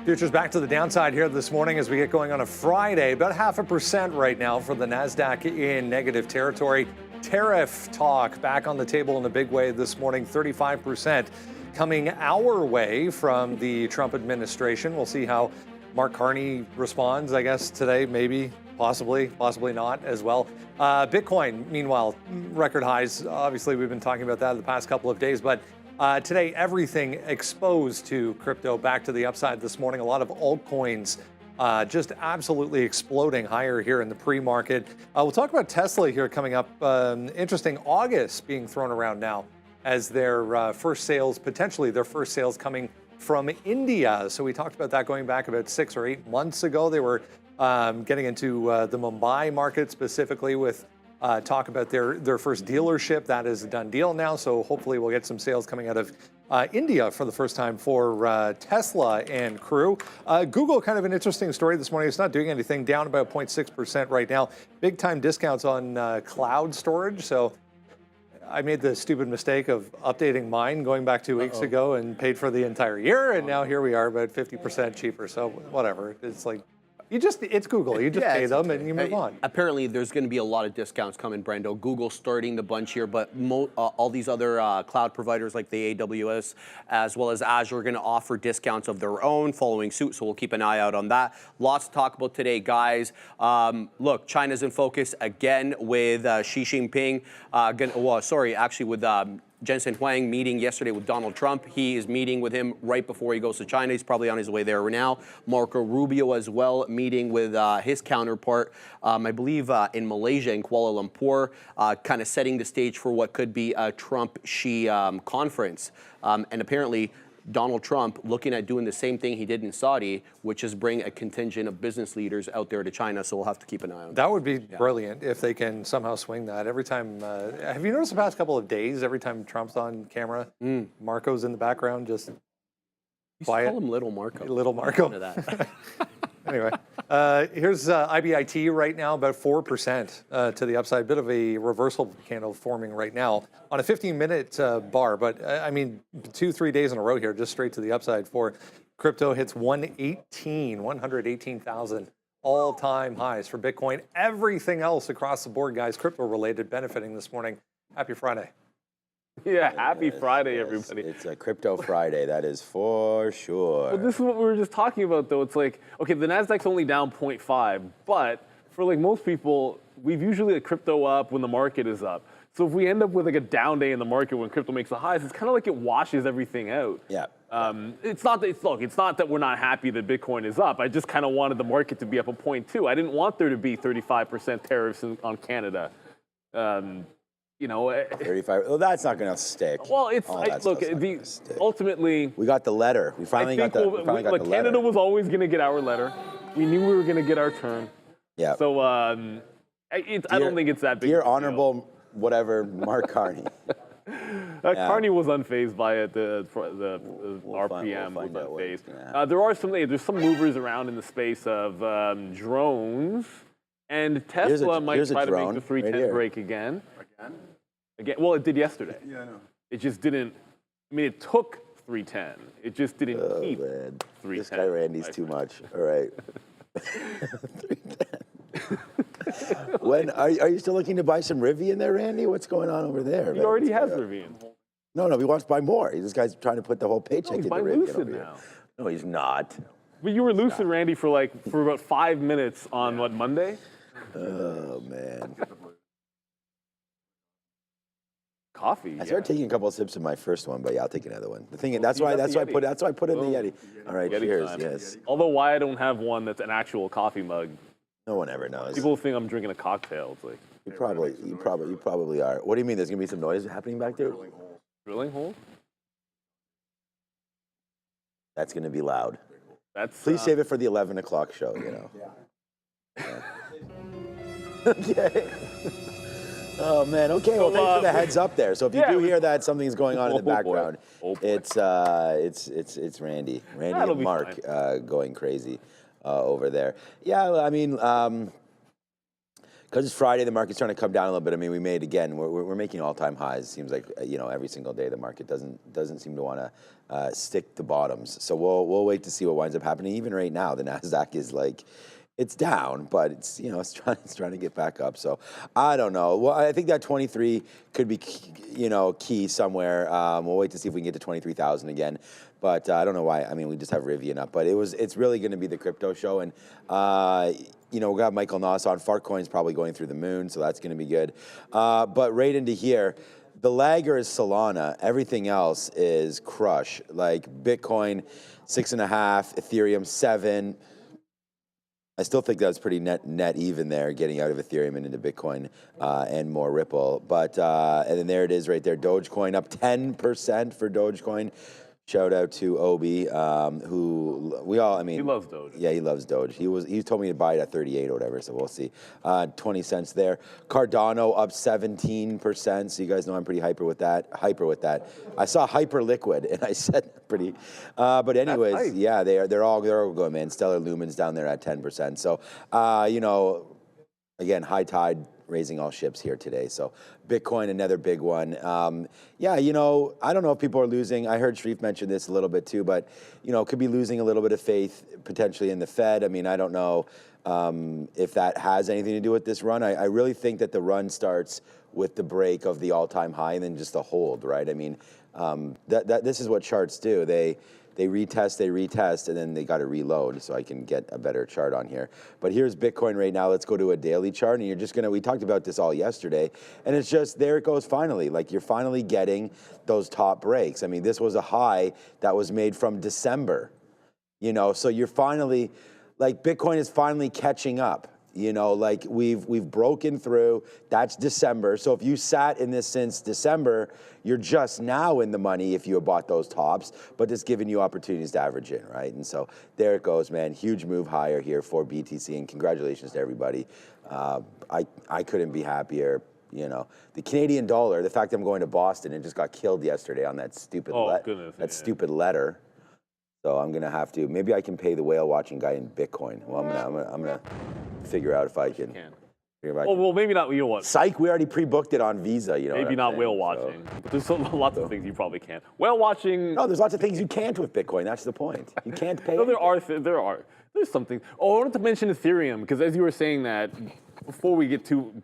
Futures back to the downside here this morning as we get going on a Friday. About 0.5% right now for the Nasdaq in negative territory. Tariff talk back on the table in a big way this morning. 35% coming our way from the Trump administration. We'll see how Mark Carney responds, I guess, today, maybe, possibly not as well. Bitcoin, meanwhile, record highs. Obviously, we've been talking about that the past couple of days, but today, everything exposed to crypto back to the upside this morning. A lot of altcoins just absolutely exploding higher here in the pre-market. We'll talk about Tesla here coming up. Interesting August being thrown around now as their first sales, potentially their first sales coming from India. So we talked about that going back about 6 or 8 months ago. They were getting into the Mumbai market specifically with talk about their first dealership. That is a done deal now, so hopefully we'll get some sales coming out of India for the first time for Tesla and crew. Google, kind of an interesting story this morning. It's not doing anything, down about 0.6% right now. Big time discounts on cloud storage. So I made the stupid mistake of updating mine going back 2 weeks ago and paid for the entire year, and now here we are about 50% cheaper. So whatever, it's like, it's Google. You just pay them and you move on. Apparently, there's going to be a lot of discounts coming, Brendo. Google starting the bunch here, but all these other cloud providers like the AWS as well as Azure are going to offer discounts of their own following suit, so we'll keep an eye out on that. Lots to talk about today, guys. Look, China's in focus again with Xi Jinping. With Jensen Huang meeting yesterday with Donald Trump. He is meeting with him right before he goes to China. He's probably on his way there now. Marco Rubio as well, meeting with his counterpart, I believe in Malaysia, in Kuala Lumpur, kind of setting the stage for what could be a Trump-Xi conference. And apparently, Donald Trump looking at doing the same thing he did in Saudi, which is bring a contingent of business leaders out there to China. So we'll have to keep an eye on that. That would be brilliant if they can somehow swing that. Every time, have you noticed the past couple of days, every time Trump's on camera, Marco's in the background, just quiet. Call him Little Marco. Little Marco. Anyway, here's IBIT right now, about 4% to the upside. Bit of a reversal candle forming right now on a 15-minute bar. But I mean, 2-3 days in a row here, just straight to the upside for crypto. Hits 118,000 all-time highs for Bitcoin. Everything else across the board, guys, crypto-related, benefiting this morning. Happy Friday. Yeah, happy Friday, everybody. It's a crypto Friday, that is for sure. Well, this is what we were just talking about, though. It's like, okay, the Nasdaq's only down 0.5, but for like most people, we've usually crypto up when the market is up. So if we end up with like a down day in the market when crypto makes the highs, it's kind of like it washes everything out. Yeah. It's not that we're not happy that Bitcoin is up. I just kind of wanted the market to be up a point too. I didn't want there to be 35% tariffs on Canada. 35. Well, that's not going to stick. Well, ultimately, we got the letter. We finally got the letter. Canada was always going to get our letter. We knew we were going to get our turn. Yeah. So I don't think it's that big. Dear Honorable, whatever, Mark Carney. Carney was unfazed by it. The RPM was unfazed. There's some movers around in the space of drones, and Tesla might try to make the 310 break again. Again? Well, it did yesterday. Yeah, I know. It just didn't. I mean, it took 310. It just didn't keep 310. This guy Randy's too much. All right. 310. When are you still looking to buy some Rivian there, Randy? What's going on over there? He already has Rivian. No, he wants to buy more. This guy's trying to put the whole paycheck into Rivian. Lucid now. No, he's not. But you were lucid, Randy, for about 5 minutes on what, Monday? Oh man. Coffee. I started taking a couple of sips of my first one, but yeah, I'll take another one. That's why I put it in the Yeti. All right, cheers. Time. Yes. Although why I don't have one that's an actual coffee mug. No one ever knows. People think I'm drinking a cocktail. It's like you probably are. What do you mean? There's gonna be some noise happening back there? Drilling hole. That's gonna be loud. Please save it for the 11 o'clock show. Yeah. Okay. Oh man, okay. Well, thanks for the heads up there. So if you do hear that something's going on in the background, it's Randy and Mark going crazy over there. Yeah, I mean, Because it's Friday, the market's trying to come down a little bit. I mean, we made, again, we're making all-time highs. It seems like, every single day the market doesn't seem to want to stick to bottoms. So we'll wait to see what winds up happening. Even right now, the Nasdaq is like, it's down, but it's it's trying to get back up. So I don't know. Well, I think that 23 could be key somewhere. We'll wait to see if we can get to 23,000 again. But I don't know why. I mean, we just have Rivian up, but it's really going to be the crypto show. And we got Michael Noss on. Fartcoin's probably going through the moon, so that's going to be good. But right into here, the lagger is Solana. Everything else is crush. Like Bitcoin, 6.5, Ethereum 7. I still think that was pretty net even there, getting out of Ethereum and into Bitcoin and more Ripple. But and then there it is right there. Dogecoin up 10% for Dogecoin. Shout out to Obi, who we all, he loves Doge. Yeah, he loves Doge. He told me to buy it at 38 or whatever, so we'll see. 20 cents there. Cardano up 17%. So you guys know I'm pretty hyper with that. I saw Hyper Liquid, and I said pretty. But anyways, yeah, they're all good, man. Stellar Lumen's down there at 10%. So again, high tide raising all ships here today. So Bitcoin, another big one. I don't know if people are losing. I heard Sharif mention this a little bit too, but, could be losing a little bit of faith potentially in the Fed. I mean, I don't know if that has anything to do with this run. I really think that the run starts with the break of the all-time high and then just the hold, right? I mean, this is what charts do. They retest, and then they got to reload so I can get a better chart on here. But here's Bitcoin right now. Let's go to a daily chart, and you're just we talked about this all yesterday, and it's just, there it goes finally. Like, you're finally getting those top breaks. I mean, this was a high that was made from December, so you're finally, like, Bitcoin is finally catching up. Like we've broken through. That's December. So if you sat in this since December, you're just now in the money if you have bought those tops, but it's giving you opportunities to average in, right? And so there it goes, man. Huge move higher here for BTC, and congratulations to everybody. I couldn't be happier. The Canadian dollar, the fact that I'm going to Boston, it just got killed yesterday on that stupid stupid letter. So I'm gonna have to. Maybe I can pay the whale watching guy in Bitcoin. Well, I'm gonna figure out if I can. Well, maybe not whale watching. Psych, we already pre-booked it on Visa. Maybe not whale watching. So. But there's lots of things you probably can. Whale watching. No, there's lots of things you can't with Bitcoin. That's the point. You can't pay. No, there's something. Oh, I wanted to mention Ethereum because as you were saying that, before we get too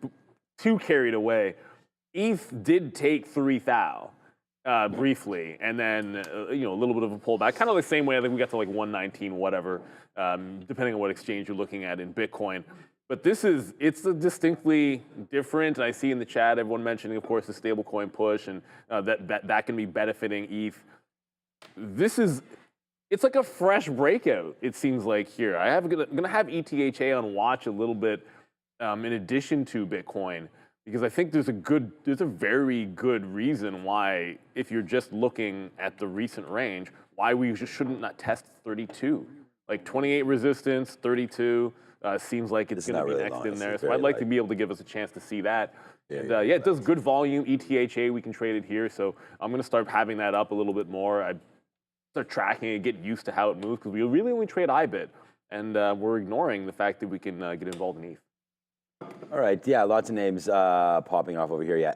carried away, ETH did take 3,000. Briefly, and then a little bit of a pullback, kind of the same way. I think we got to like 119, whatever, depending on what exchange you're looking at in Bitcoin. But it's a distinctly different. I see in the chat everyone mentioning, of course, the stablecoin push, and that can be benefiting ETH. It's like a fresh breakout. It seems like here. I'm gonna have ETHA on watch a little bit, in addition to Bitcoin. Because I think there's a very good reason why, if you're just looking at the recent range, why we just shouldn't not test 32. Like 28 resistance, 32 seems like it's going to be really next in there. So I'd like to be able to give us a chance to see that. It does good volume. ETHA, we can trade it here. So I'm going to start having that up a little bit more. I start tracking it, get used to how it moves, because we really only trade IBIT. And we're ignoring the fact that we can get involved in ETH. All right, yeah, lots of names popping off over here.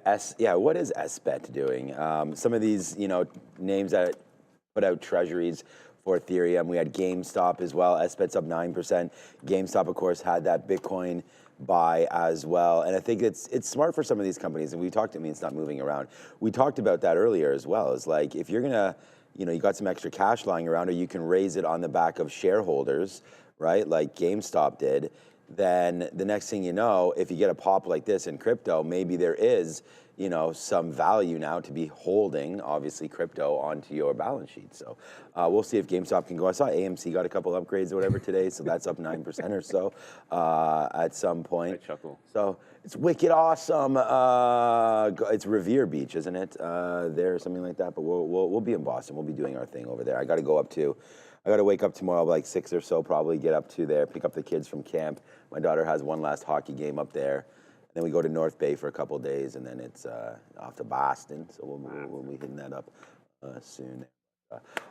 What is SBET doing? Some of these, names that put out treasuries for Ethereum. We had GameStop as well. SBET's up 9%. GameStop, of course, had that Bitcoin buy as well. And I think it's smart for some of these companies. And it's not moving around. We talked about that earlier as well. It's like, if you're gonna, you got some extra cash lying around, or you can raise it on the back of shareholders, right? Like GameStop did. Then the next thing you know, if you get a pop like this in crypto, maybe there is, some value now to be holding, obviously, crypto onto your balance sheet. So we'll see if GameStop can go. I saw AMC got a couple upgrades or whatever today, so that's up 9% or so at some point. So it's wicked awesome. It's Revere Beach, isn't it? There or something like that. But we'll be in Boston. We'll be doing our thing over there. I got to wake up tomorrow by like 6 or so, probably get up to there, pick up the kids from camp. My daughter has one last hockey game up there. Then we go to North Bay for a couple of days, and then it's off to Boston. So we'll be hitting that up soon.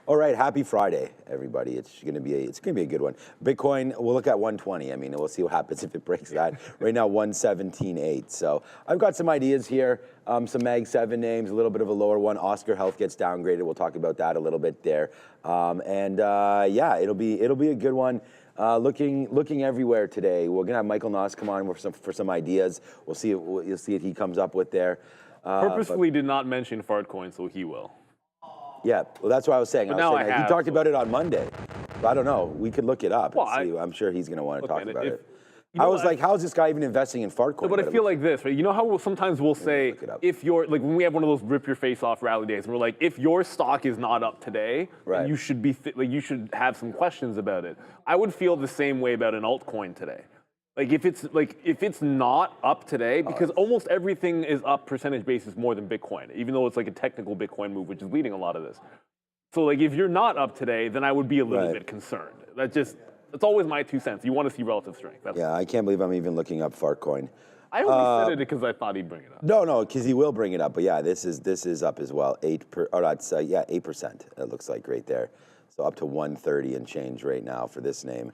All right, happy Friday, everybody. It's gonna be a good one. Bitcoin, we'll look at 120. I mean, we'll see what happens if it breaks that. Right now, 117.8. So I've got some ideas here. Some Mag 7 names, a little bit of a lower one. Oscar Health gets downgraded. We'll talk about that a little bit there. Yeah, it'll be a good one. Looking everywhere today. We're gonna have Michael Noss come on for some ideas. You'll see what he comes up with there. Purposefully did not mention Fartcoin, so he will. Yeah, well, that's what I was saying. He talked about it on Monday. But I don't know. We could look it up. Well, and see. I'm sure he's going to want to talk about it. You know, I was like, how is this guy even investing in Fartcoin? No, but I feel like this, right? You know how sometimes we'll say, if you're, like when we have one of those rip your face off rally days, and we're like, if your stock is not up today, then you should be, you should have some questions about it. I would feel the same way about an altcoin today. Like if it's not up today, because almost everything is up percentage basis more than Bitcoin, even though it's like a technical Bitcoin move, which is leading a lot of this. So like if you're not up today, then I would be a little bit concerned. That's always my 2 cents. You want to see relative strength. Yeah, I can't believe I'm even looking up Fartcoin. I only said it because I thought he'd bring it up. No, because he will bring it up. But yeah, this is up as well. 8%. It looks like right there. So up to 130 and change right now for this name.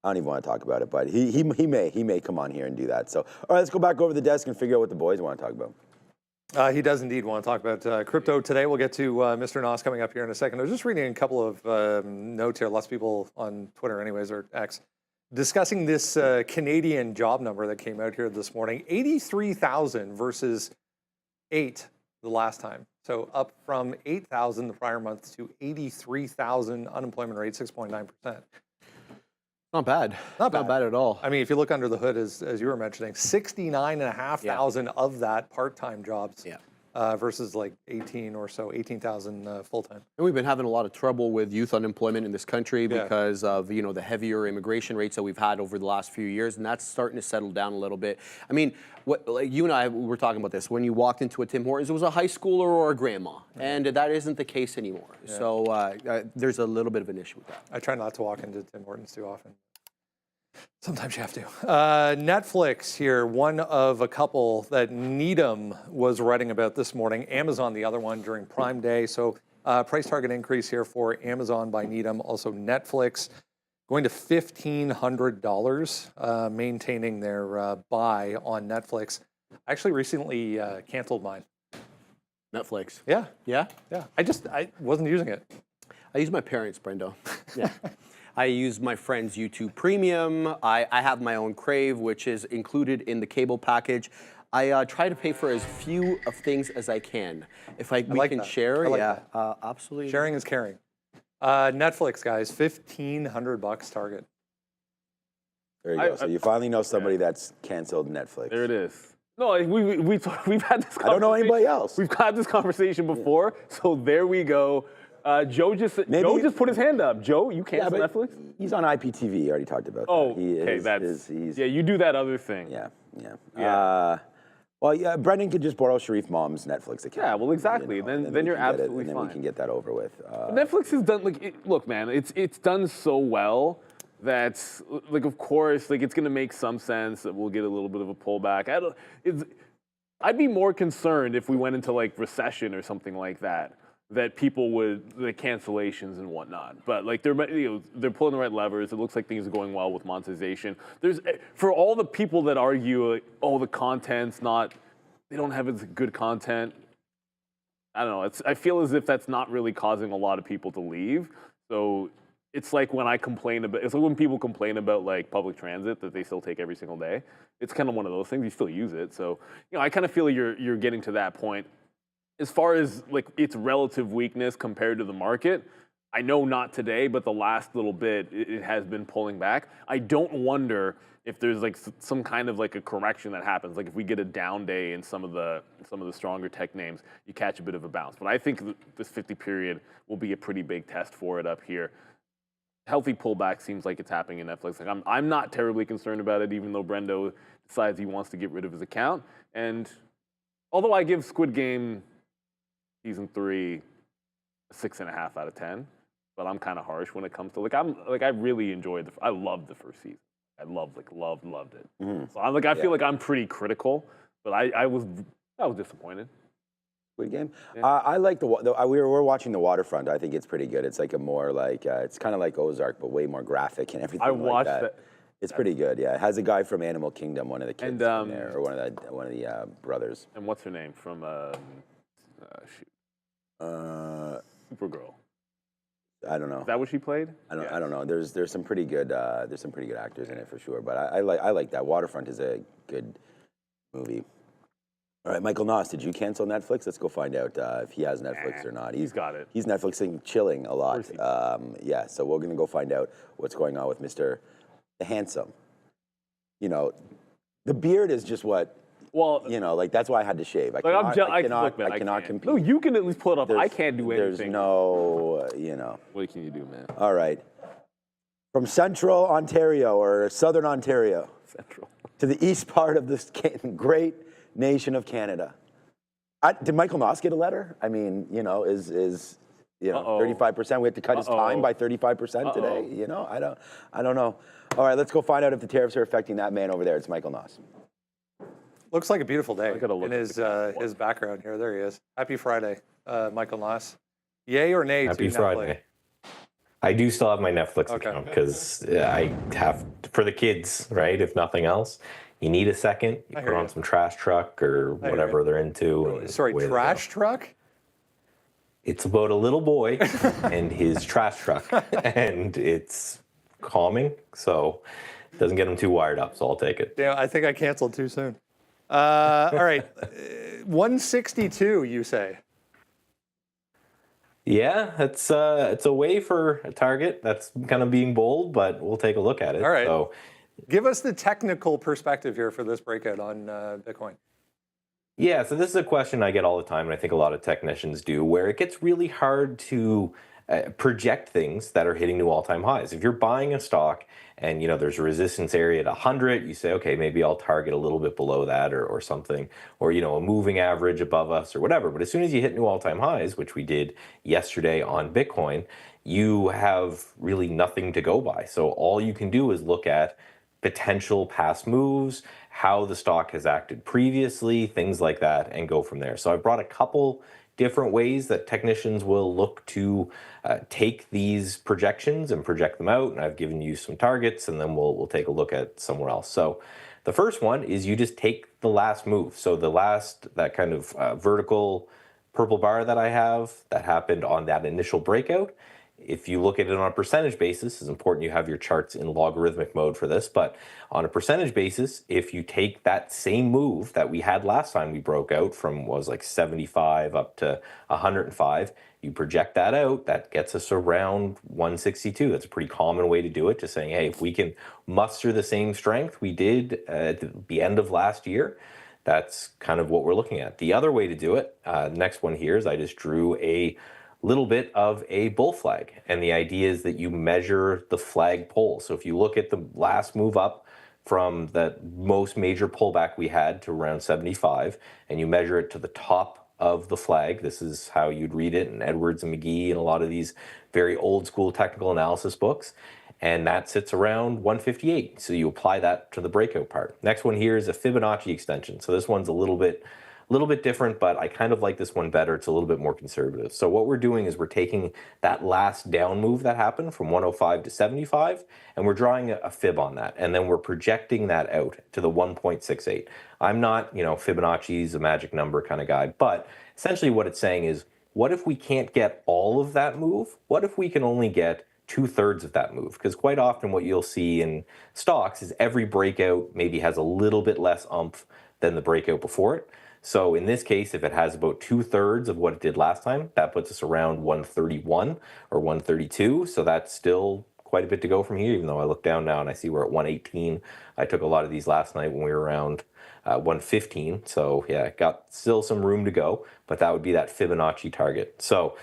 I don't even want to talk about it, but he may come on here and do that. So, all right, let's go back over the desk and figure out what the boys want to talk about. He does indeed want to talk about crypto today. We'll get to Mr. Noss coming up here in a second. I was just reading a couple of notes here. Lots of people on Twitter anyways, or X, discussing this Canadian job number that came out here this morning. 83,000 versus 8 the last time. So up from 8,000 the prior month to 83,000, unemployment rate 6.9%. Not bad. Not bad at all. I mean, if you look under the hood, as you were mentioning, 69,500 of that part-time jobs versus like 18,000 full-time. And we've been having a lot of trouble with youth unemployment in this country because of, the heavier immigration rates that we've had over the last few years, and that's starting to settle down a little bit. I mean, like you and I were talking about this. When you walked into a Tim Hortons, it was a high schooler or a grandma, and that isn't the case anymore. Yeah. So there's a little bit of an issue with that. I try not to walk into Tim Hortons too often. Sometimes you have to. Netflix here, one of a couple that Needham was writing about this morning. Amazon, the other one during Prime Day. So price target increase here for Amazon by Needham. Also Netflix going to $1,500, maintaining their buy on Netflix. I actually recently canceled mine. Netflix. Yeah. Yeah? Yeah. I wasn't using it. I use my parents' Brendo. Yeah. I use my friend's YouTube Premium. I have my own Crave, which is included in the cable package. I try to pay for as few of things as I can. If we can share, absolutely. Sharing is caring. Netflix, guys, $1,500 target. There you go. So you finally know somebody that's canceled Netflix. There it is. No, we've had this conversation. I don't know anybody else. We've had this conversation before, so there we go. Joe just put his hand up. Joe, you cancel Netflix? He's on IPTV. You already talked about that. Oh, you do that other thing. Yeah. Brendan could just borrow Sharif Mom's Netflix account. Yeah, well, exactly. Then you're absolutely fine. Then we can get that over with. Netflix has done look, man. It's done so well that of course it's going to make some sense that we'll get a little bit of a pullback. I'd be more concerned if we went into recession or something like that. That people would the cancellations and whatnot, but they're pulling the right levers. It looks like things are going well with monetization. For all the people that argue the content's they don't have as good content. I don't know. I feel as if that's not really causing a lot of people to leave. So it's like when when people complain about public transit that they still take every single day. It's kind of one of those things. You still use it, so I kind of feel you're getting to that point. As far as its relative weakness compared to the market, I know not today, but the last little bit it has been pulling back. I don't wonder if there's some kind of a correction that happens. If we get a down day in some of the stronger tech names, you catch a bit of a bounce. But I think this 50 period will be a pretty big test for it up here. Healthy pullback seems like it's happening in Netflix. I'm not terribly concerned about it, even though Brendo decides he wants to get rid of his account. And although I give Squid Game Season 3, a 6.5 out of 10, but I'm kind of harsh when it comes to I really enjoyed I loved the first season. I loved it. Mm-hmm. So I feel like I'm pretty critical, but I was disappointed. Squid Game. Yeah. I like we're watching The Waterfront. I think it's pretty good. It's like a more like it's kind of like Ozark, but way more graphic and everything. I like watched that. that. It's pretty good. Yeah, it has a guy from Animal Kingdom, one of the kids And, in there, or one of the brothers. And what's her name from Supergirl? I don't know. Is that what she played? I don't know. There's some pretty good actors in it for sure. But I like that. Waterfront is a good movie. All right, Michael Noss, did you cancel Netflix? Let's go find out if he has Netflix or not. He's got it. He's Netflixing, chilling a lot. Yeah, so we're gonna go find out what's going on with Mr. the Handsome. You know, the beard is just what. Well, you know, like that's why I had to shave. I cannot compete. No, you can at least pull it up. I can't do anything. There's no, you know. What can you do, man? All right. From Central Ontario or Southern Ontario to the east part of this great nation of Canada. Did Michael Noss get a letter? I mean, you know, is 35%? We have to cut his time by 35% today. You know, I don't know. All right, let's go find out if the tariffs are affecting that man over there. It's Michael Noss. Looks like a beautiful day in his background here. There he is. Happy Friday, Michael Noss. Yay or nay? Happy Friday. I do still have my Netflix account because I have for the kids, right? If nothing else, you need a second. You put on some Trash Truck or whatever they're into. Sorry, Trash Truck? It's about a little boy and his trash truck, and it's calming, so it doesn't get him too wired up. So I'll take it. Yeah, I think I canceled too soon. All right, 162, you say? Yeah, it's a way for a target. That's kind of being bold, but we'll take a look at it. All right. So, give us the technical perspective here for this breakout on Bitcoin. Yeah, so this is a question I get all the time, and I think a lot of technicians do, where it gets really hard to project things that are hitting new all-time highs. If you're buying a stock and there's a resistance area at 100, you say, okay, maybe I'll target a little bit below that or something, or a moving average above us or whatever. But as soon as you hit new all-time highs, which we did yesterday on Bitcoin, you have really nothing to go by. So all you can do is look at potential past moves, how the stock has acted previously, things like that, and go from there. So I've brought a couple different ways that technicians will look to take these projections and project them out, and I've given you some targets, and then we'll take a look at somewhere else. So the first one is you just take the last move. So the last, that kind of vertical purple bar that I have, that happened on that initial breakout. If you look at it on a percentage basis, it's important you have your charts in logarithmic mode for this, but on a percentage basis, if you take that same move that we had last time we broke out from was like 75 up to 105, you project that out, that gets us around 162. That's a pretty common way to do it, just saying, hey, if we can muster the same strength we did at the end of last year, that's kind of what we're looking at. The other way to do it, next one here is I just drew a little bit of a bull flag. And the idea is that you measure the flag pole. So if you look at the last move up from the most major pullback we had to around 75, and you measure it to the top of the flag, this is how you'd read it in Edwards and McGee and a lot of these very old school technical analysis books. And that sits around 158. So you apply that to the breakout part. Next one here is a Fibonacci extension. So this one's a little bit different, but I kind of like this one better. It's a little bit more conservative. So what we're doing is we're taking that last down move that happened from 105 to 75, and we're drawing a fib on that. And then we're projecting that out to the 1.68. I'm not, Fibonacci's a magic number kind of guy, but essentially what it's saying is, what if we can't get all of that move? What if we can only get 2/3 of that move? Because quite often what you'll see in stocks is every breakout maybe has a little bit less oomph than the breakout before it. So in this case, if it has about 2/3 of what it did last time, that puts us around 131 or 132. So that's still quite a bit to go from here, even though I look down now and I see we're at 118. I took a lot of these last night when we were around 115. So yeah, got still some room to go, but that would be that Fibonacci target. So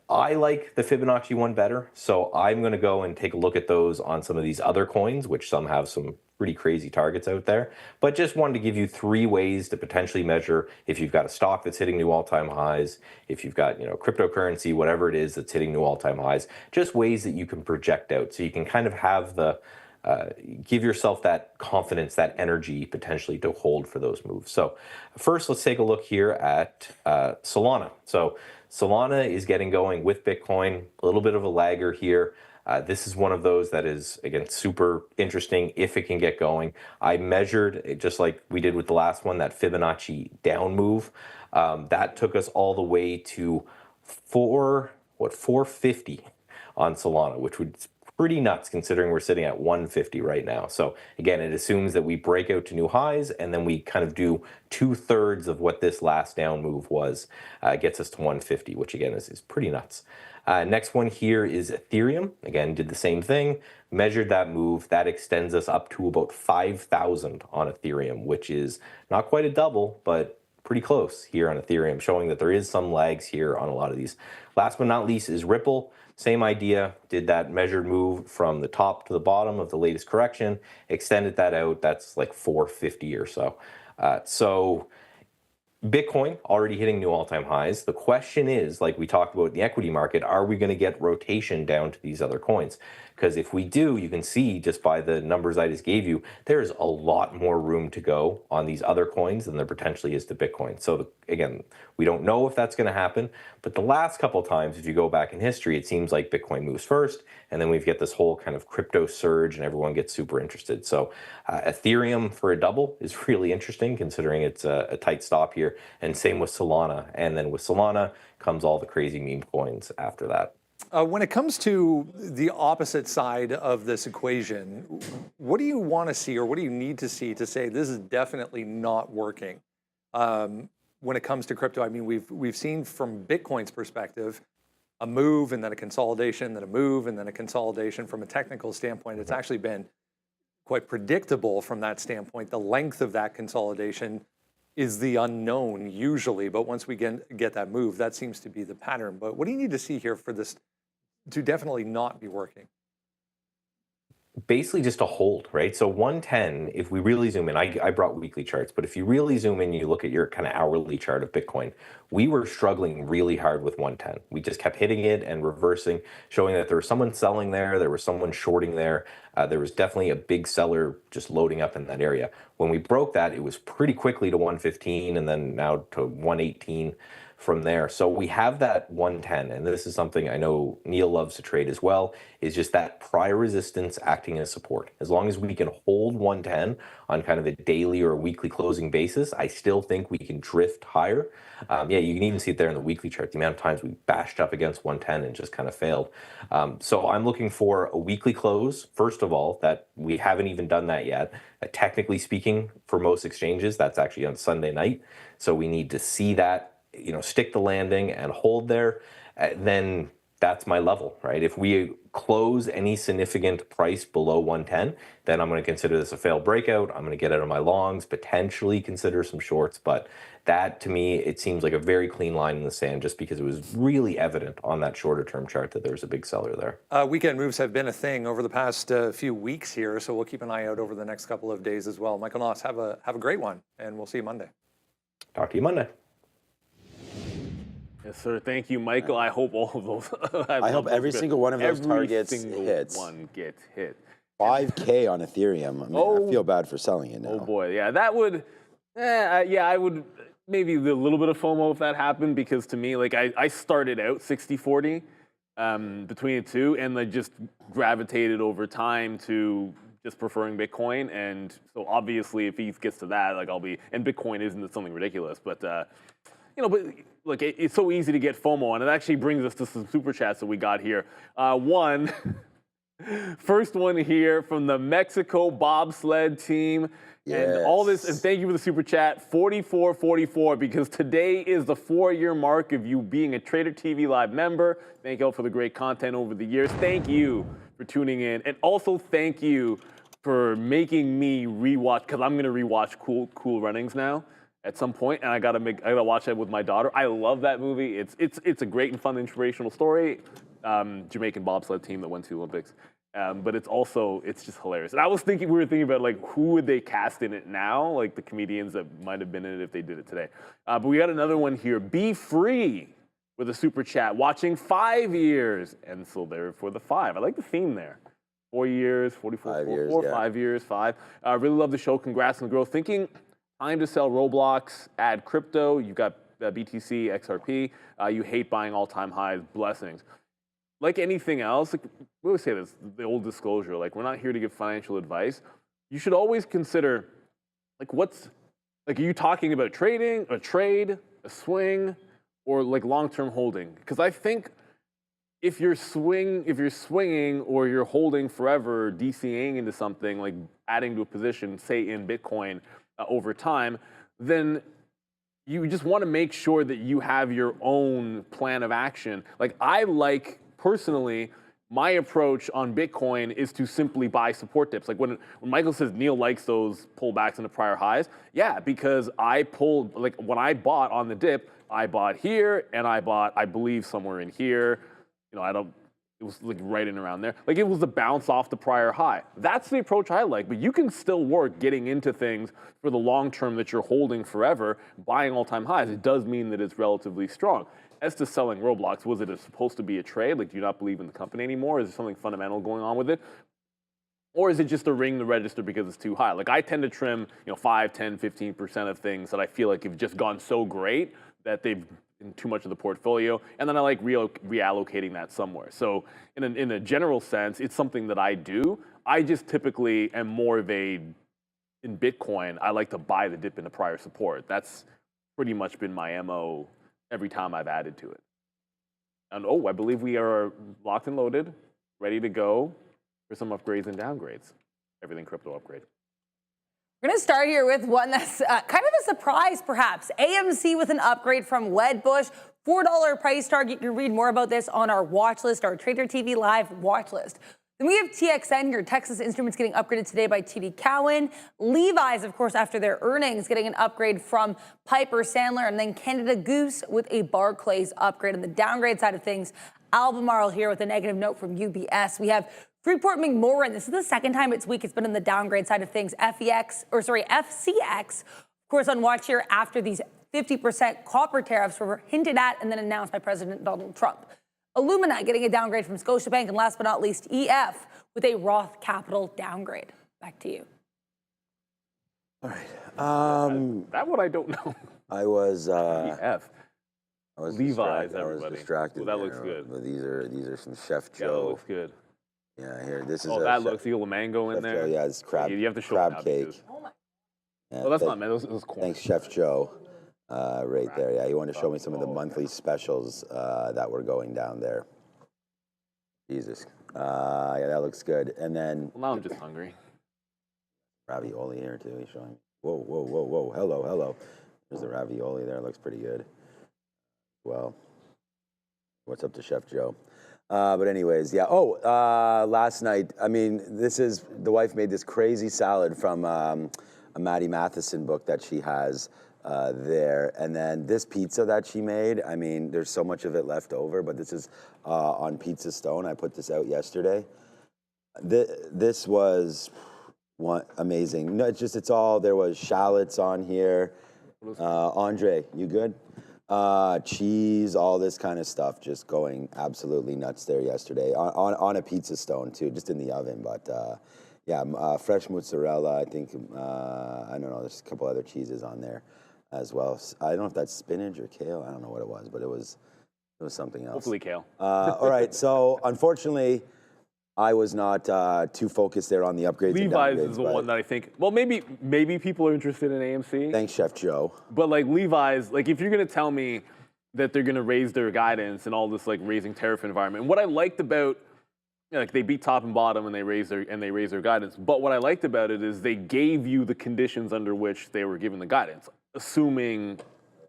I like the Fibonacci one better. So I'm going to go and take a look at those on some of these other coins, which some have some pretty crazy targets out there. But just wanted to give you 3 ways to potentially measure if you've got a stock that's hitting new all-time highs, if you've got, cryptocurrency, whatever it is that's hitting new all-time highs, just ways that you can project out. So you can kind of have the give yourself that confidence, that energy potentially to hold for those moves. So first, let's take a look here at Solana. So Solana is getting going with Bitcoin, a little bit of a lagger here. This is one of those that is, again, super interesting if it can get going. I measured, just like we did with the last one, that Fibonacci down move. That took us all the way to 450 on Solana, which would pretty nuts considering we're sitting at 150 right now. So again, it assumes that we break out to new highs and then we kind of do 2/3 of what this last down move was, gets us to 150, which again is pretty nuts. Next one here is Ethereum. Again, did the same thing, measured that move. That extends us up to about 5,000 on Ethereum, which is not quite a double, but pretty close here on Ethereum, showing that there is some lags here on a lot of these. Last but not least is Ripple. Same idea, did that measured move from the top to the bottom of the latest correction, extended that out. That's like 450 or so. So Bitcoin already hitting new all-time highs. The question is, like we talked about in the equity market, are we going to get rotation down to these other coins? Because if we do, you can see just by the numbers I just gave you, there's a lot more room to go on these other coins than there potentially is to Bitcoin. So again, we don't know if that's going to happen, but the last couple of times, if you go back in history, it seems like Bitcoin moves first, and then we get this whole kind of crypto surge and everyone gets super interested. So Ethereum for a double is really interesting considering it's a tight stop here, and same with Solana. And then with Solana comes all the crazy meme coins after that. When it comes to the opposite side of this equation, what do you want to see or what do you need to see to say this is definitely not working? When it comes to crypto, I mean, we've seen from Bitcoin's perspective, a move and then a consolidation, then a move and then a consolidation. From a technical standpoint, it's actually been quite predictable from that standpoint. The length of that consolidation is the unknown usually, but once we get that move, that seems to be the pattern. But what do you need to see here for this to definitely not be working? Basically just a hold, right? So 110, if we really zoom in, I brought weekly charts, but if you really zoom in, you look at your kind of hourly chart of Bitcoin, we were struggling really hard with 110. We just kept hitting it and reversing, showing that there was someone selling there was someone shorting there. There was definitely a big seller just loading up in that area. When we broke that, it was pretty quickly to 115 and then now to 118 from there. So we have that 110, and this is something I know Neil loves to trade as well, is just that prior resistance acting as support. As long as we can hold 110 on kind of a daily or weekly closing basis, I still think we can drift higher. Yeah, you can even see it there in the weekly chart, the amount of times we bashed up against 110 and just kind of failed. So I'm looking for a weekly close, first of all, that we haven't even done that yet. Technically speaking, for most exchanges, that's actually on Sunday night. So we need to see that, stick the landing and hold there, then that's my level, right? If we close any significant price below 110, then I'm going to consider this a failed breakout. I'm going to get out of my longs, potentially consider some shorts, but that to me, it seems like a very clean line in the sand just because it was really evident on that shorter term chart that there's a big seller there. Weekend moves have been a thing over the past few weeks here, so we'll keep an eye out over the next couple of days as well. Michael Noss, have a great one, and we'll see you Monday. Talk to you Monday. Yes, sir. Thank you, Michael. I hope all of those. I hope every single one of those targets hits. Every single one gets hit. 5K on Ethereum. I mean, I feel bad for selling it now. Oh boy, yeah, that would. I would maybe a little bit of FOMO if that happened, because to me, like I started out 60-40 between the two, and I just gravitated over time to just preferring Bitcoin. And so obviously, if he gets to that, like and Bitcoin isn't something ridiculous, but. But look, it's so easy to get FOMO, and it actually brings us to some super chats that we got here. First one here from the Mexico bobsled team. Yes. And all this, and thank you for the super chat, 4444, because today is the 4-year mark of you being a Trader TV Live member. Thank you all for the great content over the years. Thank you for tuning in, and also thank you for making me rewatch, because I'm gonna rewatch Cool Runnings now at some point, and I gotta watch that with my daughter. I love that movie. It's a great and fun, inspirational story. Jamaican bobsled team that went to the Olympics, but it's just hilarious. And we were thinking about like who would they cast in it now, like the comedians that might have been in it if they did it today. But we got another one here. Be Free with a super chat, watching 5 years, and so there for the 5. I like the theme there. 4 years, 44, 5 years, 4, yeah. 5 years, 5. Really love the show. Congrats on the growth. Thinking time to sell Roblox, add crypto. You've got BTC, XRP. You hate buying all-time highs. Blessings. Like anything else, like we always say this, the old disclosure, like we're not here to give financial advice. You should always consider, like are you talking about trading, a trade, a swing, or like long-term holding? Because I think if you're swinging or you're holding forever, DCAing into something, like adding to a position, say in Bitcoin over time, then you just want to make sure that you have your own plan of action. Like personally, my approach on Bitcoin is to simply buy support dips. Like when Michael says Neil likes those pullbacks into prior highs, yeah, because when I bought on the dip, I bought here and I bought, I believe, somewhere in here. It was like right in around there. Like it was a bounce off the prior high. That's the approach I like, but you can still work getting into things for the long term that you're holding forever, buying all-time highs. It does mean that it's relatively strong. As to selling Roblox, was it supposed to be a trade? Like, do you not believe in the company anymore? Is there something fundamental going on with it? Or is it just to ring the register because it's too high? Like, I tend to trim, 5, 10, 15% of things that I feel like have just gone so great that they've been too much of the portfolio, and then I like reallocating that somewhere. So in a general sense, it's something that I do. I just typically am more of in Bitcoin, I like to buy the dip into prior support. That's pretty much been my MO every time I've added to it. And I believe we are locked and loaded, ready to go for some upgrades and downgrades. Everything crypto upgrade. We're going to start here with one that's kind of a surprise, perhaps. AMC with an upgrade from Wedbush, $4 price target. You can read more about this on our watch list, our Trader TV Live watch list. Then we have TXN, your Texas Instruments, getting upgraded today by TD Cowen. Levi's, of course, after their earnings, getting an upgrade from Piper Sandler. And then Canada Goose with a Barclays upgrade. On the downgrade side of things, Albemarle here with a negative note from UBS. We have Freeport-McMoRan. This is the second time it's weak. It's been on the downgrade side of things. FCX, of course, on watch here after these 50% copper tariffs were hinted at and then announced by President Donald Trump. Illumina getting a downgrade from Scotiabank, and last but not least, EF with a Roth Capital downgrade. Back to you. All right. That one I don't know. I was EF. Levi's, I was everybody. distracted. Well, that looks good. But these are some Chef Joe. Yeah, that looks good. Yeah, here. This is. Oh, that looks. You got mango in Chef there. Joe, yeah, it's crab. You have to show crab cake. Yeah, well, that's not man. It was corn. Thanks, Chef Joe. Right there. Yeah, you want to show me some of the monthly specials that were going down there. Jesus. Yeah, that looks good. And then. Well, now I'm just hungry. Ravioli here too. He's showing. Whoa, whoa, whoa, whoa. Hello, hello. There's the ravioli there. Looks pretty good. Well, what's up to Chef Joe? But anyways, yeah. Last night, I mean, the wife made this crazy salad from a Maddie Matheson book that she has there. And then this pizza that she made, I mean, there's so much of it left over, but this is on Pizza Stone. I put this out yesterday. This was amazing. No, there was shallots on here. Andre, you good? Cheese, all this kind of stuff, just going absolutely nuts there yesterday on a Pizza Stone too, just in the oven. But fresh mozzarella. I think I don't know. There's a couple other cheeses on there as well. I don't know if that's spinach or kale. I don't know what it was, but it was something else. Hopefully kale. All right. So unfortunately, I was not too focused there on the upgrades. Levi's is the one that I think. Well, maybe people are interested in AMC. Thanks, Chef Joe. But like Levi's, like if you're gonna tell me that they're gonna raise their guidance and all this like raising tariff environment, and what I liked about, like they beat top and bottom and they raised their guidance. But what I liked about it is they gave you the conditions under which they were given the guidance, assuming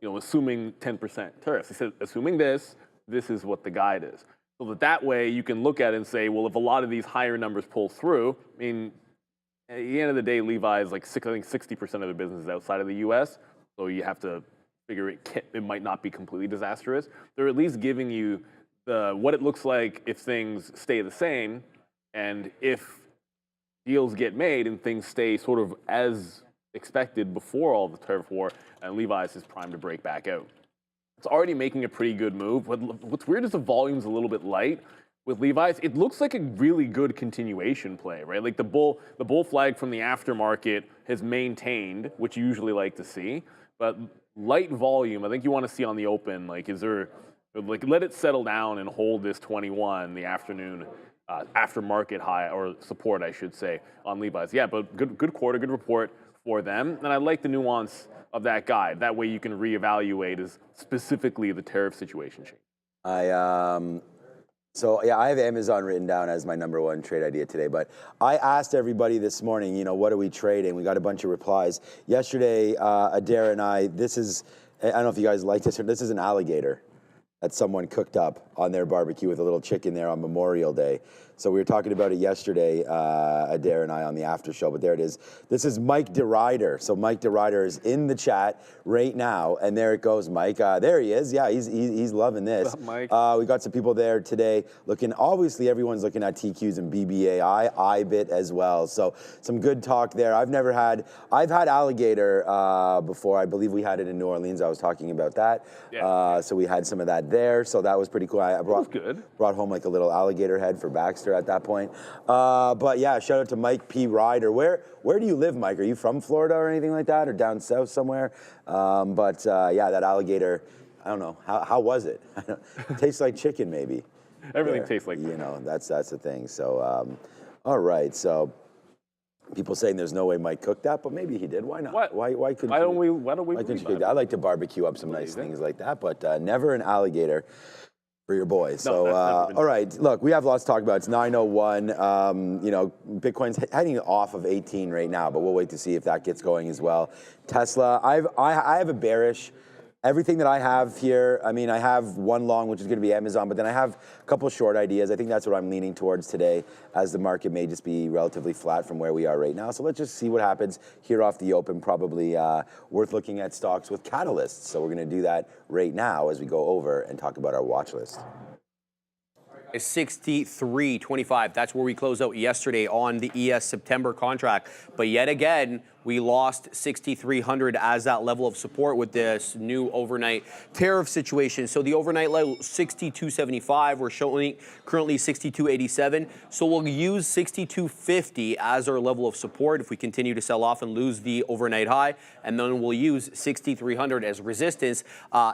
10% tariffs. They said assuming this is what the guide is. So that way you can look at it and say, well, if a lot of these higher numbers pull through, I mean, at the end of the day, Levi's like I think 60% of their business is outside of the U.S. So you have to figure it might not be completely disastrous. They're at least giving you what it looks like if things stay the same, and if deals get made and things stay sort of as expected before all the tariff war, and Levi's is primed to break back out. It's already making a pretty good move. What's weird is the volume's a little bit light, with Levi's, it looks like a really good continuation play, right? Like the bull flag from the aftermarket has maintained, which you usually like to see, but light volume, I think you want to see on the open. Like, is there, like, let it settle down and hold this 21 the afternoon aftermarket high, or support, I should say, on Levi's. Yeah, but good quarter, good report for them, and I like the nuance of that guide. That way you can reevaluate as specifically the tariff situation change. So yeah, I have Amazon written down as my #1 trade idea today, but I asked everybody this morning, you know, what are we trading? We got a bunch of replies. Yesterday, Adair and I don't know if you guys like this, this is an alligator that someone cooked up on their barbecue with a little chicken there on Memorial Day. So we were talking about it yesterday, Adair and I, on the after show, but there it is. This is Mike DeRider. So Mike DeRider is in the chat right now, and there it goes, Mike. There he is. Yeah, he's loving this. What's up, Mike? We got some people there today looking, obviously everyone's looking at TQs and BBAI, IBIT as well. So some good talk there. I've had alligator before. I believe we had it in New Orleans. I was talking about that. Yeah. So we had some of that there. So that was pretty cool. I brought home like a little alligator head for Baxter at that point. But yeah, shout out to Mike P. Ryder. Where do you live, Mike? Are you from Florida or anything like that, or down south somewhere? Yeah, that alligator, I don't know. How was it? Tastes like chicken, maybe. Everything tastes like chicken. You know, that's the thing. So, all right. So people saying there's no way Mike cooked that, but maybe he did. Why not? What? Why couldn't Why don't you we cook that? I like to barbecue up some nice things like that, but never an alligator for your boy. So, all right, look, we have lots to talk about. It's 9:01. You know, Bitcoin's heading off of 18 right now, but we'll wait to see if that gets going as well. Tesla, I have a bearish. Everything that I have here, I mean, I have one long, which is going to be Amazon, but then I have a couple short ideas. I think that's what I'm leaning towards today, as the market may just be relatively flat from where we are right now. So let's just see what happens here off the open. Probably worth looking at stocks with catalysts. So we're going to do that right now as we go over and talk about our watch list. 63.25. That's where we closed out yesterday on the ES September contract. But yet again, we lost 6,300 as that level of support with this new overnight tariff situation. So the overnight level, 62.75. We're showing currently 62.87. So we'll use 62.50 as our level of support if we continue to sell off and lose the overnight high. And then we'll use 6,300 as resistance.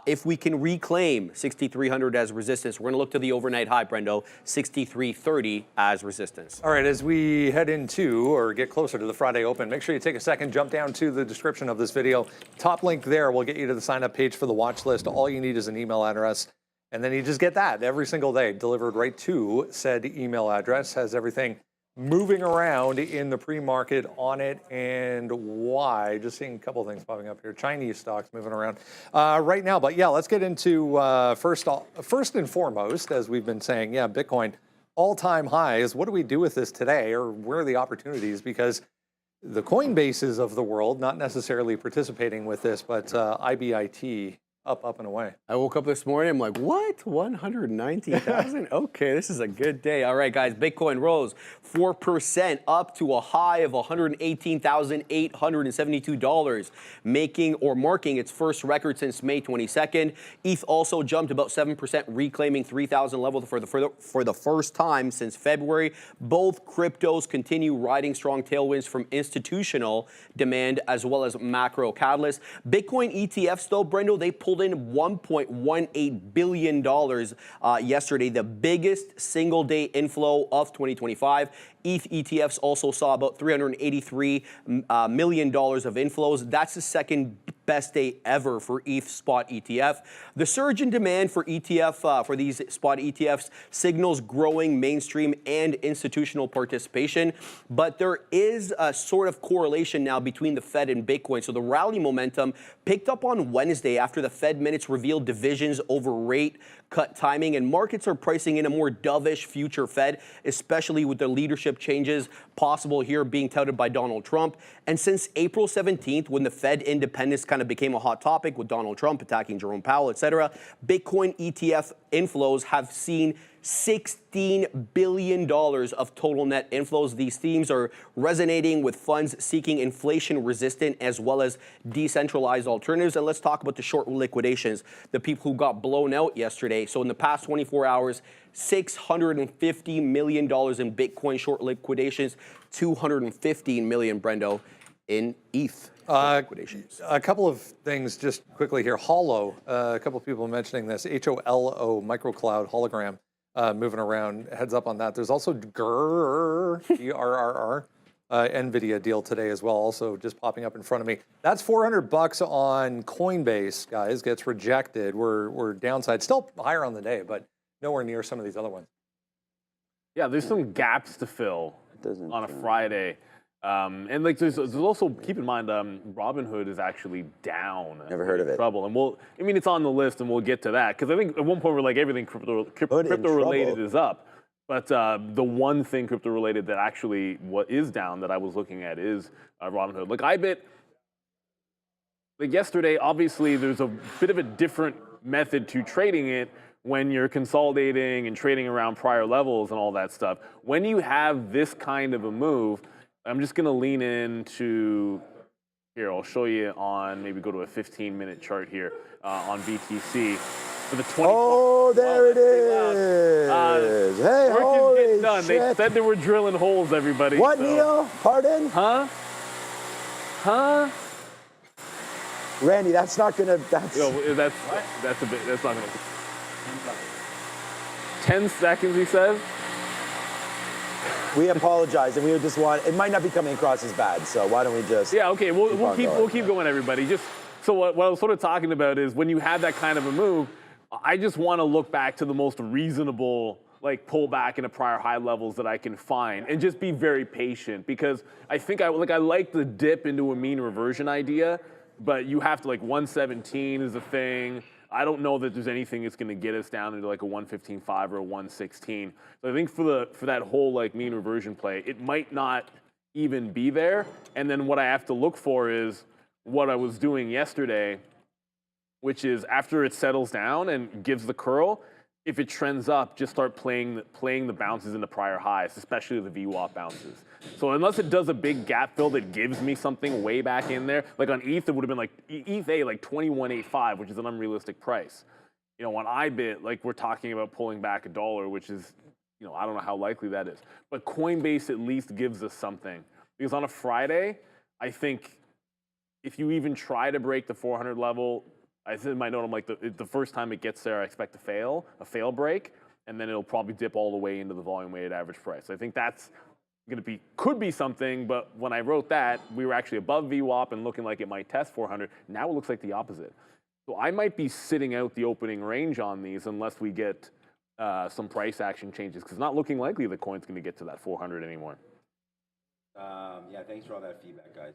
If we can reclaim 6,300 as resistance, we're going to look to the overnight high, Brendo, 63.30 as resistance. All right, as we head into or get closer to the Friday open, make sure you take a second, jump down to the description of this video. Top link there will get you to the sign up page for the watch list. All you need is an email address, and then you just get that every single day delivered right to said email address. Has everything moving around in the pre-market on it and why. Just seeing a couple of things popping up here. Chinese stocks moving around right now. But yeah, let's get into first and foremost, as we've been saying, yeah, Bitcoin all-time highs. What do we do with this today, or where are the opportunities? Because the Coinbases of the world, not necessarily participating with this, but IBIT up and away. I woke up this morning, I'm like, what? 190,000? Okay, this is a good day. All right, guys, Bitcoin rose 4% up to a high of $118,872, making or marking its first record since May 22nd. ETH also jumped about 7%, reclaiming 3,000 level for the first time since February. Both cryptos continue riding strong tailwinds from institutional demand as well as macro catalysts. Bitcoin ETFs, though, Brendo, they pulled in $1.18 billion yesterday, the biggest single day inflow of 2025. ETH ETFs also saw about $383 million of inflows. That's the second best day ever for ETH spot ETF. The surge in demand for ETF, for these spot ETFs, signals growing mainstream and institutional participation, but there is a sort of correlation now between the Fed and Bitcoin. So the rally momentum picked up on Wednesday after the Fed minutes revealed divisions over rate cut timing, and markets are pricing in a more dovish future Fed, especially with the leadership changes possible here being touted by Donald Trump. And since April 17th, when the Fed independence kind of became a hot topic with Donald Trump attacking Jerome Powell, etc., Bitcoin ETF inflows have seen $16 billion of total net inflows. These themes are resonating with funds seeking inflation-resistant as well as decentralized alternatives. And let's talk about the short liquidations, the people who got blown out yesterday. So in the past 24 hours, $650 million in Bitcoin short liquidations, $215 million, Brendo, in ETH. A couple of things just quickly here. Holo, a couple of people mentioning this, HOLO, microcloud hologram, moving around. Heads up on that. There's also GRRR, GRRR, NVIDIA deal today as well, also just popping up in front of me. That's $400 on Coinbase, guys, gets rejected. We're downside, still higher on the day, but nowhere near some of these other ones. Yeah, there's some gaps to fill on a Friday. And like there's also, keep in mind, Robinhood is actually down. Never heard of it. Trouble, and I mean, it's on the list, and we'll get to that because I think at one point we're like everything crypto related is up, but the one thing crypto related that actually is down that I was looking at is Robinhood. Like IBIT, like yesterday, obviously there's a bit of a different method to trading it when you're consolidating and trading around prior levels and all that stuff. When you have this kind of a move, I'm just going to lean into, here, I'll show you on, maybe go to a 15-minute chart here on BTC. For the 20. Oh, there it is. Hey, work is holy getting done. shit. They said they were drilling holes, everybody. What, so. Neil? Pardon? Huh? Randy, that's not going to, That's a bit, that's not going to. 10 seconds, he says. We apologize, and we just want, it might not be coming across as bad, so why don't we just... Yeah, okay, we'll keep going, everybody. Just so what I was sort of talking about is when you have that kind of a move, I just want to look back to the most reasonable like pullback into prior high levels that I can find, and just be very patient, because I think I like the dip into a mean reversion idea, but you have to, like, 117 is a thing. I don't know that there's anything that's going to get us down into like a 115.5 or a 116. So I think for that whole like mean reversion play, it might not even be there. And then what I have to look for is what I was doing yesterday, which is after it settles down and gives the curl, if it trends up, just start playing the bounces into prior highs, especially the VWAP bounces. So unless it does a big gap fill that gives me something way back in there, like on ETH, it would have been like ETH A, like 21.85, which is an unrealistic price. You know, on IBIT, like we're talking about pulling back $1, which is, you know, I don't know how likely that is. But Coinbase at least gives us something, because on a Friday, I think if you even try to break the 400 level, I said in my note, I'm like, the first time it gets there, I expect a fail break, and then it'll probably dip all the way into the volume weighted average price. I think that's could be something, but when I wrote that, we were actually above VWAP and looking like it might test 400. Now it looks like the opposite. So I might be sitting out the opening range on these unless we get some price action changes, because it's not looking likely the coin's going to get to that 400 anymore. Yeah, thanks for all that feedback, guys.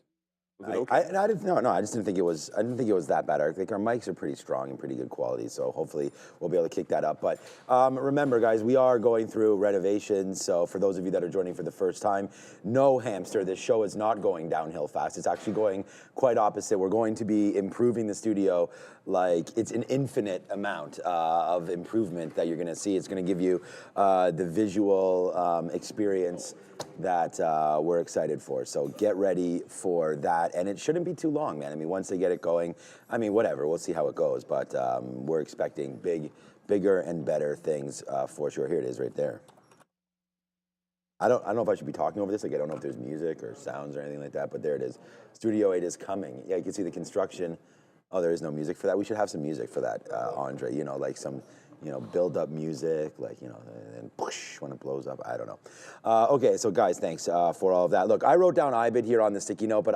Okay? I just didn't think it was. I didn't think it was that bad. I think our mics are pretty strong and pretty good quality, so hopefully we'll be able to kick that up. But remember, guys, we are going through renovations. So for those of you that are joining for the first time, no hamster. This show is not going downhill fast. It's actually going quite opposite. We're going to be improving the studio like it's an infinite amount of improvement that you're going to see. It's going to give you the visual experience that we're excited for. So get ready for that. And it shouldn't be too long, man. I mean, once they get it going, I mean, whatever, we'll see how it goes. But we're expecting bigger and better things for sure. Here it is right there. I don't know if I should be talking over this. Like, I don't know if there's music or sounds or anything like that, but there it is. Studio 8 is coming. Yeah, you can see the construction. Oh, there is no music for that. We should have some music for that, Andre. You know, like some, you know, build up music, like, you know, and push when it blows up. I don't know. Okay, so guys, thanks for all of that. Look, I wrote down IBIT here on the sticky note, but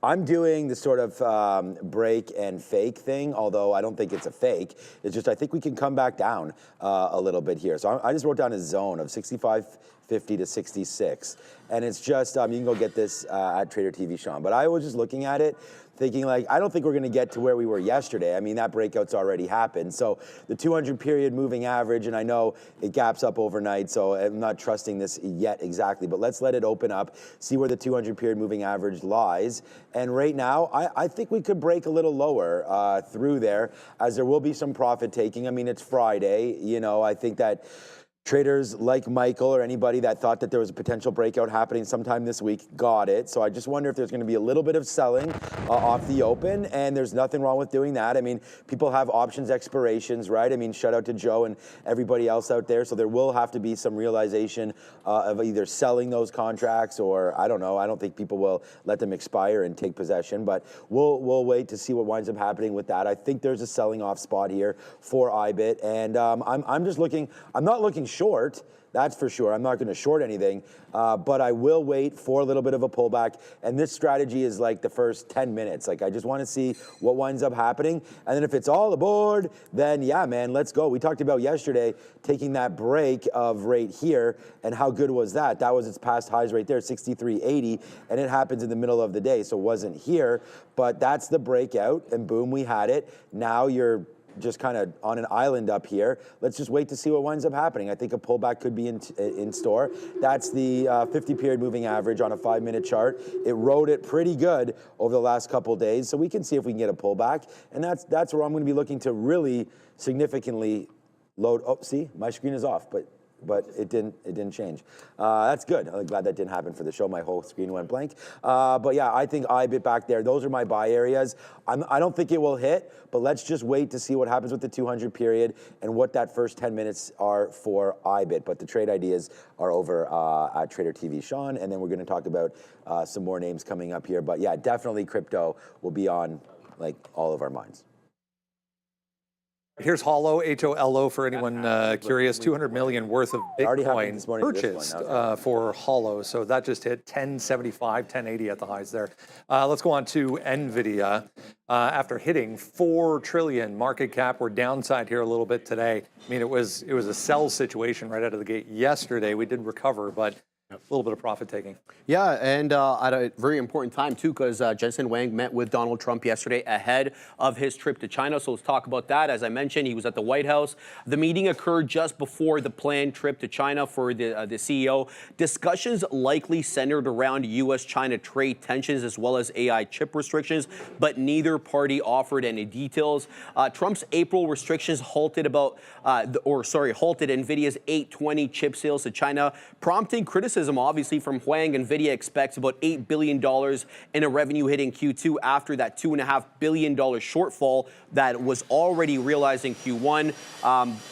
I'm doing the sort of break and fake thing, although I don't think it's a fake. It's just I think we can come back down a little bit here. So I just wrote down a zone of 65.50 to 66. And it's just, you can go get this at Trader TV, Sean. But I was just looking at it, thinking like, I don't think we're going to get to where we were yesterday. I mean, that breakout's already happened. So the 200 period moving average, and I know it gaps up overnight, so I'm not trusting this yet exactly, but let's let it open up, see where the 200 period moving average lies. And right now, I think we could break a little lower through there, as there will be some profit taking. I mean, it's Friday, you know, I think that Traders like Michael or anybody that thought that there was a potential breakout happening sometime this week got it. So I just wonder if there's going to be a little bit of selling off the open, and there's nothing wrong with doing that. I mean, people have options expirations, right? I mean, shout out to Joe and everybody else out there. So there will have to be some realization of either selling those contracts, or I don't know. I don't think people will let them expire and take possession, but we'll wait to see what winds up happening with that. I think there's a selling off spot here for IBIT, and I'm just looking. I'm not looking short, that's for sure. I'm not going to short anything, but I will wait for a little bit of a pullback. And this strategy is like the first 10 minutes. Like, I just want to see what winds up happening. And then if it's all aboard, then yeah, man, let's go. We talked about yesterday taking that break of right here, and how good was that? That was its past highs right there, 63.80, and it happens in the middle of the day, so it wasn't here. But that's the breakout, and boom, we had it. Now you're just kind of on an island up here. Let's just wait to see what winds up happening. I think a pullback could be in store. That's the 50-period moving average on a 5-minute chart. It rode it pretty good over the last couple of days, so we can see if we can get a pullback. And that's where I'm going to be looking to really significantly load. Oh, see, my screen is off, but it didn't change. That's good. I'm glad that didn't happen for the show. My whole screen went blank. But yeah, I think IBIT back there, those are my buy areas. I don't think it will hit, but let's just wait to see what happens with the 200 period and what that first 10 minutes are for IBIT. But the trade ideas are over at Trader TV Sean, and then we're going to talk about some more names coming up here. But yeah, definitely crypto will be on like all of our minds. Here's Holo, H-O-L-O, for anyone curious. 200 million worth of Bitcoin purchased for Holo. So that just hit 1075, 1080 at the highs there. Let's go on to NVIDIA. After hitting 4 trillion market cap, we're downside here a little bit today. I mean, it was a sell situation right out of the gate yesterday. We did recover, but a little bit of profit taking. Yeah, and at a very important time, too, because Jensen Huang met with Donald Trump yesterday ahead of his trip to China. So let's talk about that. As I mentioned, he was at the White House. The meeting occurred just before the planned trip to China for the CEO. Discussions likely centered around U.S.-China trade tensions as well as AI chip restrictions, but neither party offered any details. Trump's April restrictions halted NVIDIA's 820 chip sales to China, prompting criticism, obviously, from Huang. NVIDIA expects about $8 billion in a revenue hit in Q2 after that $2.5 billion shortfall that was already realized in Q1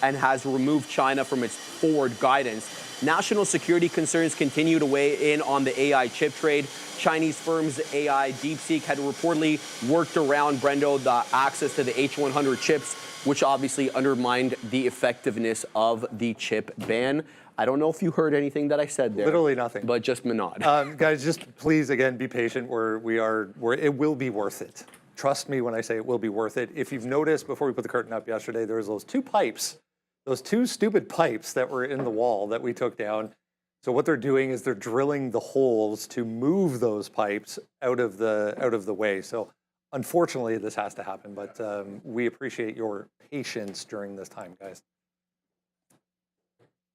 and has removed China from its forward guidance. National security concerns continue to weigh in on the AI chip trade. Chinese firms AI DeepSeek had reportedly worked around Brendo the access to the H100 chips, which obviously undermined the effectiveness of the chip ban. I don't know if you heard anything that I said there. Literally nothing. But just nod. Guys, just please, again, be patient. It will be worth it. Trust me when I say it will be worth it. If you've noticed, before we put the curtain up yesterday, there was those 2 pipes, those 2 stupid pipes that were in the wall that we took down. So what they're doing is they're drilling the holes to move those pipes out of the way. So unfortunately, this has to happen, but we appreciate your patience during this time, guys.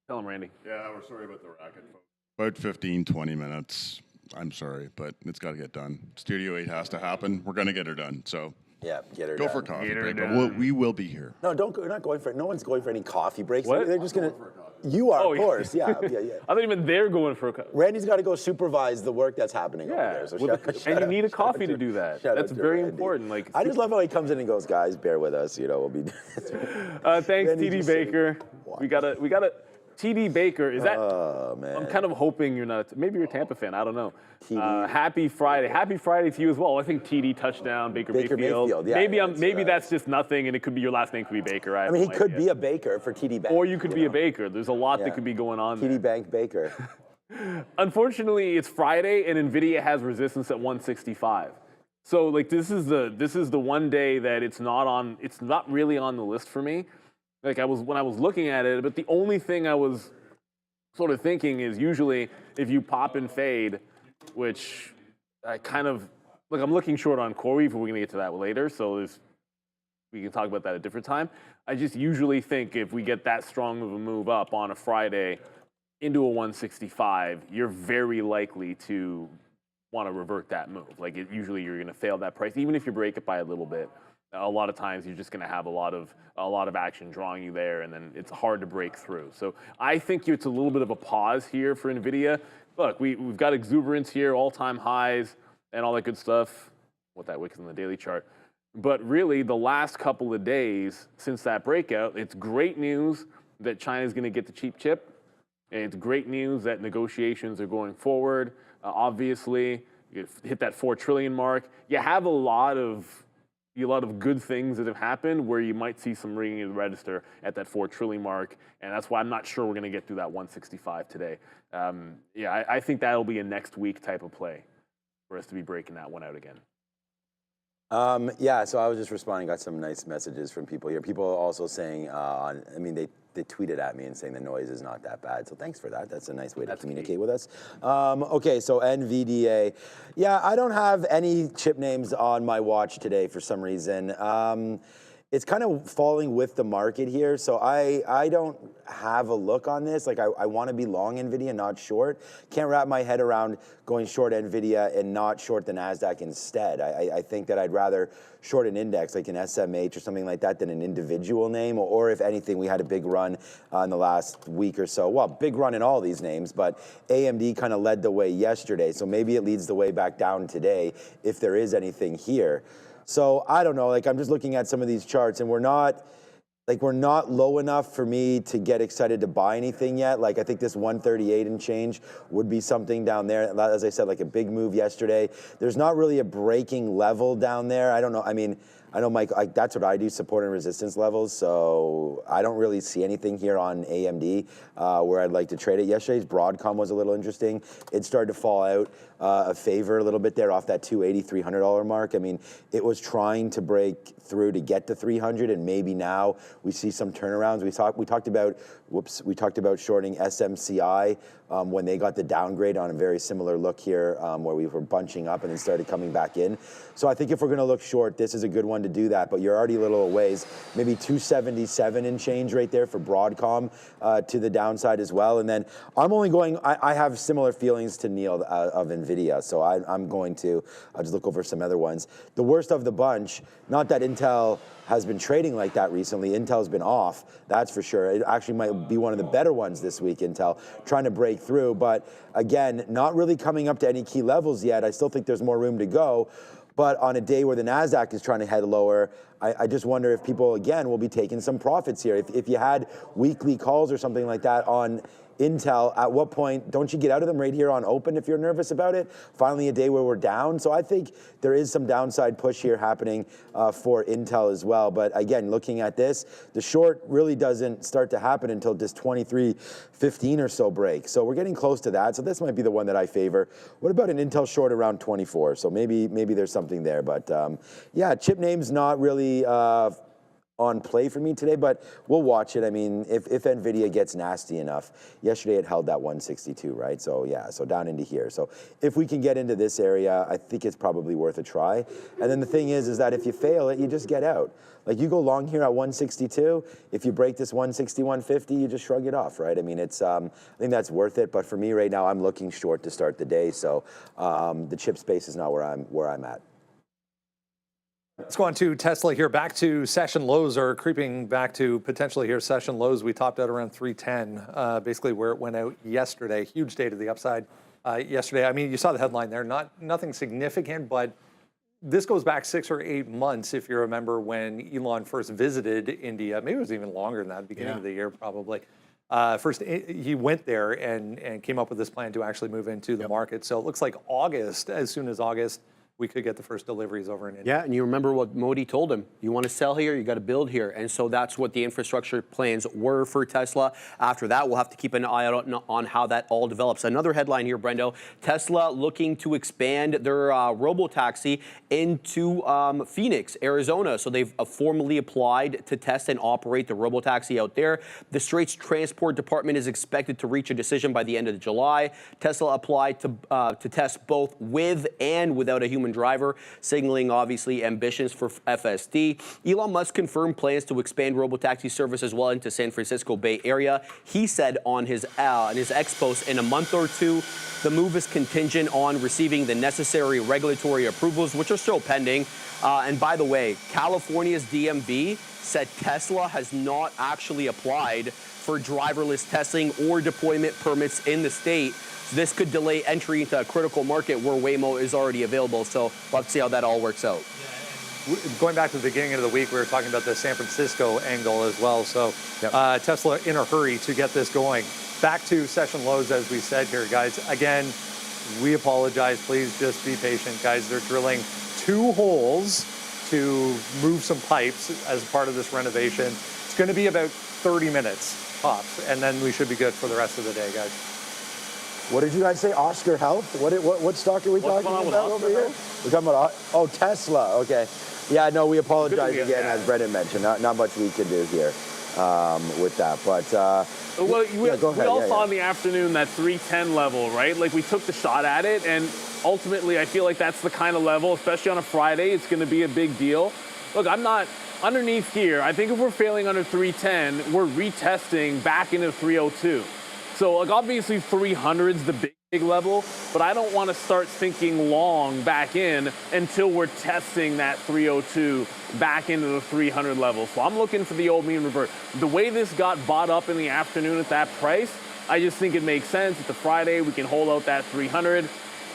Tell him, Randy. Yeah, we're sorry about the racket, folks. About 15, 20 minutes. I'm sorry, but it's got to get done. Studio 8 has to happen. We're going to get her done. So yeah, get her go done. for a coffee break. We will be here. No, don't go. We're not going for it. No one's going for any coffee breaks. What? They're just going to. You are, of course. Yeah. I thought even they're going for a coffee. Randy's got to go supervise the work that's happening over there. So and you need a coffee to do that. That's very important. Like, I just love how he comes in and goes, guys, bear with us. We'll be. Thanks, TD Baker. We gotta. TD Baker, is that? Oh, man. I'm kind of hoping you're not. Maybe you're a Tampa fan. I don't know. Happy Friday. Happy Friday to you as well. I think TD touchdown, Baker Mayfield. Yeah, maybe that's just nothing, and it could be your last name could be Baker. I mean, he could be a Baker for TD Bank. Or you could be a Baker. There's a lot that could be going on TD Bank Baker. Unfortunately, it's Friday, and NVIDIA has resistance at 165. So, like, this is the one day that it's not really on the list for me. Like when I was looking at it, but the only thing I was sort of thinking is usually if you pop and fade, which I kind of look, I'm looking short on CoreWeave, but we're gonna get to that later. So we can talk about that at a different time. I just usually think if we get that strong of a move up on a Friday into a 165, you're very likely to want to revert that move. Like usually you're gonna fail that price, even if you break it by a little bit. a lot of times you're just going to have a lot of action drawing you there, and then it's hard to break through. So I think it's a little bit of a pause here for NVIDIA. Look, we've got exuberance here, all-time highs, and all that good stuff. What that wick is on the daily chart. But really, the last couple of days since that breakout, it's great news that China's going to get the cheap chip. And it's great news that negotiations are going forward. Obviously, you hit that 4 trillion mark. You have a lot of good things that have happened where you might see some ringing of the register at that 4 trillion mark, and that's why I'm not sure we're going to get through that 165 today. Yeah, I think that'll be a next week type of play for us to be breaking that one out again. Yeah, so I was just responding, got some nice messages from people here. People also saying, they tweeted at me and saying the noise is not that bad. So thanks for that. That's a nice way to communicate with us. Okay, so NVDA. Yeah, I don't have any chip names on my watch today for some reason. It's kind of falling with the market here, so I don't have a look on this. Like, I want to be long NVIDIA, not short. Can't wrap my head around going short NVIDIA and not short the Nasdaq instead. I think that I'd rather short an index like an SMH or something like that than an individual name, or if anything, we had a big run in the last week or so. Well, big run in all these names, but AMD kind of led the way yesterday, so maybe it leads the way back down today if there is anything here. So I don't know, like I'm just looking at some of these charts and we're not low enough for me to get excited to buy anything yet. Like I think this 138 and change would be something down there. As I said, like a big move yesterday. There's not really a breaking level down there. I don't know. I mean, I know, Mike, that's what I do, support and resistance levels. So I don't really see anything here on AMD where I'd like to trade it. Yesterday's Broadcom was a little interesting. It started to fall out of favor a little bit there off that $280, $300 mark. I mean, it was trying to break through to get to 300, and maybe now we see some turnarounds. We talked about shorting SMCI when they got the downgrade on a very similar look here where we were bunching up and then started coming back in. So I think if we're going to look short, this is a good one to do that, but you're already a little ways, maybe 277 and change right there for Broadcom to the downside as well. And then I'm only going, I have similar feelings to Neil of NVIDIA, so I'm going to just look over some other ones. The worst of the bunch, not that Intel has been trading like that recently. Intel's been off, that's for sure. It actually might be one of the better ones this week, Intel, trying to break through. But again, not really coming up to any key levels yet. I still think there's more room to go. But on a day where the Nasdaq is trying to head lower, I just wonder if people, again, will be taking some profits here. If you had weekly calls or something like that on Intel, at what point don't you get out of them right here on open if you're nervous about it? Finally, a day where we're down. So I think there is some downside push here happening for Intel as well. But again, looking at this, the short really doesn't start to happen until this 23.15 or so break. So we're getting close to that. So this might be the one that I favor. What about an Intel short around 24? So maybe there's something there. But yeah, chip name's not really on play for me today, but we'll watch it. I mean, if NVIDIA gets nasty enough, yesterday it held that 162, right? So yeah, so down into here. So if we can get into this area, I think it's probably worth a try. And then the thing is that if you fail it, you just get out. Like you go long here at 162, if you break this 160, 150, you just shrug it off, right? I mean, it's I think that's worth it. But for me right now, I'm looking short to start the day. So the chip space is not where I'm at. Let's go on to Tesla here. Back to session lows, or creeping back to potentially here session lows. We topped out around 310, basically where it went out yesterday. Huge day to the upside yesterday. I mean, you saw the headline there. Nothing significant, but this goes back 6 or 8 months, if you remember, when Elon first visited India. Maybe it was even longer than that, beginning of the year probably. First, he went there and came up with this plan to actually move into the market. So it looks like August, as soon as August, we could get the first deliveries over in India. Yeah, and you remember what Modi told him. You want to sell here, you got to build here. And so that's what the infrastructure plans were for Tesla. After that, we'll have to keep an eye out on how that all develops. Another headline here, Brendo. Tesla looking to expand their robo-taxi into Phoenix, Arizona. So they've formally applied to test and operate the robo-taxi out there. The Straits Transport Department is expected to reach a decision by the end of July. Tesla applied to test both with and without a human human driver, signaling obviously ambitions for FSD. Elon Musk confirmed plans to expand robotaxi service as well into San Francisco Bay Area. He said on his X post, in a month or two, the move is contingent on receiving the necessary regulatory approvals, which are still pending. And by the way, California's DMV said Tesla has not actually applied for driverless testing or deployment permits in the state. So this could delay entry into a critical market where Waymo is already available. So we'll have to see how that all works out. Going back to the beginning of the week, we were talking about the San Francisco angle as well. So Tesla in a hurry to get this going. Back to session lows, as we said here, guys. Again, we apologize. Please just be patient, guys. They're drilling 2 holes to move some pipes as part of this renovation. It's going to be about 30 minutes tops, and then we should be good for the rest of the day, guys. What did you guys say? Oscar Health? What stock are we talking about over here? We're talking about Tesla. Okay. Yeah, no, we apologize again, as Brendan mentioned. Not much we can do here with that, but well, we all saw in yeah. the afternoon that 310 level, right? Like, we took the shot at it, and ultimately I feel like that's the kind of level, especially on a Friday, it's going to be a big deal. Look, I'm not underneath here. I think if we're failing under 310, we're retesting back into 302. So, like, obviously 300's the big level, but I don't want to start thinking long back in until we're testing that 302 back into the 300 level. So I'm looking for the old mean revert. The way this got bought up in the afternoon at that price, I just think it makes sense. It's a Friday. We can hold out that 300.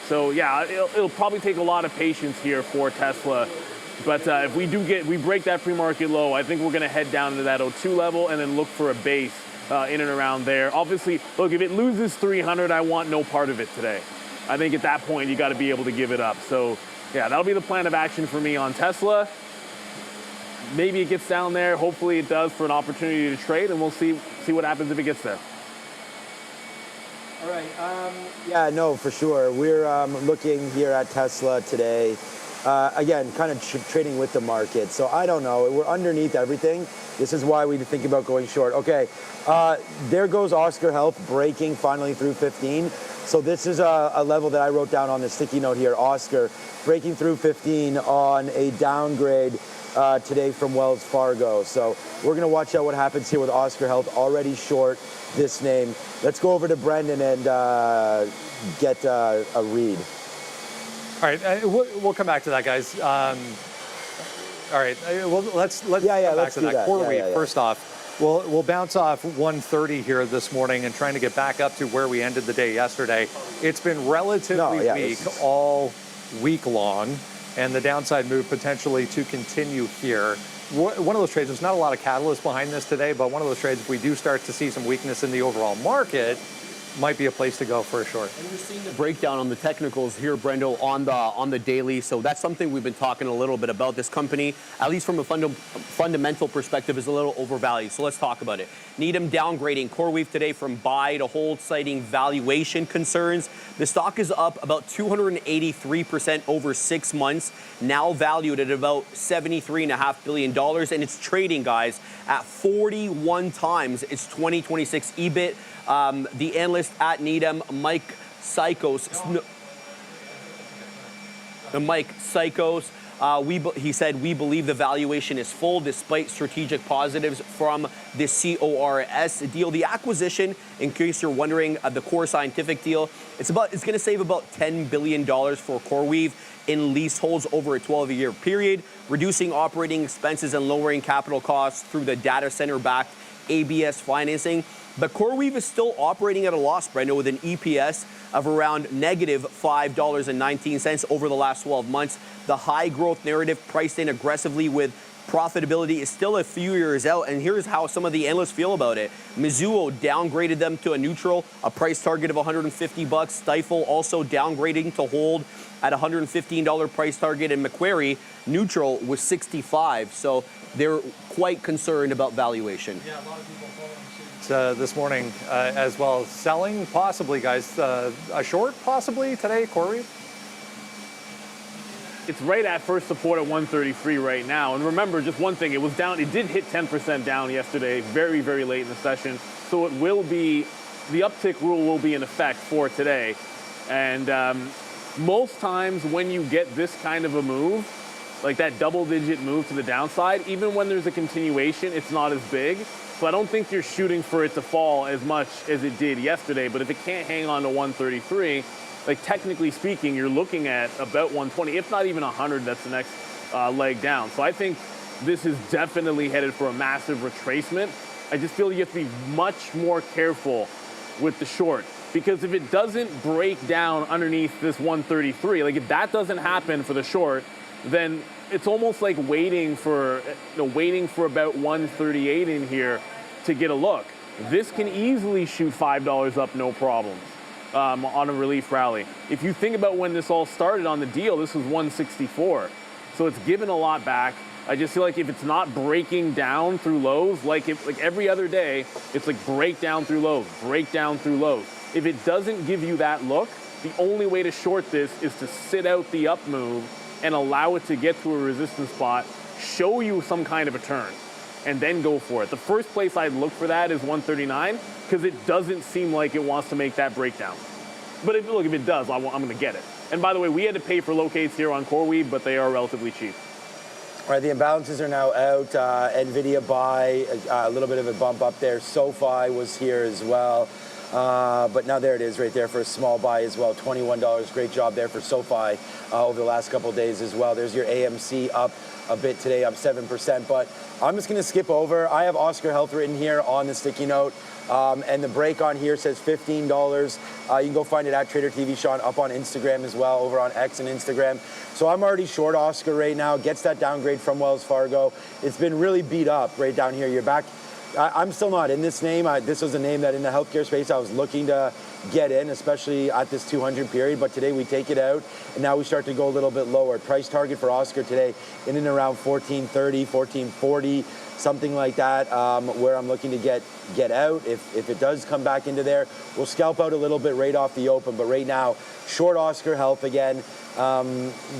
So yeah, it'll probably take a lot of patience here for Tesla. But if we break that pre-market low, I think we're going to head down to that 02 level and then look for a base in and around there. Obviously, look, if it loses 300, I want no part of it today. I think at that point, you got to be able to give it up. So yeah, that'll be the plan of action for me on Tesla. Maybe it gets down there. Hopefully it does for an opportunity to trade, and we'll see what happens if it gets there. All right. Yeah, no, for sure. We're looking here at Tesla today. Again, kind of trading with the market. So I don't know. We're underneath everything. This is why we think about going short. Okay, there goes Oscar Health breaking finally through 15. So this is a level that I wrote down on the sticky note here. Oscar breaking through 15 on a downgrade today from Wells Fargo. So we're going to watch out what happens here with Oscar Health, already short this name. Let's go over to Brendan and get a read. All right, we'll come back to that, guys. All right, well, let's come back to that. CoreWeave, first off, we'll bounce off 130 here this morning and trying to get back up to where we ended the day yesterday. It's been relatively weak all week long, and the downside move potentially to continue here. One of those trades, there's not a lot of catalyst behind this today, but one of those trades, if we do start to see some weakness in the overall market, might be a place to go for a short. And we're seeing the breakdown on the technicals here, Brendo, on the daily. So that's something we've been talking a little bit about. This company, at least from a fundamental perspective, is a little overvalued. So let's talk about it. Needham downgrading CoreWeave today from buy to hold, citing valuation concerns. The stock is up about 283% over 6 months, now valued at about $73.5 billion, and it's trading, guys, at 41 times its 2026 EBIT. The analyst at Needham, Mike Psychos, he said, we believe the valuation is full despite strategic positives from the CORS deal. The acquisition, in case you're wondering, the Core Scientific deal, it's going to save about $10 billion for CoreWeave in leaseholds over a 12-year period, reducing operating expenses and lowering capital costs through the data center-backed ABS financing. But CoreWeave is still operating at a loss, Brenda, with an EPS of around negative $5.19 over the last 12 months. The high growth narrative priced in aggressively with profitability is still a few years out, and here's how some of the analysts feel about it. Mizuho downgraded them to a neutral, a price target of $150. Stifel also downgrading to hold at $115 price target, and Macquarie neutral was $65. So they're quite concerned about valuation. Yeah, a lot of people following suit this morning as well. Selling possibly, guys. A short possibly today, CoreWeave? It's right at first support at 133 right now. And remember, just one thing, it was down, it did hit 10% down yesterday, very, very late in the session. So it will be, the uptick rule will be in effect for today. And most times when you get this kind of a move, like that double-digit move to the downside, even when there's a continuation, it's not as big. So I don't think you're shooting for it to fall as much as it did yesterday. But if it can't hang on to 133, like technically speaking, you're looking at about 120, if not even 100. That's the next leg down. So I think this is definitely headed for a massive retracement. I just feel you have to be much more careful with the short, because if it doesn't break down underneath this 133, like if that doesn't happen for the short, then it's almost like waiting for about 138 in here to get a look. This can easily shoot $5 up, no problems, on a relief rally. If you think about when this all started on the deal, this was 164. So it's given a lot back. I just feel like if it's not breaking down through lows, like every other day, it's like break down through lows, break down through lows. If it doesn't give you that look, the only way to short this is to sit out the up move and allow it to get to a resistance spot, show you some kind of a turn, and then go for it. The first place I'd look for that is 139, because it doesn't seem like it wants to make that breakdown. But if it does, I'm going to get it. And by the way, we had to pay for locates here on CoreWeave, but they are relatively cheap. All right, the imbalances are now out. NVIDIA buy, a little bit of a bump up there. SoFi was here as well. But now there it is right there for a small buy as well, $21. Great job there for SoFi over the last couple of days as well. There's your AMC up a bit today, up 7%. But I'm just going to skip over. I have Oscar Health written here on the sticky note. And the break on here says $15. You can go find it at Trader TV Sean, up on Instagram as well, over on X and Instagram. So I'm already short Oscar right now. Gets that downgrade from Wells Fargo. It's been really beat up right down here. You're back. I'm still not in this name. This was a name that in the healthcare space I was looking to get in, especially at this 200 period. But today we take it out, and now we start to go a little bit lower. Price target for Oscar today in and around 1430, 1440, something like that, where I'm looking to get out. If it does come back into there, we'll scalp out a little bit right off the open. But right now, short Oscar Health again.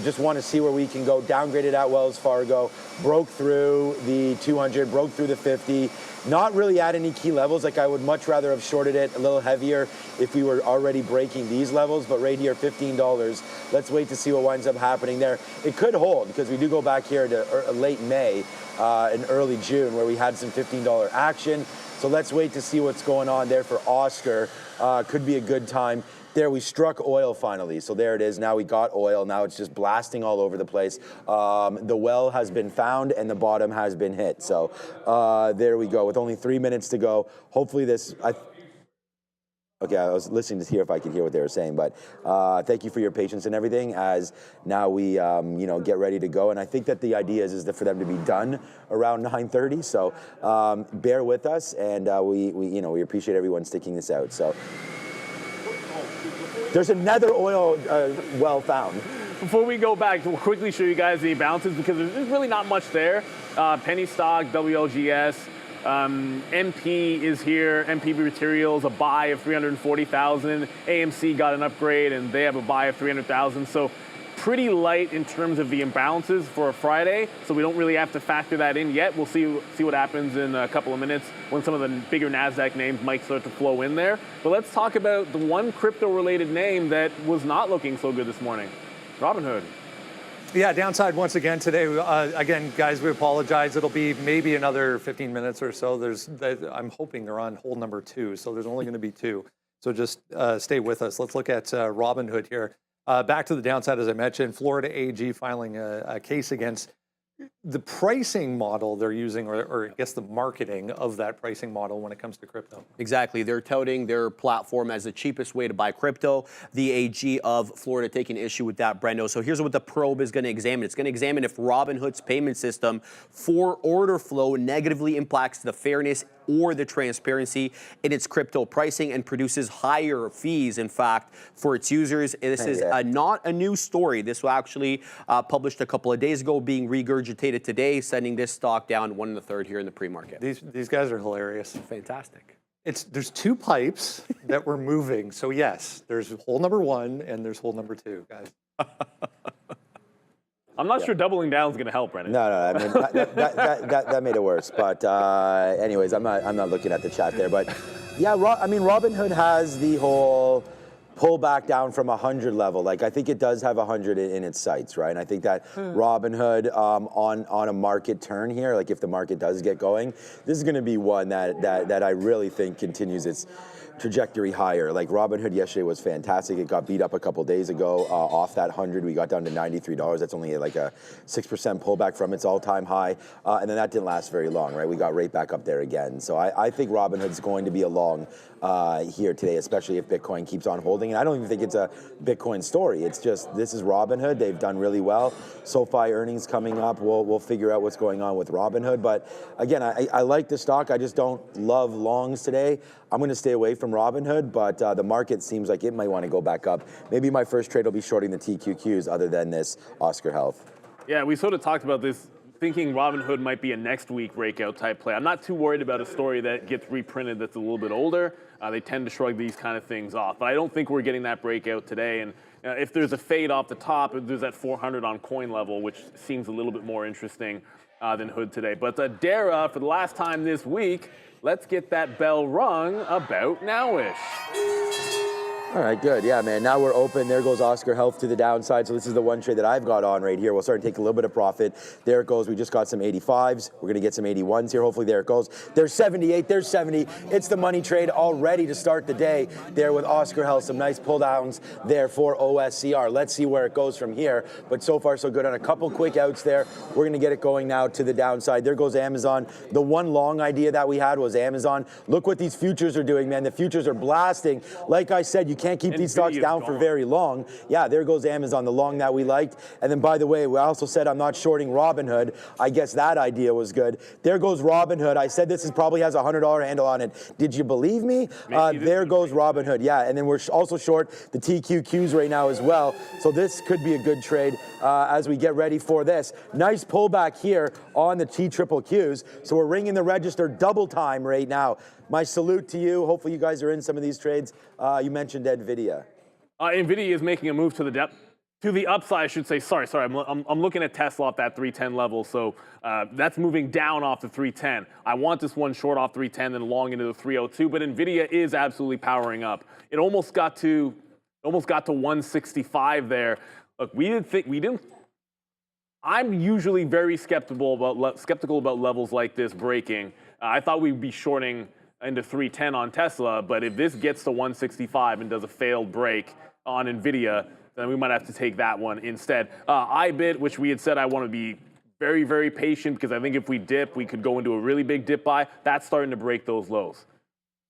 Just want to see where we can go. Downgraded at Wells Fargo, broke through the 200, broke through the 50. Not really at any key levels. Like I would much rather have shorted it a little heavier if we were already breaking these levels. But right here, $15. Let's wait to see what winds up happening there. It could hold because we do go back here to late May and early June where we had some $15 action. So let's wait to see what's going on there for Oscar. Could be a good time. There, we struck oil finally. So there it is. Now we got oil. Now it's just blasting all over the place. The well has been found and the bottom has been hit. So there we go. With only 3 minutes to go. Hopefully this... Okay, I was listening to hear if I could hear what they were saying, but thank you for your patience and everything as now we get ready to go. And I think that the idea is for them to be done around 9:30. So bear with us, and we appreciate everyone sticking this out. So there's another oil well found. Before we go back, we'll quickly show you guys the balances because there's really not much there. Penny stock, WLGS. MP is here, MP Materials, a buy of 340,000. AMC got an upgrade and they have a buy of 300,000. So pretty light in terms of the imbalances for a Friday. So we don't really have to factor that in yet. We'll see what happens in a couple of minutes when some of the bigger NASDAQ names might start to flow in there. But let's talk about the one crypto-related name that was not looking so good this morning, Robinhood. Yeah, downside once again today. Again, guys, we apologize. It'll be maybe another 15 minutes or so. I'm hoping they're on hold number 2, so there's only going to be 2. So just stay with us. Let's look at Robinhood here. Back to the downside, as I mentioned, Florida AG filing a case against the pricing model they're using, or I guess the marketing of that pricing model when it comes to crypto. Exactly. They're touting their platform as the cheapest way to buy crypto. The AG of Florida taking issue with that, Brendo. So here's what the probe is going to examine. It's going to examine if Robinhood's payment system for order flow negatively impacts the fairness or the transparency in its crypto pricing and produces higher fees, in fact, for its users. This is not a new story. This was actually published a couple of days ago, being regurgitated today, sending this stock down 1 1/3 here in the pre-market. These guys are hilarious. Fantastic. There's 2 pipes that we're moving. So yes, there's hole number 1 and there's hole number 2, guys. I'm not sure doubling down is going to help, Brennan. No, I mean that made it worse. But anyways, I'm not looking at the chat there. But yeah, I mean Robinhood has the whole pull back down from 100 level. Like, I think it does have 100 in its sights, right? And I think that Robinhood on a market turn here, like if the market does get going, this is going to be one that I really think continues its trajectory higher. Like Robinhood yesterday was fantastic. It got beat up a couple days ago off that 100. We got down to $93. That's only like a 6% pullback from its all-time high. And then that didn't last very long, right? We got right back up there again. So I think Robinhood's going to be along here today, especially if Bitcoin keeps on holding. And I don't even think it's a Bitcoin story. It's just, this is Robinhood. They've done really well. SoFi earnings coming up. We'll figure out what's going on with Robinhood. But again, I like the stock. I just don't love longs today. I'm going to stay away from Robinhood, but the market seems like it might want to go back up. Maybe my first trade will be shorting the TQQs other than this Oscar Health. Yeah, we sort of talked about this, thinking Robinhood might be a next week breakout type play. I'm not too worried about a story that gets reprinted that's a little bit older. They tend to shrug these kind of things off. But I don't think we're getting that breakout today. And if there's a fade off the top, there's that 400 on coin level, which seems a little bit more interesting than Hood today. But Dara, for the last time this week, let's get that bell rung about now-ish. All right, good. Yeah, man. Now we're open. There goes Oscar Health to the downside. So this is the one trade that I've got on right here. We'll start to take a little bit of profit. There it goes. We just got some 85s. We're going to get some 81s here. Hopefully, there it goes. There's 78. There's 70. It's the money trade all ready to start the day there with Oscar Health. Some nice pull downs there for OSCR. Let's see where it goes from here. But so far, so good on a couple quick outs there. We're going to get it going now to the downside. There goes Amazon. The one long idea that we had was Amazon. Look what these futures are doing, man. The futures are blasting. Like I said, you can't keep these stocks down for very long. Yeah, there goes Amazon, the long that we liked. And then, by the way, we also said I'm not shorting Robinhood. I guess that idea was good. There goes Robinhood. I said this probably has a $100 handle on it. Did you believe me? There goes Robinhood. Yeah, and then we're also short the TQQs right now as well. So this could be a good trade as we get ready for this. Nice pullback here on the TQQs. So we're ringing the register double time right now. My salute to you. Hopefully you guys are in some of these trades. You mentioned NVIDIA. NVIDIA is making a move to the depth. To the upside, I should say. Sorry. I'm looking at Tesla off that 310 level, so that's moving down off the 310. I want this one short off 310, then long into the 302. But NVIDIA is absolutely powering up. It almost got to 165 there. Look, we didn't. I'm usually very skeptical about levels like this breaking. I thought we'd be shorting into 310 on Tesla, but if this gets to 165 and does a failed break on NVIDIA, then we might have to take that one instead. iBit, which we had said I want to be very, very patient because I think if we dip, we could go into a really big dip buy. That's starting to break those lows.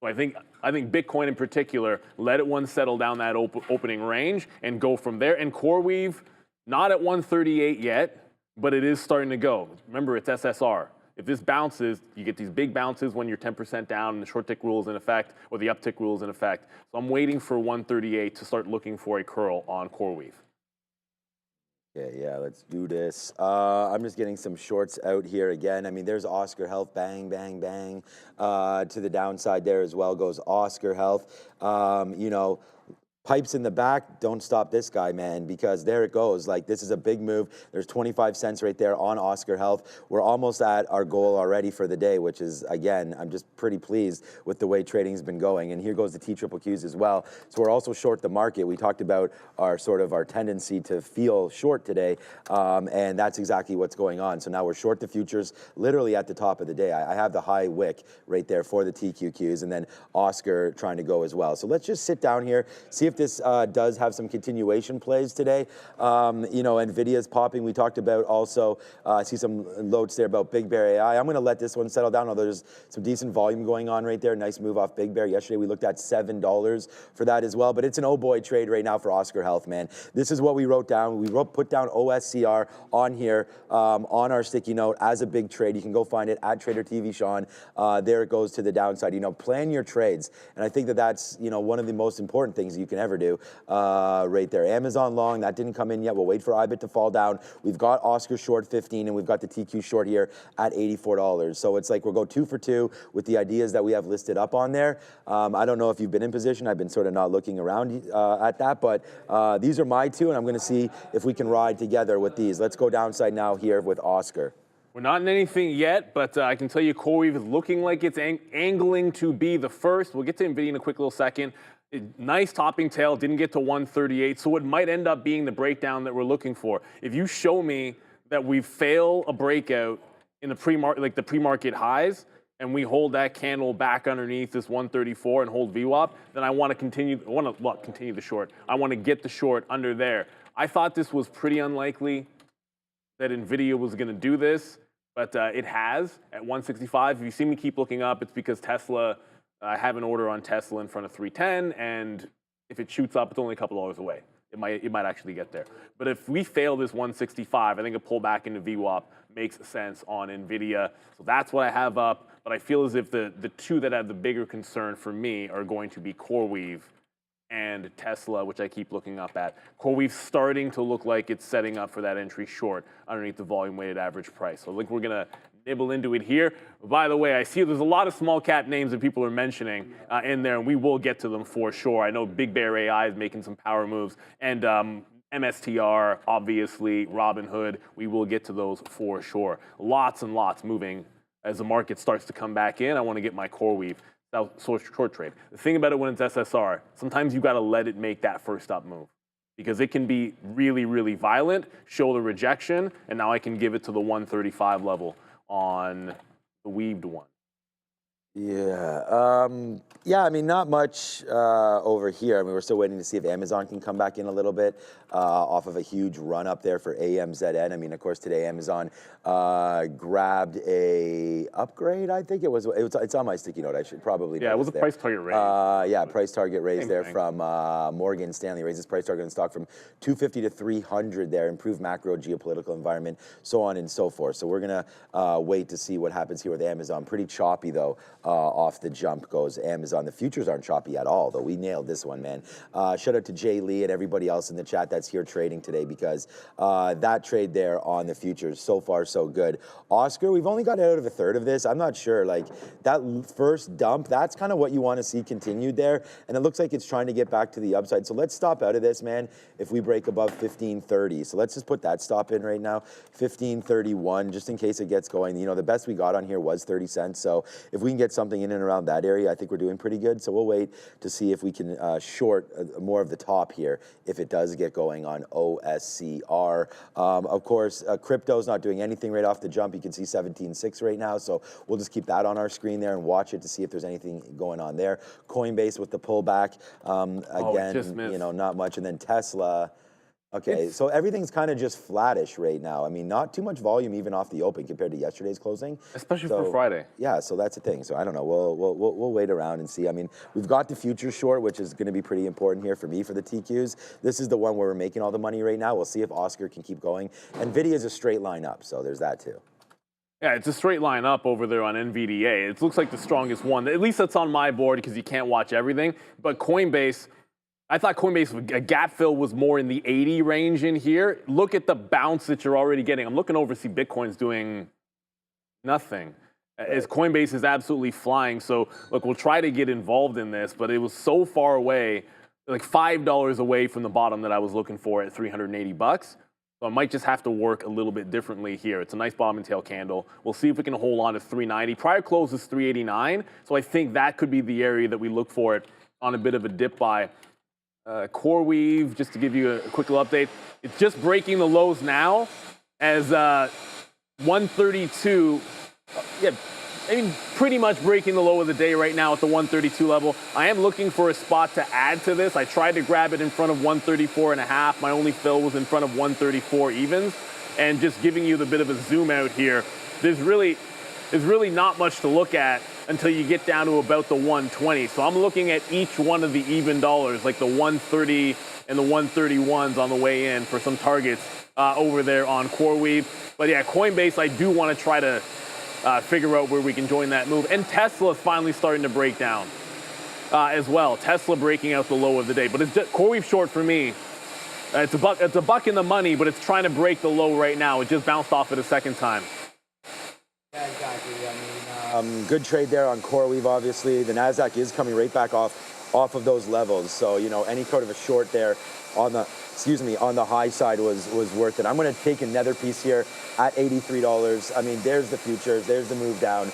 So I think Bitcoin in particular, let it settle down that opening range and go from there. And CoreWeave, not at 138 yet, but it is starting to go. Remember, it's SSR. If this bounces, you get these big bounces when you're 10% down and the short tick rule is in effect, or the uptick rule is in effect. So I'm waiting for 138 to start looking for a curl on CoreWeave. Okay, yeah, let's do this. I'm just getting some shorts out here again. I mean, there's Oscar Health, bang, bang, bang. To the downside there as well goes Oscar Health. Pipes in the back, don't stop this guy, man, because there it goes. Like, this is a big move. There's 25 cents right there on Oscar Health. We're almost at our goal already for the day, which is, again, I'm just pretty pleased with the way trading's been going. And here goes the TQQs as well. So we're also short the market. We talked about our tendency to feel short today, and that's exactly what's going on. So now we're short the futures literally at the top of the day. I have the high wick right there for the TQQs, and then Oscar trying to go as well. So let's just sit down here, see if this does have some continuation plays today. NVIDIA's popping. We talked about also, see some loads there about Big Bear AI. I'm going to let this one settle down, although there's some decent volume going on right there. Nice move off Big Bear. Yesterday we looked at $7 for that as well, but it's an oh boy trade right now for Oscar Health, man. This is what we wrote down. We put down OSCR on here on our sticky note as a big trade. You can go find it at Trader TV Sean. There it goes to the downside. Plan your trades, and I think that's one of the most important things you can ever do right there. Amazon long, that didn't come in yet. We'll wait for iBit to fall down. We've got Oscar short 15, and we've got the TQ short here at $84. So it's like we'll go 2 for 2 with the ideas that we have listed up on there. I don't know if you've been in position. I've been sort of not looking around at that, but these are my two, and I'm going to see if we can ride together with these. Let's go downside now here with Oscar. We're not in anything yet, but I can tell you CoreWeave is looking like it's angling to be the first. We'll get to NVIDIA in a quick little second. Nice topping tail, didn't get to 138, so it might end up being the breakdown that we're looking for. If you show me that we fail a breakout in the pre-market highs, and we hold that candle back underneath this 134 and hold VWAP, then I want to continue. Continue the short. I want to get the short under there. I thought this was pretty unlikely that NVIDIA was going to do this, but it has at 165. If you see me keep looking up, it's because Tesla. I have an order on Tesla in front of 310, and if it shoots up, it's only a couple dollars away. It might actually get there. But if we fail this 165, I think a pullback into VWAP makes sense on NVIDIA. So that's what I have up. But I feel as if the two that have the bigger concern for me are going to be CoreWeave and Tesla, which I keep looking up at. CoreWeave starting to look like it's setting up for that entry short underneath the volume weighted average price. So I think we're going to nibble into it here. By the way, I see there's a lot of small cap names that people are mentioning in there, and we will get to them for sure. I know Big Bear AI is making some power moves, and MSTR, obviously, Robinhood, we will get to those for sure. Lots and lots moving as the market starts to come back in. I want to get my CoreWeave short trade. The thing about it when it's SSR, sometimes you got to let it make that first up move, because it can be really, really violent, show the rejection, and now I can give it to the 135 level on the weaved one. Yeah, I mean, not much over here. I mean, we're still waiting to see if Amazon can come back in a little bit off of a huge run up there for AMZN. I mean, of course, today Amazon grabbed a upgrade. I think it's on my sticky note. I should probably know. Yeah, it was a price target raise. Price target raise there from Morgan Stanley. Raises price target in stock from 250 to 300 there. Improved macro geopolitical environment, so on and so forth. So we're gonna wait to see what happens here with Amazon. Pretty choppy though. Off the jump goes Amazon. The futures aren't choppy at all, though. We nailed this one, man. Shout out to Jay Lee and everybody else in the chat that's here trading today, because that trade there on the futures, so far so good. Oscar, we've only got out of a third of this. I'm not sure. Like, that first dump, that's kind of what you want to see continued there, and it looks like it's trying to get back to the upside. So let's stop out of this, man, if we break above 1530. So let's just put that stop in right now, 1531, just in case it gets going. You know, the best we got on here was 30 cents. So if we can get something in and around that area, I think we're doing pretty good. So we'll wait to see if we can short more of the top here if it does get going on OSCR. Of course, crypto's not doing anything right off the jump. You can see 17.6 right now. So we'll just keep that on our screen there and watch it to see if there's anything going on there. Coinbase with the pullback. Again, you know, not much. And then Tesla. Okay, so everything's kind of just flattish right now. I mean, not too much volume even off the open compared to yesterday's closing. Especially for Friday. Yeah, so that's the thing. So I don't know. We'll wait around and see. I mean, we've got the future short, which is going to be pretty important here for me for the TQs. This is the one where we're making all the money right now. We'll see if Oscar can keep going. NVIDIA is a straight line up, so there's that too. Yeah, it's a straight line up over there on NVDA. It looks like the strongest one. At least that's on my board because you can't watch everything. But Coinbase, I thought Coinbase, a gap fill was more in the 80 range in here. Look at the bounce that you're already getting. I'm looking over to see Bitcoin's doing nothing. As Coinbase is absolutely flying. So, look, we'll try to get involved in this, but it was so far away, like $5 away from the bottom that I was looking for at 380 bucks. So I might just have to work a little bit differently here. It's a nice bottom and tail candle. We'll see if we can hold on to 390. Prior close is 389. So I think that could be the area that we look for it on a bit of a dip buy. CoreWeave, just to give you a quick little update, it's just breaking the lows now as 132. Yeah, I mean, pretty much breaking the low of the day right now at the 132 level. I am looking for a spot to add to this. I tried to grab it in front of 134.5. My only fill was in front of 134 evens. And just giving you the bit of a zoom out here, there's really not much to look at until you get down to about the 120. So I'm looking at each one of the even dollars, like the 130 and the 131s on the way in for some targets over there on CoreWeave. But yeah, Coinbase, I do want to try to figure out where we can join that move. And Tesla's finally starting to break down as well. Tesla breaking out the low of the day. But it's just, CoreWeave short for me. It's a buck in the money, but it's trying to break the low right now. It just bounced off it a second time. Yeah, exactly. I mean, good trade there on CoreWeave, obviously. The Nasdaq is coming right back off off of those levels. So, you know, any sort of a short there on the, on the high side was worth it. I'm going to take another piece here at $83. I mean, there's the futures, there's the move down.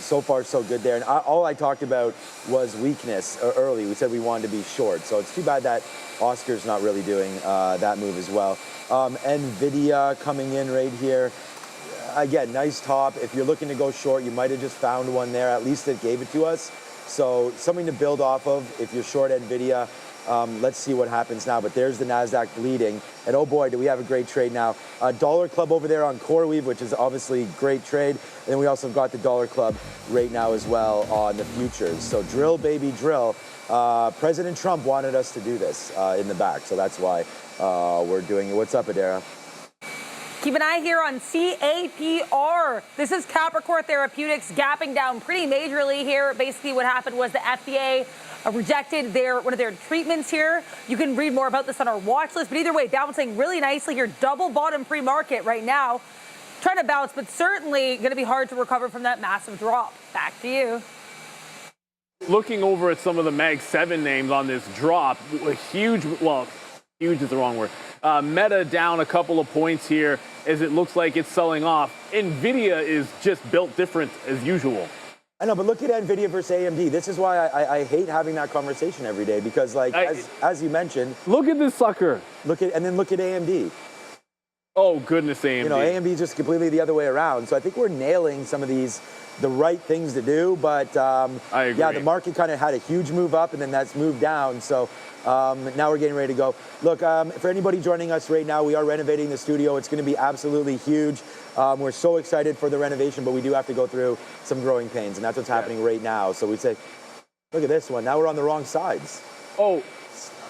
So far, so good there. And all I talked about was weakness early. We said we wanted to be short. So it's too bad that Oscar's not really doing that move as well. NVIDIA coming in right here. Again, nice top. If you're looking to go short, you might have just found one there. At least it gave it to us. So something to build off of if you're short NVIDIA. Let's see what happens now. But there's the Nasdaq bleeding. And oh boy, do we have a great trade now. Dollar Club over there on CoreWeave, which is obviously great trade. And then we also got the Dollar Club right now as well on the futures. So drill, baby, drill. President Trump wanted us to do this in the back. So that's why we're doing it. What's up, Adara? Keep an eye here on CAPR. This is Capricorn Therapeutics gapping down pretty majorly here. Basically what happened was the FDA rejected one of their treatments here. You can read more about this on our watch list, but either way, bouncing really nicely here. Double bottom pre-market right now. Trying to bounce, but certainly going to be hard to recover from that massive drop. Back to you. Looking over at some of the Mag 7 names on this drop, a huge, well, huge is the wrong word. Meta down a couple of points here as it looks like it's selling off. NVIDIA is just built different as usual. I know, but look at NVIDIA versus AMD. This is why I hate having that conversation every day because, like, as you mentioned, look at this sucker. And then look at AMD. Oh goodness, AMD. You know, AMD is just completely the other way around. So I think we're nailing some of the right things to do. But I agree. Yeah, the market kind of had a huge move up and then that's moved down. So now we're getting ready to go. Look, for anybody joining us right now, we are renovating the studio. It's going to be absolutely huge. We're so excited for the renovation, but we do have to go through some growing pains, and that's what's happening right now. So we'd say, look at this one. Now we're on the wrong sides. Oh,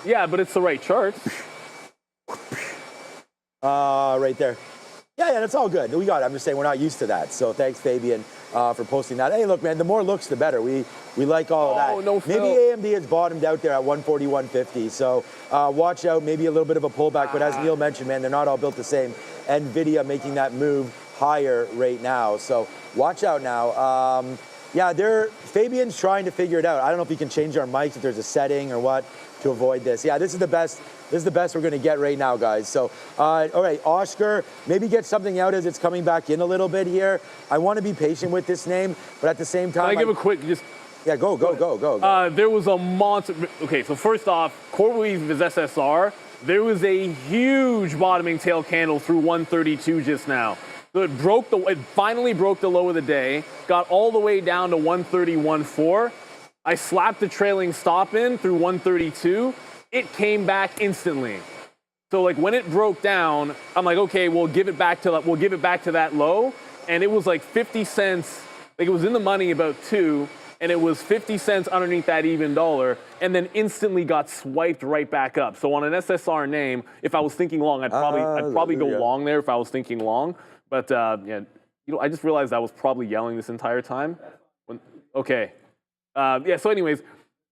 yeah, but it's the right charts. Right there. Yeah, that's all good. We got it. I'm just saying we're not used to that. So thanks, Fabian, for posting that. Hey, look, man, the more looks, the better. We like all of that. No, maybe AMD has bottomed out there at 140, 150. So watch out. Maybe a little bit of a pullback. But as Neil mentioned, man, they're not all built the same. NVIDIA making that move higher right now. So watch out now. Yeah, Fabian's trying to figure it out. I don't know if he can change our mics, if there's a setting or what to avoid this. Yeah, this is the best. This is the best we're going to get right now, guys. So, all right, Oscar, maybe get something out as it's coming back in a little bit here. I want to be patient with this name, but at the same time, Can I give a quick Yeah, go. There was a monster. Okay, so first off, CoreWeave is SSR. There was a huge bottoming tail candle through 132 just now. So it finally broke the low of the day, got all the way down to 131.4. I slapped the trailing stop in through 132. It came back instantly. So like when it broke down, I'm like, okay, we'll give it back to that low, and it was like 50 cents. Like it was in the money about 2, and it was 50 cents underneath that even dollar, and then instantly got swiped right back up. So on an SSR name, if I was thinking long, I'd probably go long there if I was thinking long. But yeah, I just realized I was probably yelling this entire time. Okay. Yeah. So anyways.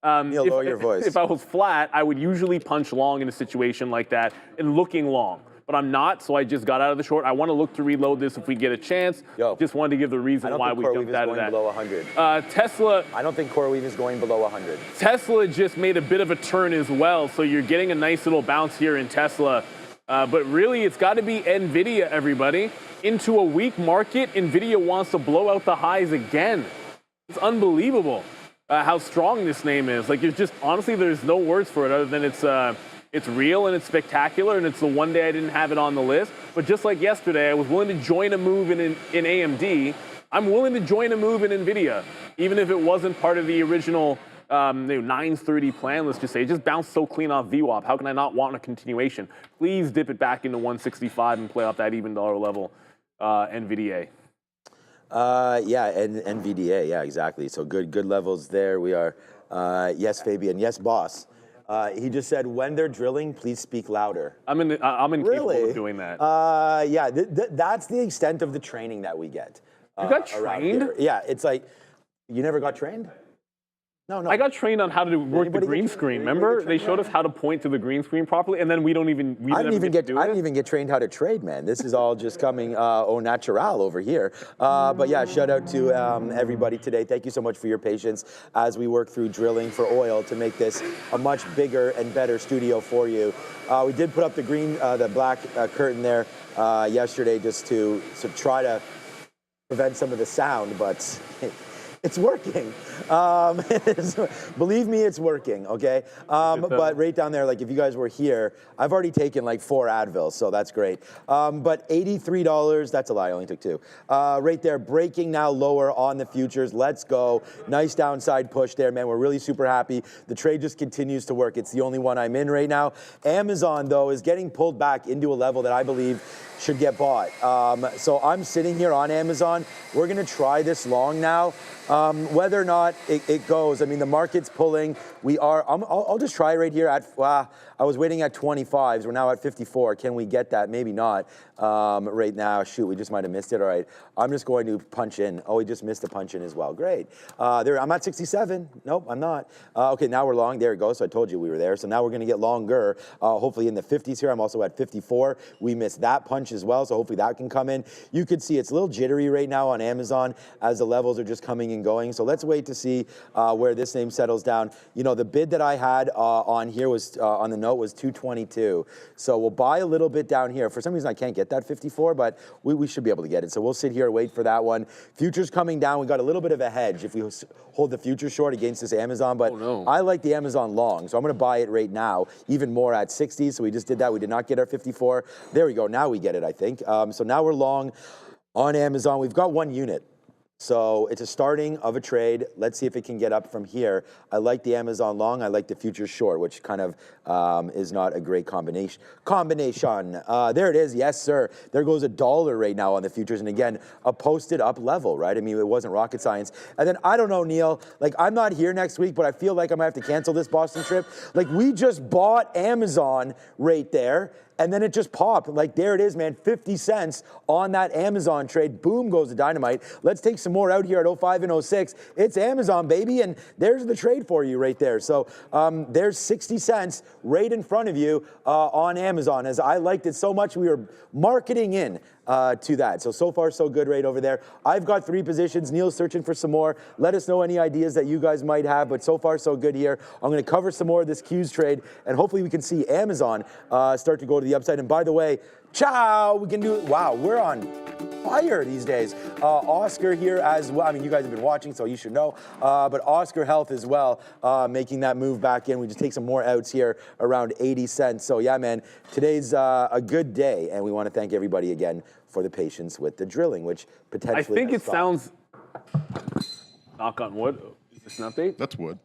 Neil, lower your voice. If I was flat, I would usually punch long in a situation like that and looking long. But I'm not, so I just got out of the short. I want to look to reload this if we get a chance. Just wanted to give the reason why we jumped out of that. Below 100. Tesla. I don't think CoreWeave is going below 100. Tesla just made a bit of a turn as well, so you're getting a nice little bounce here in Tesla. But really, it's got to be NVIDIA, everybody. Into a weak market, NVIDIA wants to blow out the highs again. It's unbelievable. How strong this name is. Like, it's just, honestly, there's no words for it other than it's real and it's spectacular, and it's the one day I didn't have it on the list. But just like yesterday, I was willing to join a move in AMD. I'm willing to join a move in NVIDIA, even if it wasn't part of the original 930 plan, let's just say. It just bounced so clean off VWAP. How can I not want a continuation? Please dip it back into 165 and play off that even dollar level, NVDA. Yeah, and NVDA, yeah, exactly. So good levels there. We are, yes, Fabian, yes, boss. He just said, when they're drilling, please speak louder. I'm incapable of doing that. Yeah, that's the extent of the training that we get. You got trained? Yeah, it's like, you never got trained? No. I got trained on how to work the green screen. Remember, they showed us how to point to the green screen properly, and then I didn't even get trained how to trade, man. This is all just coming au natural over here. But yeah, shout out to everybody today. Thank you so much for your patience as we work through drilling for oil to make this a much bigger and better studio for you. We did put up the black curtain there yesterday just to try to prevent some of the sound, but it's working. Believe me, it's working, okay? But right down there, like if you guys were here, I've already taken like 4 Advils, so that's great. But $83, that's a lie, I only took 2. Right there, breaking now lower on the futures. Let's go. Nice downside push there, man. We're really super happy. The trade just continues to work. It's the only one I'm in right now. Amazon, though, is getting pulled back into a level that I believe should get bought. So I'm sitting here on Amazon. We're gonna try this long now. Whether or not it goes, I mean, the market's pulling. I'll just try right here at, I was waiting at 25s. We're now at 54. Can we get that? Maybe not right now. Shoot, we just might have missed it. All right, I'm just going to punch in. Oh, we just missed a punch in as well. Great. I'm at 67. Nope, I'm not. Okay, now we're long. There it goes. So I told you we were there. So now we're going to get longer, hopefully in the 50s here. I'm also at 54. We missed that punch as well, so hopefully that can come in. You could see it's a little jittery right now on Amazon as the levels are just coming and going. So let's wait to see where this name settles down. You know, the bid that I had on here was on the note was 222. So we'll buy a little bit down here. For some reason I can't get that 54, but we should be able to get it. So we'll sit here and wait for that one. Futures coming down. We got a little bit of a hedge if we hold the future short against this Amazon, but I like the Amazon long, so I'm going to buy it right now, even more at 60. So we just did that. We did not get our 54. There we go. Now we get it, I think. So now we're long on Amazon. We've got 1 unit. So it's a starting of a trade. Let's see if it can get up from here. I like the Amazon long. I like the futures short, which kind of is not a great combination. There it is. Yes, sir. There goes $1 right now on the futures. And again, a posted up level, right? I mean, it wasn't rocket science. And then I don't know, Neil, like I'm not here next week, but I feel like I'm gonna have to cancel this Boston trip. Like we just bought Amazon right there. And then it just popped. Like, there it is, man, 50 cents on that Amazon trade. Boom goes the dynamite. Let's take some more out here at 05 and 06. It's Amazon, baby, and there's the trade for you right there. So there's 60 cents right in front of you on Amazon. As I liked it so much, we were marketing in to that. So far, so good right over there. I've got 3 positions. Neil's searching for some more. Let us know any ideas that you guys might have, but so far, so good here. I'm going to cover some more of this Q's trade, and hopefully we can see Amazon start to go to the upside. And by the way, ciao, we can do it. Wow, we're on fire these days. Oscar here as well. I mean, you guys have been watching, so you should know. But Oscar Health as well, making that move back in. We just take some more outs here around 80 cents. So yeah, man, today's a good day, and we want to thank everybody again for the patience with the drilling, which potentially I think it sounds, knock on wood. Is this an update? That's wood.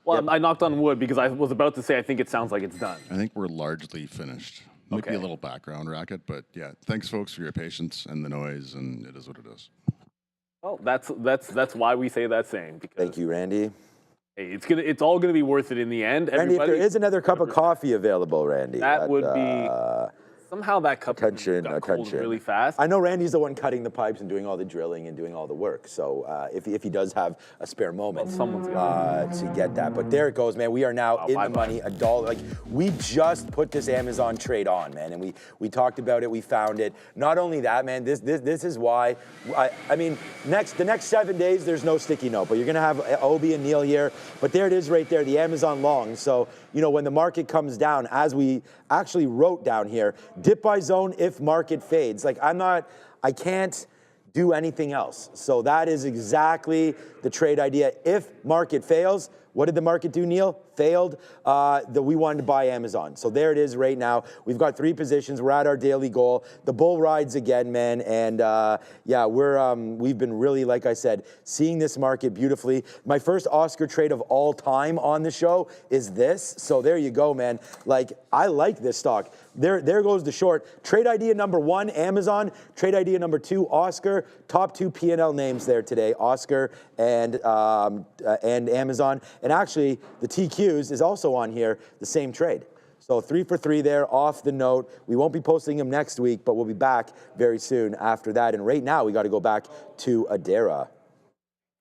Well, yep. I knocked on wood because I was about to say I think it sounds like it's done. I think we're largely finished. Might be a little background racket, but yeah, thanks folks for your patience and the noise, and it is what it is. Well, that's why we say that saying. Because thank you, Randy. Hey, it's all gonna be worth it in the end. Randy, if there is another cup of coffee available, Randy, that would be. Somehow that cup got cold really fast. I know Randy's the one cutting the pipes and doing all the drilling and doing all the work. So if he does have a spare moment to get that. But there it goes, man. We are now in the money, $1. Like we just put this Amazon trade on, man, and we talked about it. We found it. Not only that, man. This is why. I mean, the next 7 days there's no sticky note, but you're gonna have Obi and Neil here. But there it is, right there, the Amazon long. So you know when the market comes down, as we actually wrote down here. Dip by zone if market fades. Like I can't do anything else. So that is exactly the trade idea. If market fails, what did the market do, Neil? Failed. We wanted to buy Amazon. So there it is right now. We've got 3 positions. We're at our daily goal. The bull rides again, man. And yeah, we've been really, like I said, seeing this market beautifully. My first Oscar trade of all time on the show is this. So there you go, man. Like, I like this stock. There goes the short. Trade idea number 1, Amazon. Trade idea number 2, Oscar. Top 2 P&L names there today, Oscar and Amazon. And actually, the TQs is also on here, the same trade. So 3 for 3 there, off the note. We won't be posting them next week, but we'll be back very soon after that. And right now, we got to go back to Adara.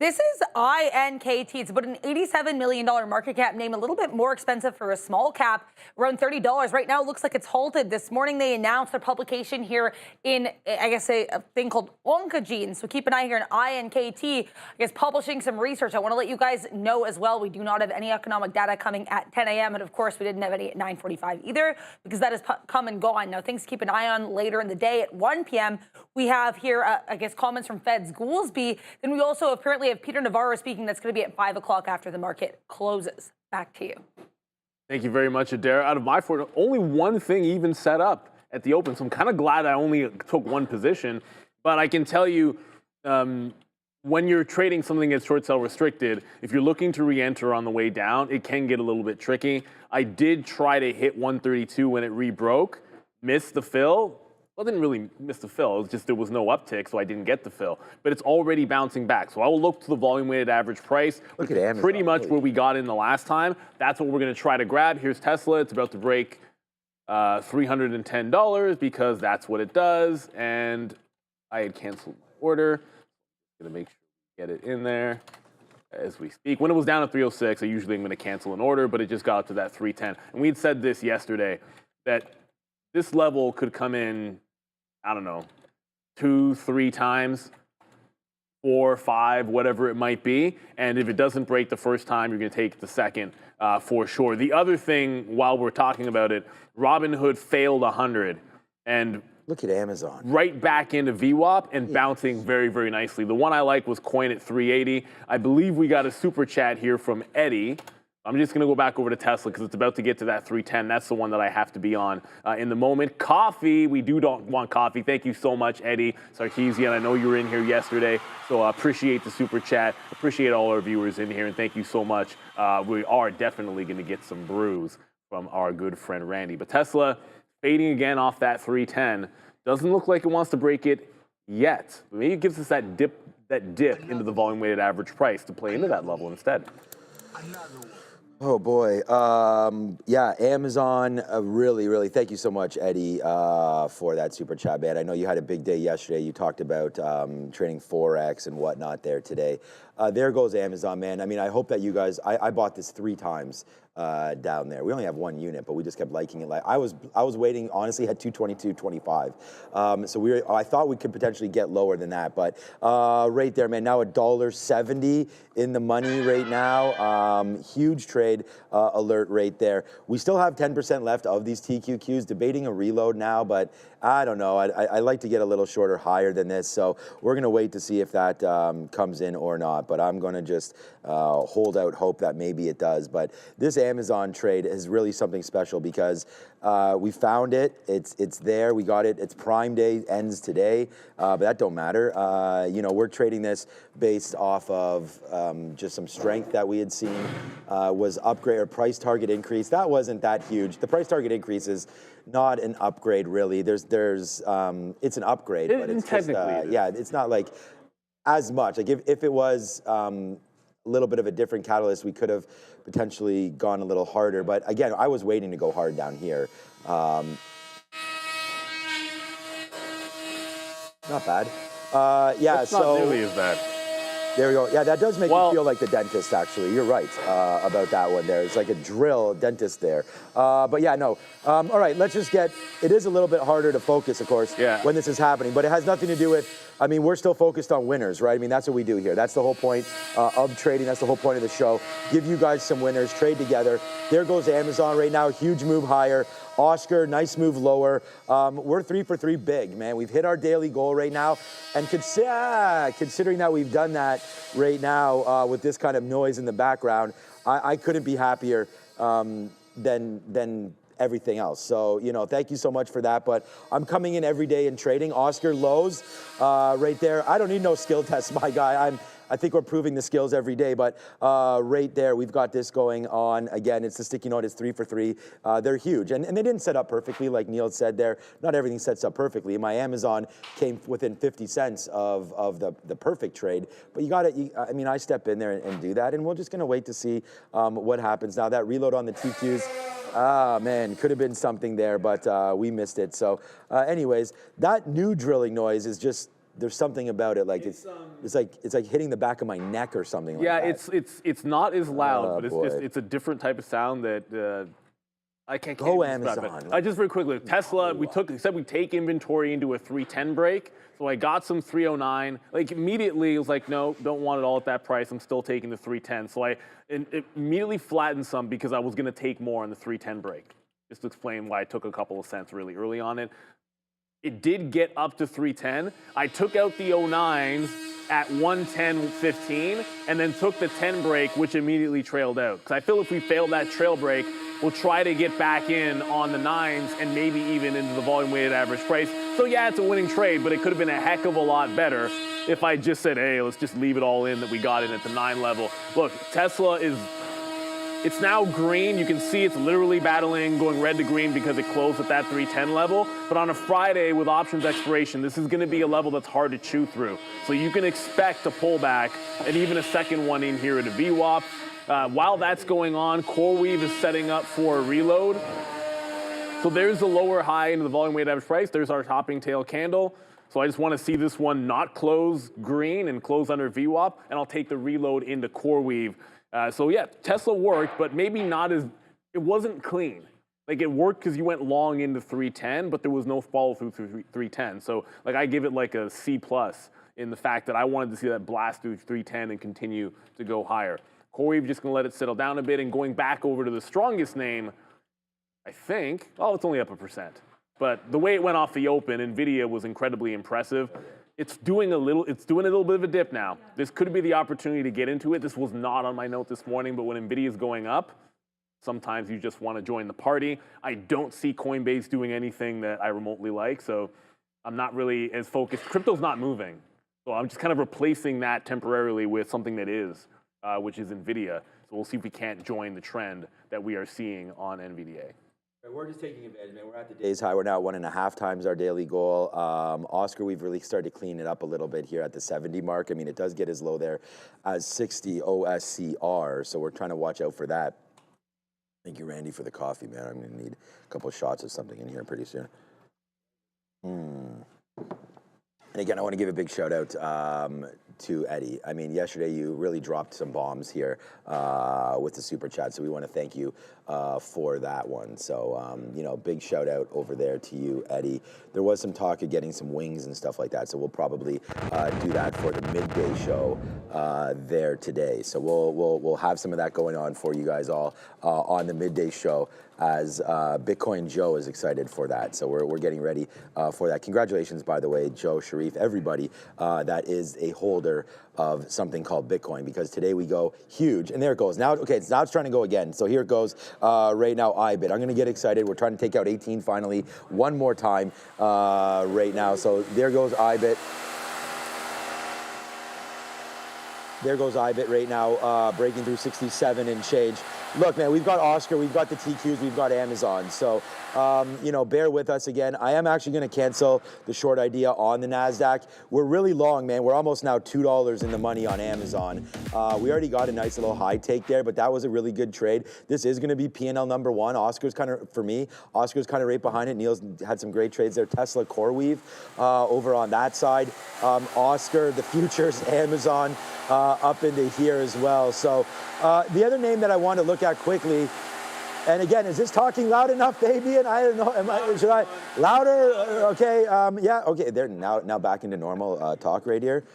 This is INKT. It's about an $87 million market cap name, a little bit more expensive for a small cap, around $30. Right now, it looks like it's halted. This morning, they announced their publication here in, I guess, a thing called Oncogene. So keep an eye here on INKT, I guess, publishing some research. I want to let you guys know as well, we do not have any economic data coming at 10 a.m. And of course, we didn't have any at 9:45 either, because that has come and gone. Now, things to keep an eye on later in the day at 1 p.m. We have here, I guess, comments from Fed's Goolsbee. Then we also apparently have Peter Navarro speaking. That's going to be at 5 o'clock after the market closes. Back to you. Thank you very much, Adair. Out of my four, only one thing even set up at the open, so I'm kind of glad I only took one position. But I can tell you, when you're trading something that's short sell restricted, if you're looking to re-enter on the way down, it can get a little bit tricky. I did try to hit 132 when it rebroke, missed the fill. Well, I didn't really miss the fill. It was just there was no uptick, so I didn't get the fill. But it's already bouncing back. So I will look to the volume-weighted average price. Look at Amazon. Pretty much where we got in the last time. That's what we're going to try to grab. Here's Tesla. It's about to break $310 because that's what it does. And I had canceled my order. I'm going to make sure we get it in there as we speak. When it was down at 306, I usually am going to cancel an order, but it just got up to that 310. And we had said this yesterday, that this level could come in, I don't know, 2-3 times, 4, 5, whatever it might be. And if it doesn't break the first time, you're going to take the second for sure. The other thing, while we're talking about it, Robinhood failed 100. And look at Amazon. Right back into VWAP and bouncing very, very nicely. The one I like was Coin at 380. I believe we got a super chat here from Eddie. I'm just going to go back over to Tesla because it's about to get to that 310. That's the one that I have to be on in the moment. Coffee, we don't want coffee. Thank you so much, Eddie Sarkeesian. I know you were in here yesterday, so I appreciate the super chat. Appreciate all our viewers in here, and thank you so much. We are definitely going to get some brews from our good friend Randy. But Tesla fading again off that 310. Doesn't look like it wants to break it yet. Maybe it gives us that dip into the volume-weighted average price to play into that level instead. Oh boy, yeah, Amazon, really, thank you so much, Eddie, for that super chat, man. I know you had a big day yesterday. You talked about trading Forex and whatnot there today. There goes Amazon, man. I mean, I hope that you guys, I bought this 3 times down there. We only have 1 unit, but we just kept liking it. Like I was waiting, honestly, at 222.25. So I thought we could potentially get lower than that, but right there, man. Now $1.70 in the money right now. Huge trade alert right there. We still have 10% left of these TQQs. Debating a reload now, but I don't know. I like to get a little shorter, higher than this. So we're gonna wait to see if that comes in or not. But I'm gonna just hold out hope that maybe it does. But this Amazon trade is really something special because we found it. It's there. We got it. It's Prime Day, ends today, but that don't matter. You know, we're trading this based off of just some strength that we had seen. Was upgrade or price target increase. That wasn't that huge. The price target increase is not an upgrade really. There's it's an upgrade, but it's just, yeah, it's not like as much. Like if it was a little bit of a different catalyst, we could have potentially gone a little harder. But again, I was waiting to go hard down here. Not bad. Yeah, it's not nearly as bad. There we go. Yeah, that does make me feel like the dentist, actually. You're right about that one there. It's like a drill dentist there. But yeah, no. All right, let's just get, it is a little bit harder to focus, of course, when this is happening. But it has nothing to do with, I mean, we're still focused on winners, right? I mean, that's what we do here. That's the whole point of trading. That's the whole point of the show. Give you guys some winners, trade together. There goes Amazon right now, huge move higher. Oscar, nice move lower. We're 3 for 3 big, man. We've hit our daily goal right now. And considering that we've done that right now with this kind of noise in the background, I couldn't be happier than everything else. So, you know, thank you so much for that. But I'm coming in every day and trading. Oscar lows right there. I don't need no skill tests, my guy. I think we're proving the skills every day, but right there, we've got this going on. Again, it's the sticky note. It's 3 for 3. They're huge, and they didn't set up perfectly, like Neil said there. Not everything sets up perfectly. My Amazon came within 50 cents of the perfect trade, but you got to. I mean, I step in there and do that, and we're just gonna wait to see what happens. Now that reload on the TQs. Ah, man, could have been something there, but we missed it. So anyways, that new drilling noise is just there's something about it, like it's like hitting the back of my neck or something. Yeah, like that. it's not as loud, but boy. it's a different type of sound that I can't Go even describe Amazon. it. Just very quickly, Tesla, we said we take inventory into a 310 break. So I got some 309. Like immediately, it was like, no, don't want it all at that price. I'm still taking the 310. So I immediately flattened some because I was going to take more on the 310 break. Just to explain why I took a couple of cents really early on it. It did get up to 310. I took out the 09s at 110.15 and then took the 10 break, which immediately trailed out. Because I feel if we fail that trail break, we'll try to get back in on the 9s and maybe even into the volume weighted average price. So yeah, it's a winning trade, but it could have been a heck of a lot better if I just said, hey, let's just leave it all in that we got in at the 9 level. Look, Tesla it's now green. You can see it's literally battling, going red to green because it closed at that 310 level. But on a Friday with options expiration, this is going to be a level that's hard to chew through. So you can expect a pullback and even a second one in here at a VWAP. While that's going on, CoreWeave is setting up for a reload. So there's the lower high into the volume weighted average price. There's our topping tail candle. So I just want to see this one not close green and close under VWAP, and I'll take the reload into CoreWeave. So yeah, Tesla worked, but maybe not as, it wasn't clean. Like it worked because you went long into 310, but there was no follow through 310. So like I give it like a C+ in the fact that I wanted to see that blast through 310 and continue to go higher. CoreWeave just gonna let it settle down a bit, and going back over to the strongest name, I think, oh, it's only up 1%. But the way it went off the open, NVIDIA was incredibly impressive. It's doing a little bit of a dip now. This could be the opportunity to get into it. This was not on my note this morning, but when NVIDIA is going up, sometimes you just want to join the party. I don't see Coinbase doing anything that I remotely like, so I'm not really as focused. Crypto's not moving, so I'm just kind of replacing that temporarily with something that is, which is NVIDIA. So we'll see if we can't join the trend that we are seeing on NVDA. We're just taking advantage, man. We're at the day's high. We're now at 1.5 times our daily goal. Oscar, we've really started to clean it up a little bit here at the 70 mark. I mean, it does get as low there as 60 OSCR, so we're trying to watch out for that. Thank you, Randy, for the coffee, man. I'm going to need a couple of shots of something in here pretty soon. And again, I want to give a big shout out to Eddie. I mean, yesterday you really dropped some bombs here with the super chat, so we want to thank you for that one. So, you know, big shout out over there to you, Eddie. There was some talk of getting some wings and stuff like that, so we'll probably do that for the midday show there today. So we'll have some of that going on for you guys all on the midday show, as Bitcoin Joe is excited for that. So we're getting ready for that. Congratulations, by the way, Joe, Sharif, everybody that is a holder of something called Bitcoin, because today we go huge. And there it goes. Now, okay, now it's trying to go again. So here it goes right now, IBIT. I'm going to get excited. We're trying to take out 18 finally one more time right now. So there goes IBIT. There goes IBIT right now, breaking through 67 and change. Look, man, we've got Oscar, we've got the TQs, we've got Amazon. So, you know, bear with us again. I am actually going to cancel the short idea on the Nasdaq. We're really long, man. We're almost now $2 in the money on Amazon. We already got a nice little high take there, but that was a really good trade. This is going to be P&L number one. Oscar's kind of, for me, Oscar's kind of right behind it. Neil's had some great trades there. Tesla, CoreWeave over on that side. Oscar, the futures, Amazon up into here as well. So the other name that I want to look at quickly, and again, is this talking loud enough, Fabian? I don't know. Should I louder? Okay. Yeah. Okay. There now back into normal talk right here.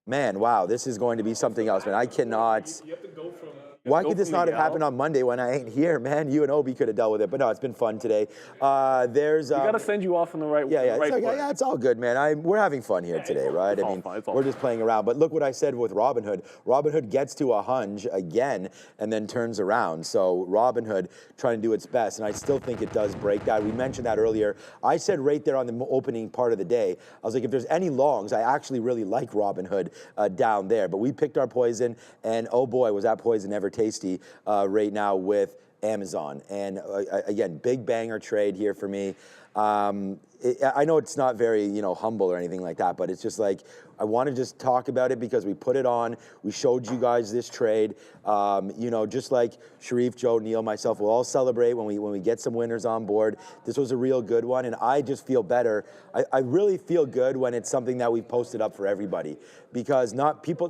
Man, wow, this is going to be something else, man. I cannot. You have to go from. Why could this not have happened on Monday when I ain't here, man? You and Obi could have dealt with it, but no, it's been fun today. There's. We gotta send you off in the right way. Yeah, it's, yeah, it's all good, man. We're having fun here today, right? I mean, we're just playing around. But look what I said with Robinhood. Robinhood gets to a hunch again and then turns around. So Robinhood trying to do its best, and I still think it does break that. We mentioned that earlier. I said right there on the opening part of the day, I was like, if there's any longs, I actually really like Robinhood down there. But we picked our poison, and oh boy, was that poison ever tasty right now with Amazon. And again, big banger trade here for me. I know it's not very, humble or anything like that, but it's just like, I want to just talk about it because we put it on. We showed you guys this trade. Just like Sharif, Joe, Neil, myself, we'll all celebrate when we get some winners on board. This was a real good one, and I just feel better. I really feel good when it's something that we've posted up for everybody, because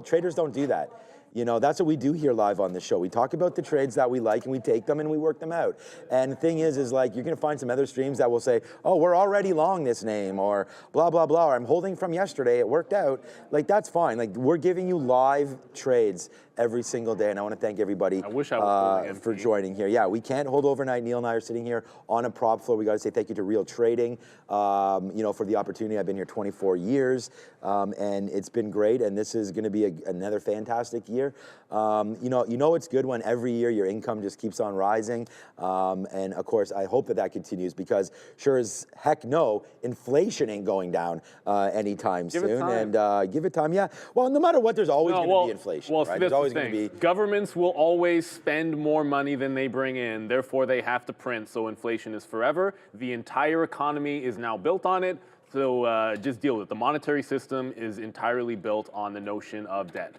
traders don't do that. That's what we do here live on the show. We talk about the trades that we like, and we take them and we work them out. And the thing is like, you're going to find some other streams that will say, oh, we're already long this name, or blah, blah, blah, or I'm holding from yesterday, it worked out. Like, that's fine. Like, we're giving you live trades every single day, and I want to thank everybody for joining here. Yeah, we can't hold overnight. Neil and I are sitting here on a prop floor. We got to say thank you to Real Trading, for the opportunity. I've been here 24 years, and it's been great, and this is going to be another fantastic year. It's good when every year your income just keeps on rising, and of course, I hope that continues, because sure as heck no, inflation ain't going down anytime soon. And give it time. Yeah. Well, no matter what, there's always going to be inflation. Right? There's always going to be. Governments will always spend more money than they bring in. Therefore, they have to print. So inflation is forever. The entire economy is now built on it. So just deal with it. The monetary system is entirely built on the notion of debt.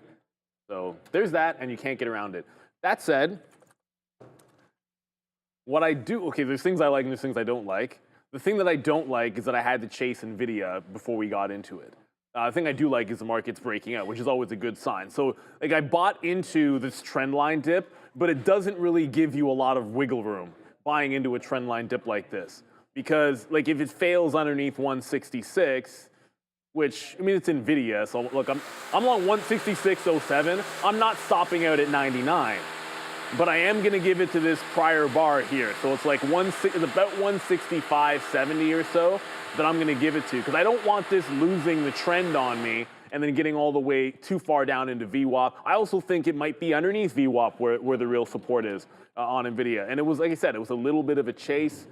So there's that, and you can't get around it. That said, what I do, okay, there's things I like and there's things I don't like. The thing that I don't like is that I had to chase NVIDIA before we got into it. The thing I do like is the market's breaking out, which is always a good sign. So like, I bought into this trend line dip, but it doesn't really give you a lot of wiggle room buying into a trend line dip like this. Because like, if it fails underneath 166, which, I mean, it's NVIDIA, so look, I'm long 166.07. I'm not stopping out at 99. But I am going to give it to this prior bar here. So it's like it's about 165.70 or so that I'm going to give it to, because I don't want this losing the trend on me and then getting all the way too far down into VWAP. I also think it might be underneath VWAP where the real support is on NVIDIA. And it was, like I said, it was a little bit of a chase.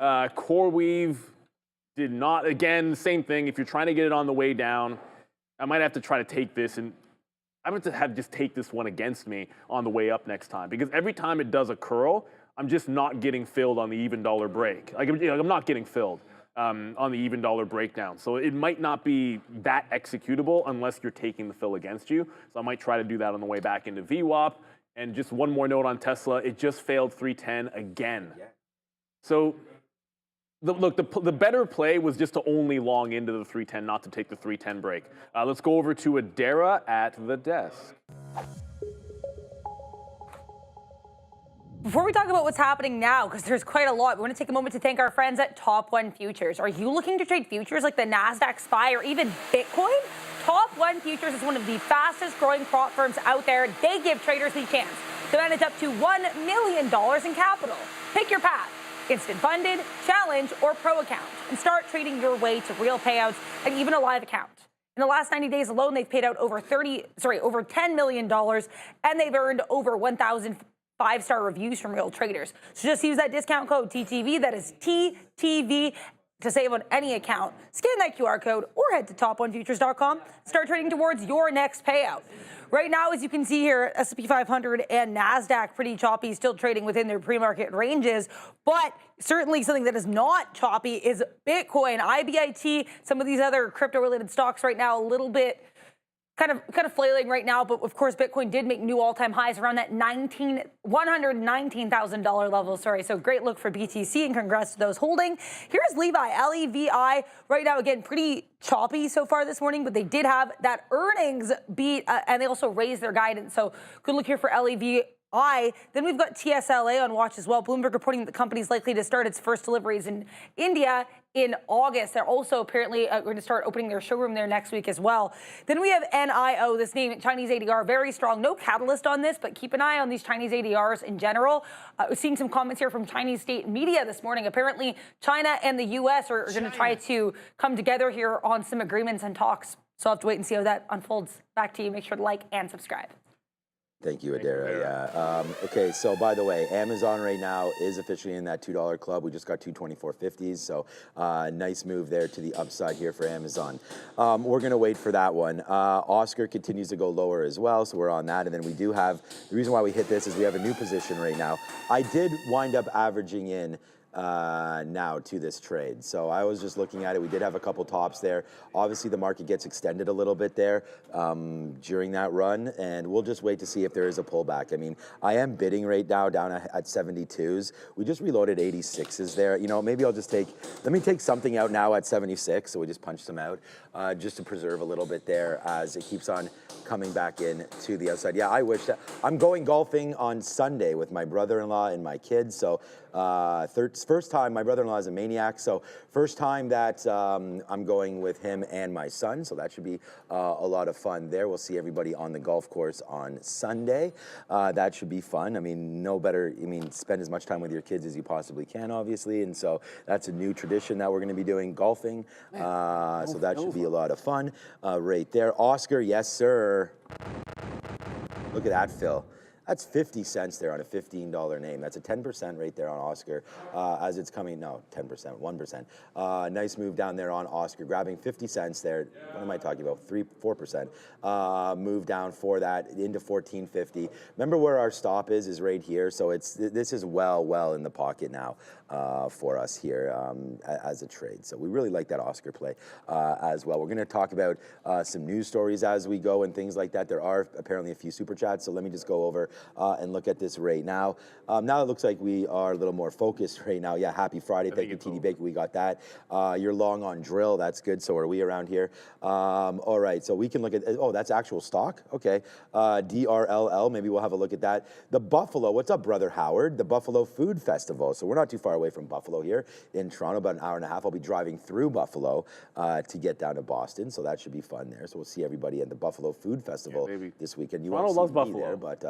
CoreWeave did not. Again, same thing. If you're trying to get it on the way down, I might have to try to take this, and I'm going to have just take this one against me on the way up next time, because every time it does a curl, I'm just not getting filled on the even dollar break. Like, I'm not getting filled on the even dollar breakdown. So it might not be that executable unless you're taking the fill against you. So I might try to do that on the way back into VWAP. And just one more note on Tesla, it just failed 310 again. So the better play was just to only long into the 310, not to take the 310 break. Let's go over to Adara at the desk. Before we talk about what's happening now, because there's quite a lot, we want to take a moment to thank our friends at Top One Futures. Are you looking to trade futures like the Nasdaq SPY or even Bitcoin? Top One Futures is one of the fastest growing prop firms out there. They give traders the chance to manage up to $1 million in capital. Pick your path: instant funded, challenge, or pro account, and start trading your way to real payouts and even a live account. In the last 90 days alone, they've paid out over $10 million, and they've earned over 1,000 5-star reviews from real traders. So just use that discount code TTV, that is TTV, to save on any account. Scan that QR code or head to top1futures.com. Start trading towards your next payout. Right now, as you can see here, S&P 500 and Nasdaq pretty choppy, still trading within their pre-market ranges. But certainly something that is not choppy is Bitcoin, IBIT, some of these other crypto-related stocks right now a little bit kind of flailing right now, but of course Bitcoin did make new all-time highs around that $119,000 level. So great look for BTC, and congrats to those holding. Here's Levi, LEVI, right now again pretty choppy so far this morning, but they did have that earnings beat, and they also raised their guidance. So good look here for LEVI. Then we've got TSLA on watch as well. Bloomberg reporting that the company is likely to start its first deliveries in India in August. They're also apparently going to start opening their showroom there next week as well. Then we have NIO, this name, Chinese ADR, very strong. No catalyst on this, but keep an eye on these Chinese ADRs in general. We're seeing some comments here from Chinese state media this morning. Apparently, China and the U.S. are going to try to come together here on some agreements and talks. So I'll have to wait and see how that unfolds. Back to you. Make sure to like and subscribe. Thank you, Adara. Yeah. Okay, so by the way, Amazon right now is officially in that $2 club. We just got 224.50s, so nice move there to the upside here for Amazon. We're going to wait for that one. Oscar continues to go lower as well, so we're on that. And then we do have, the reason why we hit this is we have a new position right now. I did wind up averaging in now to this trade. So I was just looking at it. We did have a couple tops there. Obviously, the market gets extended a little bit there during that run, and we'll just wait to see if there is a pullback. I mean, I am bidding right now down at 72s. We just reloaded 86s there. You know, maybe I'll just let me take something out now at 76. So we just punched some out just to preserve a little bit there as it keeps on coming back in to the outside. Yeah, I wish that. I'm going golfing on Sunday with my brother-in-law and my kids. So first time, my brother-in-law is a maniac, so first time that I'm going with him and my son, so that should be a lot of fun there. We'll see everybody on the golf course on Sunday. That should be fun. I mean, no better, spend as much time with your kids as you possibly can, obviously, and so that's a new tradition that we're going to be doing, golfing, so that should be a lot of fun right there. Oscar, yes, sir. Look at that, Phil. That's 50 cents there on a $15 name. That's a 10% right there on Oscar as it's coming. No, 10%, 1%. Nice move down there on Oscar, grabbing 50 cents there. What am I talking about? 4%. Move down for that into 14.50. Remember where our stop is right here. So this is well in the pocket now for us here as a trade. So we really like that Oscar play as well. We're going to talk about some news stories as we go and things like that. There are apparently a few super chats. So let me just go over and look at this right now. Now it looks like we are a little more focused right now. Yeah, happy Friday. Thank you, TD Baker. We got that. You're long on drill. That's good. So are we around here. All right. So we can look at, oh, that's actual stock. Okay. DRLL. Maybe we'll have a look at that. The Buffalo. What's up, brother Howard? The Buffalo Food Festival. So we're not too far away from Buffalo here in Toronto, about an hour and a half. I'll be driving through Buffalo to get down to Boston. So that should be fun there. So we'll see everybody at the Buffalo Food Festival this weekend. You Toronto won't loves see Buffalo. me there, but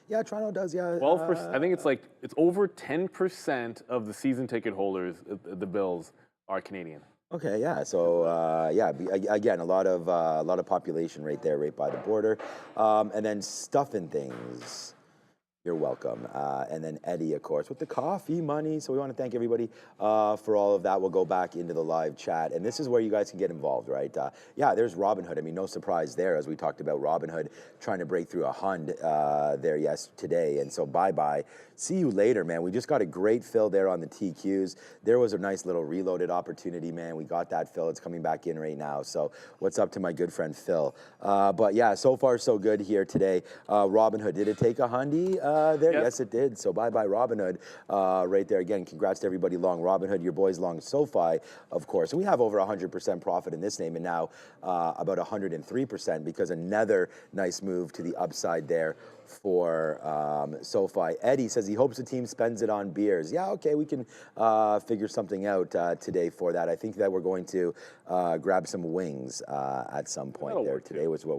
yeah, Toronto does. Yeah, 12%. I think it's over 10% of the season ticket holders. The Bills are Canadian. Okay, yeah. So again, a lot of population right there, right by the border, and then stuffing things. You're welcome. And then Eddie, of course, with the coffee money. So we want to thank everybody for all of that. We'll go back into the live chat. And this is where you guys can get involved, right? Yeah, there's Robinhood. I mean, no surprise there as we talked about Robinhood trying to break through 100 there, today. And so bye-bye. See you later, man. We just got a great fill there on the TQs. There was a nice little reloaded opportunity, man. We got that fill. It's coming back in right now. So what's up to my good friend Phil? But yeah, so far so good here today. Robinhood, did it take a hundy? There, yes, it did. So bye-bye Robinhood right there. Again, congrats to everybody long Robinhood. Your boys long SoFi, of course. And we have over 100% profit in this name, and now about 103% because another nice move to the upside there for SoFi. Eddie says he hopes the team spends it on beers. Yeah, okay, we can figure something out today for that. I think that we're going to grab some wings at some point there today, was what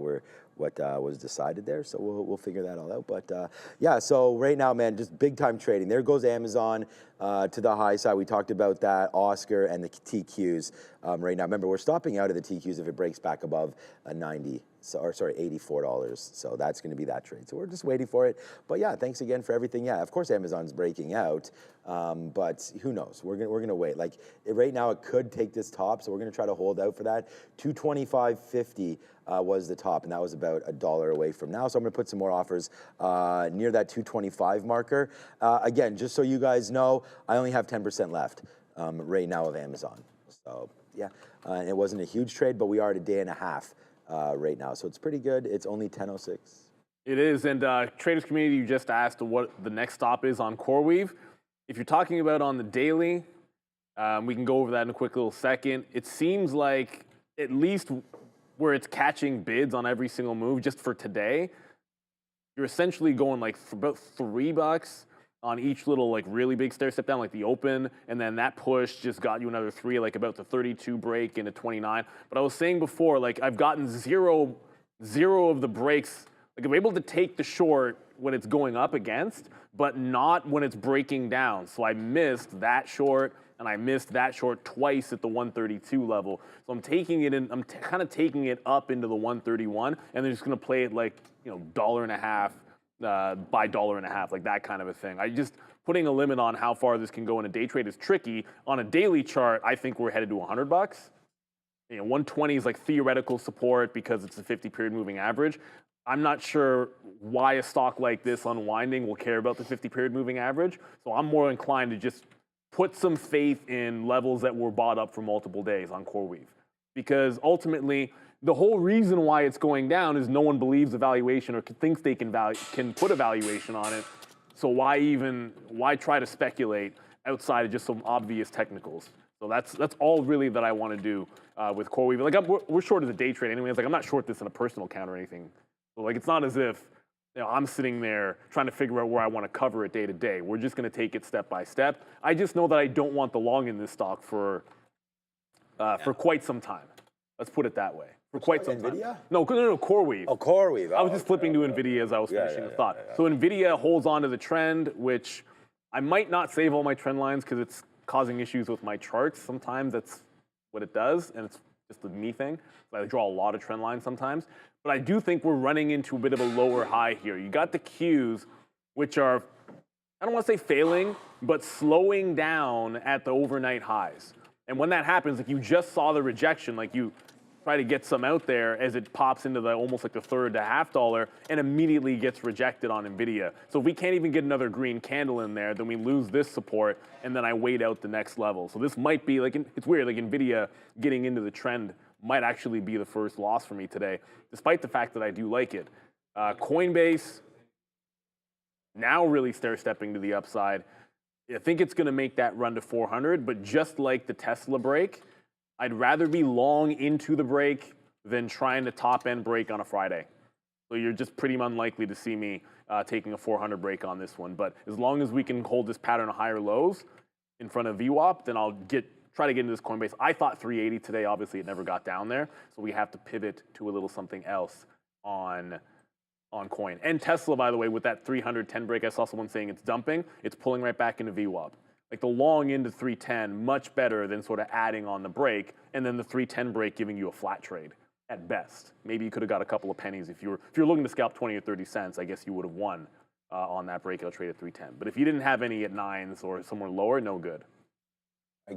was decided there. So we'll figure that all out. But yeah, so right now, man, just big time trading. There goes Amazon to the high side. We talked about that, Oscar and the TQs right now. Remember, we're stopping out of the TQs if it breaks back above $84. So that's going to be that trade. So we're just waiting for it. But yeah, thanks again for everything. Yeah, of course Amazon's breaking out, but who knows? We're gonna wait. Like right now, it could take this top, so we're gonna try to hold out for that. 225.50 was the top, and that was about $1 away from now. So I'm gonna put some more offers near that 225 marker. Again, just so you guys know, I only have 10% left right now of Amazon. So yeah, it wasn't a huge trade, but we are at a day and a half right now, so it's pretty good. It's only 10:06. It is, and traders community, you just asked what the next stop is on CoreWeave. If you're talking about on the daily, we can go over that in a quick little second. It seems like at least where it's catching bids on every single move just for today, you're essentially going like for about $3 on each little like really big stair step down, like the open, and then that push just got you another 3, like about the 32 break into 29. But I was saying before, like I've gotten zero of the breaks. Like I'm able to take the short when it's going up against, but not when it's breaking down. So I missed that short, and I missed that short twice at the 132 level. So I'm taking it in, kind of taking it up into the 131, and they're just gonna play it like, $1.50 by $1.50, like that kind of a thing. Putting a limit on how far this can go in a day trade is tricky. On a daily chart, I think we're headed to $100. 120 is like theoretical support because it's a 50-period moving average. I'm not sure why a stock like this unwinding will care about the 50-period moving average. So I'm more inclined to just put some faith in levels that were bought up for multiple days on CoreWeave. Because ultimately, the whole reason why it's going down is no one believes the valuation or thinks they can put a valuation on it. So why try to speculate outside of just some obvious technicals? So that's all really that I want to do with CoreWeave. Like we're short of the day trade anyway. It's like I'm not short this in a personal account or anything. So like it's not as if I'm sitting there trying to figure out where I want to cover it day to day. We're just going to take it step by step. I just know that I don't want the long in this stock for quite some time. Let's put it that way. For quite some time. NVIDIA? No, CoreWeave. Oh, CoreWeave. I was just flipping to NVIDIA as I was finishing the thought. So NVIDIA holds on to the trend, which I might not save all my trend lines because it's causing issues with my charts. Sometimes that's what it does, and it's just a me thing. So I draw a lot of trend lines sometimes. But I do think we're running into a bit of a lower high here. You got the Qs, which are, I don't want to say failing, but slowing down at the overnight highs. And when that happens, like you just saw the rejection, like you try to get some out there as it pops into the almost like the $1 to $0.50 and immediately gets rejected on NVIDIA. So if we can't even get another green candle in there, then we lose this support and then I wait out the next level. So this might be like, it's weird, like NVIDIA getting into the trend might actually be the first loss for me today, despite the fact that I do like it. Coinbase now really stair-stepping to the upside. I think it's going to make that run to 400, but just like the Tesla break, I'd rather be long into the break than trying to top-end break on a Friday. So you're just pretty unlikely to see me taking a 400 break on this one. But as long as we can hold this pattern of higher lows in front of VWAP, then I'll try to get into this Coinbase. I thought 380 today. Obviously, it never got down there. So we have to pivot to a little something else on coin. And Tesla, by the way, with that 310 break, I saw someone saying it's dumping. It's pulling right back into VWAP. Like the long into 310, much better than sort of adding on the break, and then the 310 break giving you a flat trade at best. Maybe you could have got a couple of pennies if you're looking to scalp 20 or 30 cents. I guess you would have won on that breakout trade at 310. But if you didn't have any at 9s or somewhere lower, no good.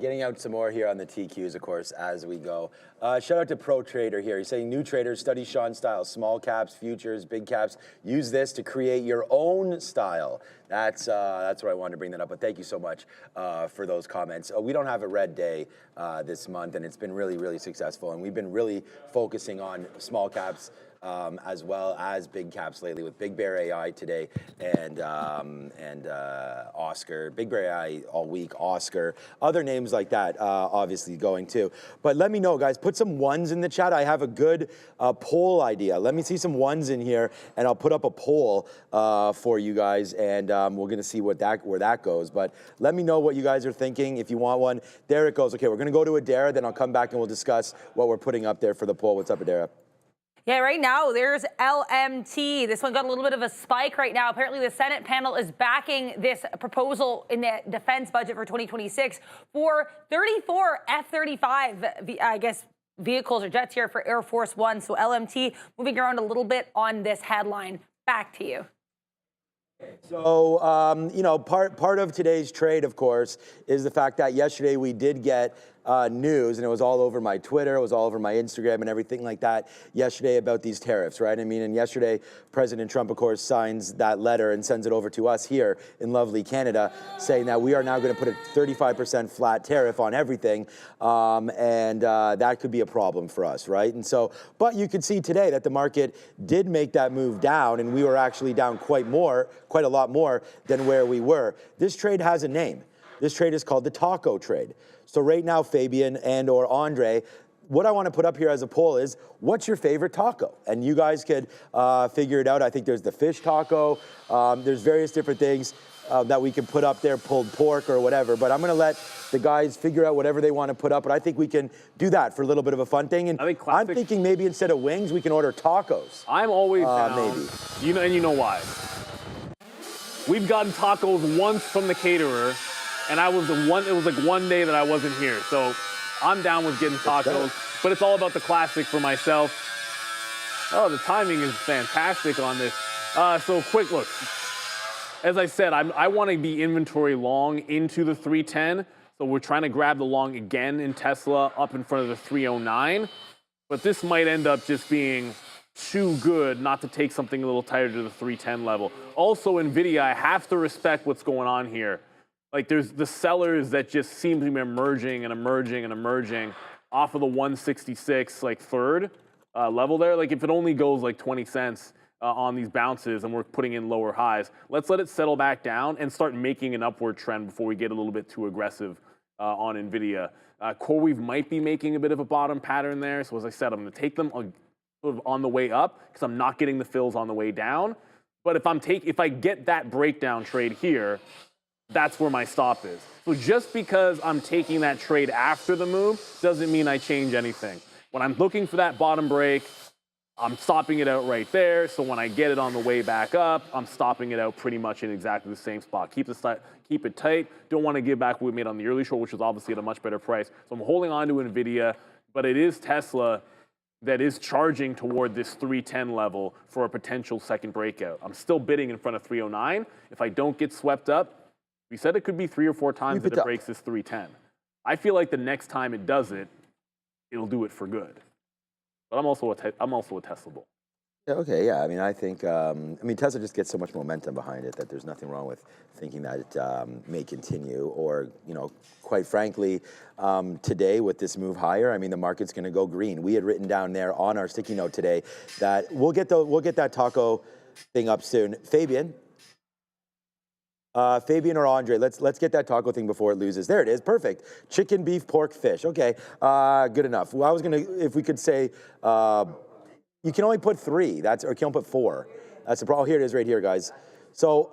Getting out some more here on the TQs, of course, as we go. Shout out to Pro Trader here. He's saying, new traders, study Sean's style. Small caps, futures, big caps. Use this to create your own style. That's what I wanted to bring that up. But thank you so much for those comments. We don't have a red day this month, and it's been really, really successful. And we've been really focusing on small caps as well as big caps lately with Big Bear AI today and Oscar. Big Bear AI all week, Oscar. Other names like that obviously going too. But let me know, guys. Put some ones in the chat. I have a good poll idea. Let me see some ones in here, and I'll put up a poll for you guys, and we're going to see where that goes. But let me know what you guys are thinking. If you want one, there it goes. Okay, we're going to go to Adara, then I'll come back and we'll discuss what we're putting up there for the poll. What's up, Adara? Yeah, right now there's LMT. This one got a little bit of a spike right now. Apparently the Senate panel is backing this proposal in the defense budget for 2026 for 34 F-35, I guess, vehicles or jets here for Air Force One. So LMT moving around a little bit on this headline. Back to you. So, you know, part of today's trade, of course, is the fact that yesterday we did get news, and it was all over my Twitter, it was all over my Instagram and everything like that yesterday about these tariffs, right? I mean, and yesterday, President Trump, of course, signs that letter and sends it over to us here in lovely Canada, saying that we are now going to put a 35% flat tariff on everything, and that could be a problem for us, right? And so, but you could see today that the market did make that move down, and we were actually down quite a lot more than where we were. This trade has a name. This trade is called the taco trade. So right now, Fabian and or Andre, what I want to put up here as a poll is, what's your favorite taco? And you guys could figure it out. I think there's the fish taco. There's various different things that we can put up there, pulled pork or whatever. But I'm going to let the guys figure out whatever they want to put up. But I think we can do that for a little bit of a fun thing. And I'm thinking maybe instead of wings, we can order tacos. I'm always down. Maybe. You know why. We've gotten tacos once from the caterer, and it was like one day that I wasn't here. So I'm down with getting tacos, but it's all about the classic for myself. Oh, the timing is fantastic on this. So quick look. As I said, I want to be inventory long into the 310. So we're trying to grab the long again in Tesla up in front of the 309. But this might end up just being too good not to take something a little tighter to the 310 level. Also, NVIDIA, I have to respect what's going on here. Like, there's the sellers that just seem to be emerging and emerging and emerging off of the 166, like, third level there. Like, if it only goes, like, 20 cents on these bounces and we're putting in lower highs, let's let it settle back down and start making an upward trend before we get a little bit too aggressive on NVIDIA. CoreWeave might be making a bit of a bottom pattern there. So, as I said, I'm going to take them sort of on the way up because I'm not getting the fills on the way down. But if I get that breakdown trade here, that's where my stop is. So just because I'm taking that trade after the move doesn't mean I change anything. When I'm looking for that bottom break, I'm stopping it out right there. So when I get it on the way back up, I'm stopping it out pretty much in exactly the same spot. Keep it tight. Don't want to give back what we made on the early short, which was obviously at a much better price. So I'm holding on to NVIDIA, but it is Tesla that is charging toward this 310 level for a potential second breakout. I'm still bidding in front of 309. If I don't get swept up, we said it could be 3 or 4 times that it breaks this 310. I feel like the next time it does it, it'll do it for good. But I'm also a Tesla bull. Yeah, okay, yeah. I mean, I think, Tesla just gets so much momentum behind it that there's nothing wrong with thinking that it may continue. Or, quite frankly, today with this move higher, I mean, the market's going to go green. We had written down there on our sticky note today that we'll get that taco thing up soon. Fabian or Andre, let's get that taco thing before it loses. There it is, perfect. Chicken, beef, pork, fish. Okay, good enough. Well, I was gonna, if we could say, you can only put 3. Or you can only put 4. That's the problem. Oh, here it is, right here, guys. So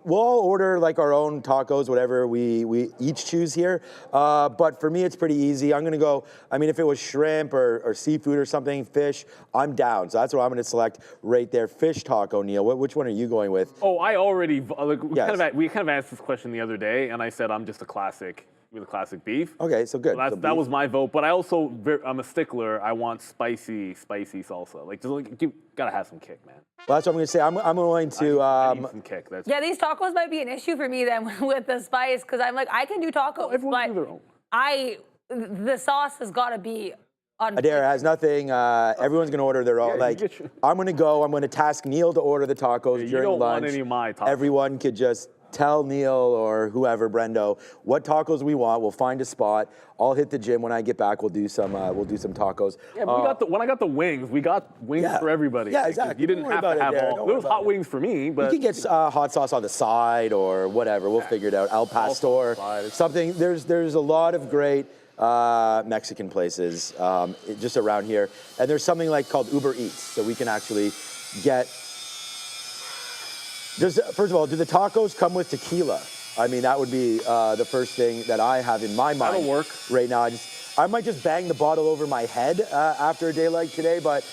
we'll all order like our own tacos, whatever we each choose here. But for me, it's pretty easy. I'm gonna go. I mean, if it was shrimp or seafood or something, fish, I'm down. So that's what I'm gonna select right there. Fish taco, Neil. Which one are you going with? Oh, I already we kind of asked this question the other day, and I said I'm just a classic. With a classic beef. Okay, so good. So that was my vote, but I'm a stickler. I want spicy salsa. Like, you gotta have some kick, man. Well, that's what I'm gonna say. I'm going to. I need some kick. Yeah, these tacos might be an issue for me then with the spice because I'm like, I can do tacos, everyone can do their own. The sauce has got to be. Adair has nothing. Everyone's gonna order their own. I'm gonna task Neil to order the tacos during you don't lunch. Want any of my tacos. Everyone could just tell Neil or whoever, Brendo, what tacos we want. We'll find a spot. I'll hit the gym when I get back. We'll do some tacos. Yeah, when I got the wings, we got wings for everybody. Yeah, exactly. You didn't have to have all. There was hot wings for me, but you can get hot sauce on the side or whatever. We'll figure it out. Al Pastor, something. There's a lot of great Mexican places just around here, and there's something called Uber Eats, so we can actually get. First of all, do the tacos come with tequila? I mean, that would be the first thing that I have in my mind. That'll work. Right now. I might just bang the bottle over my head after a day like today. But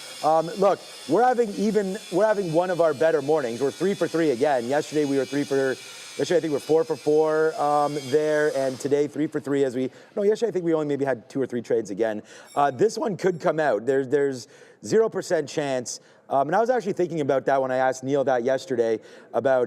look, we're having one of our better mornings. We're 3 for 3 again. Yesterday we were 3 for. Yesterday I think we're 4 for 4 there, and today 3 for 3 yesterday I think we only maybe had 2 or 3 trades again. This one could come out. There's 0% chance. And I was actually thinking about that when I asked Neil that yesterday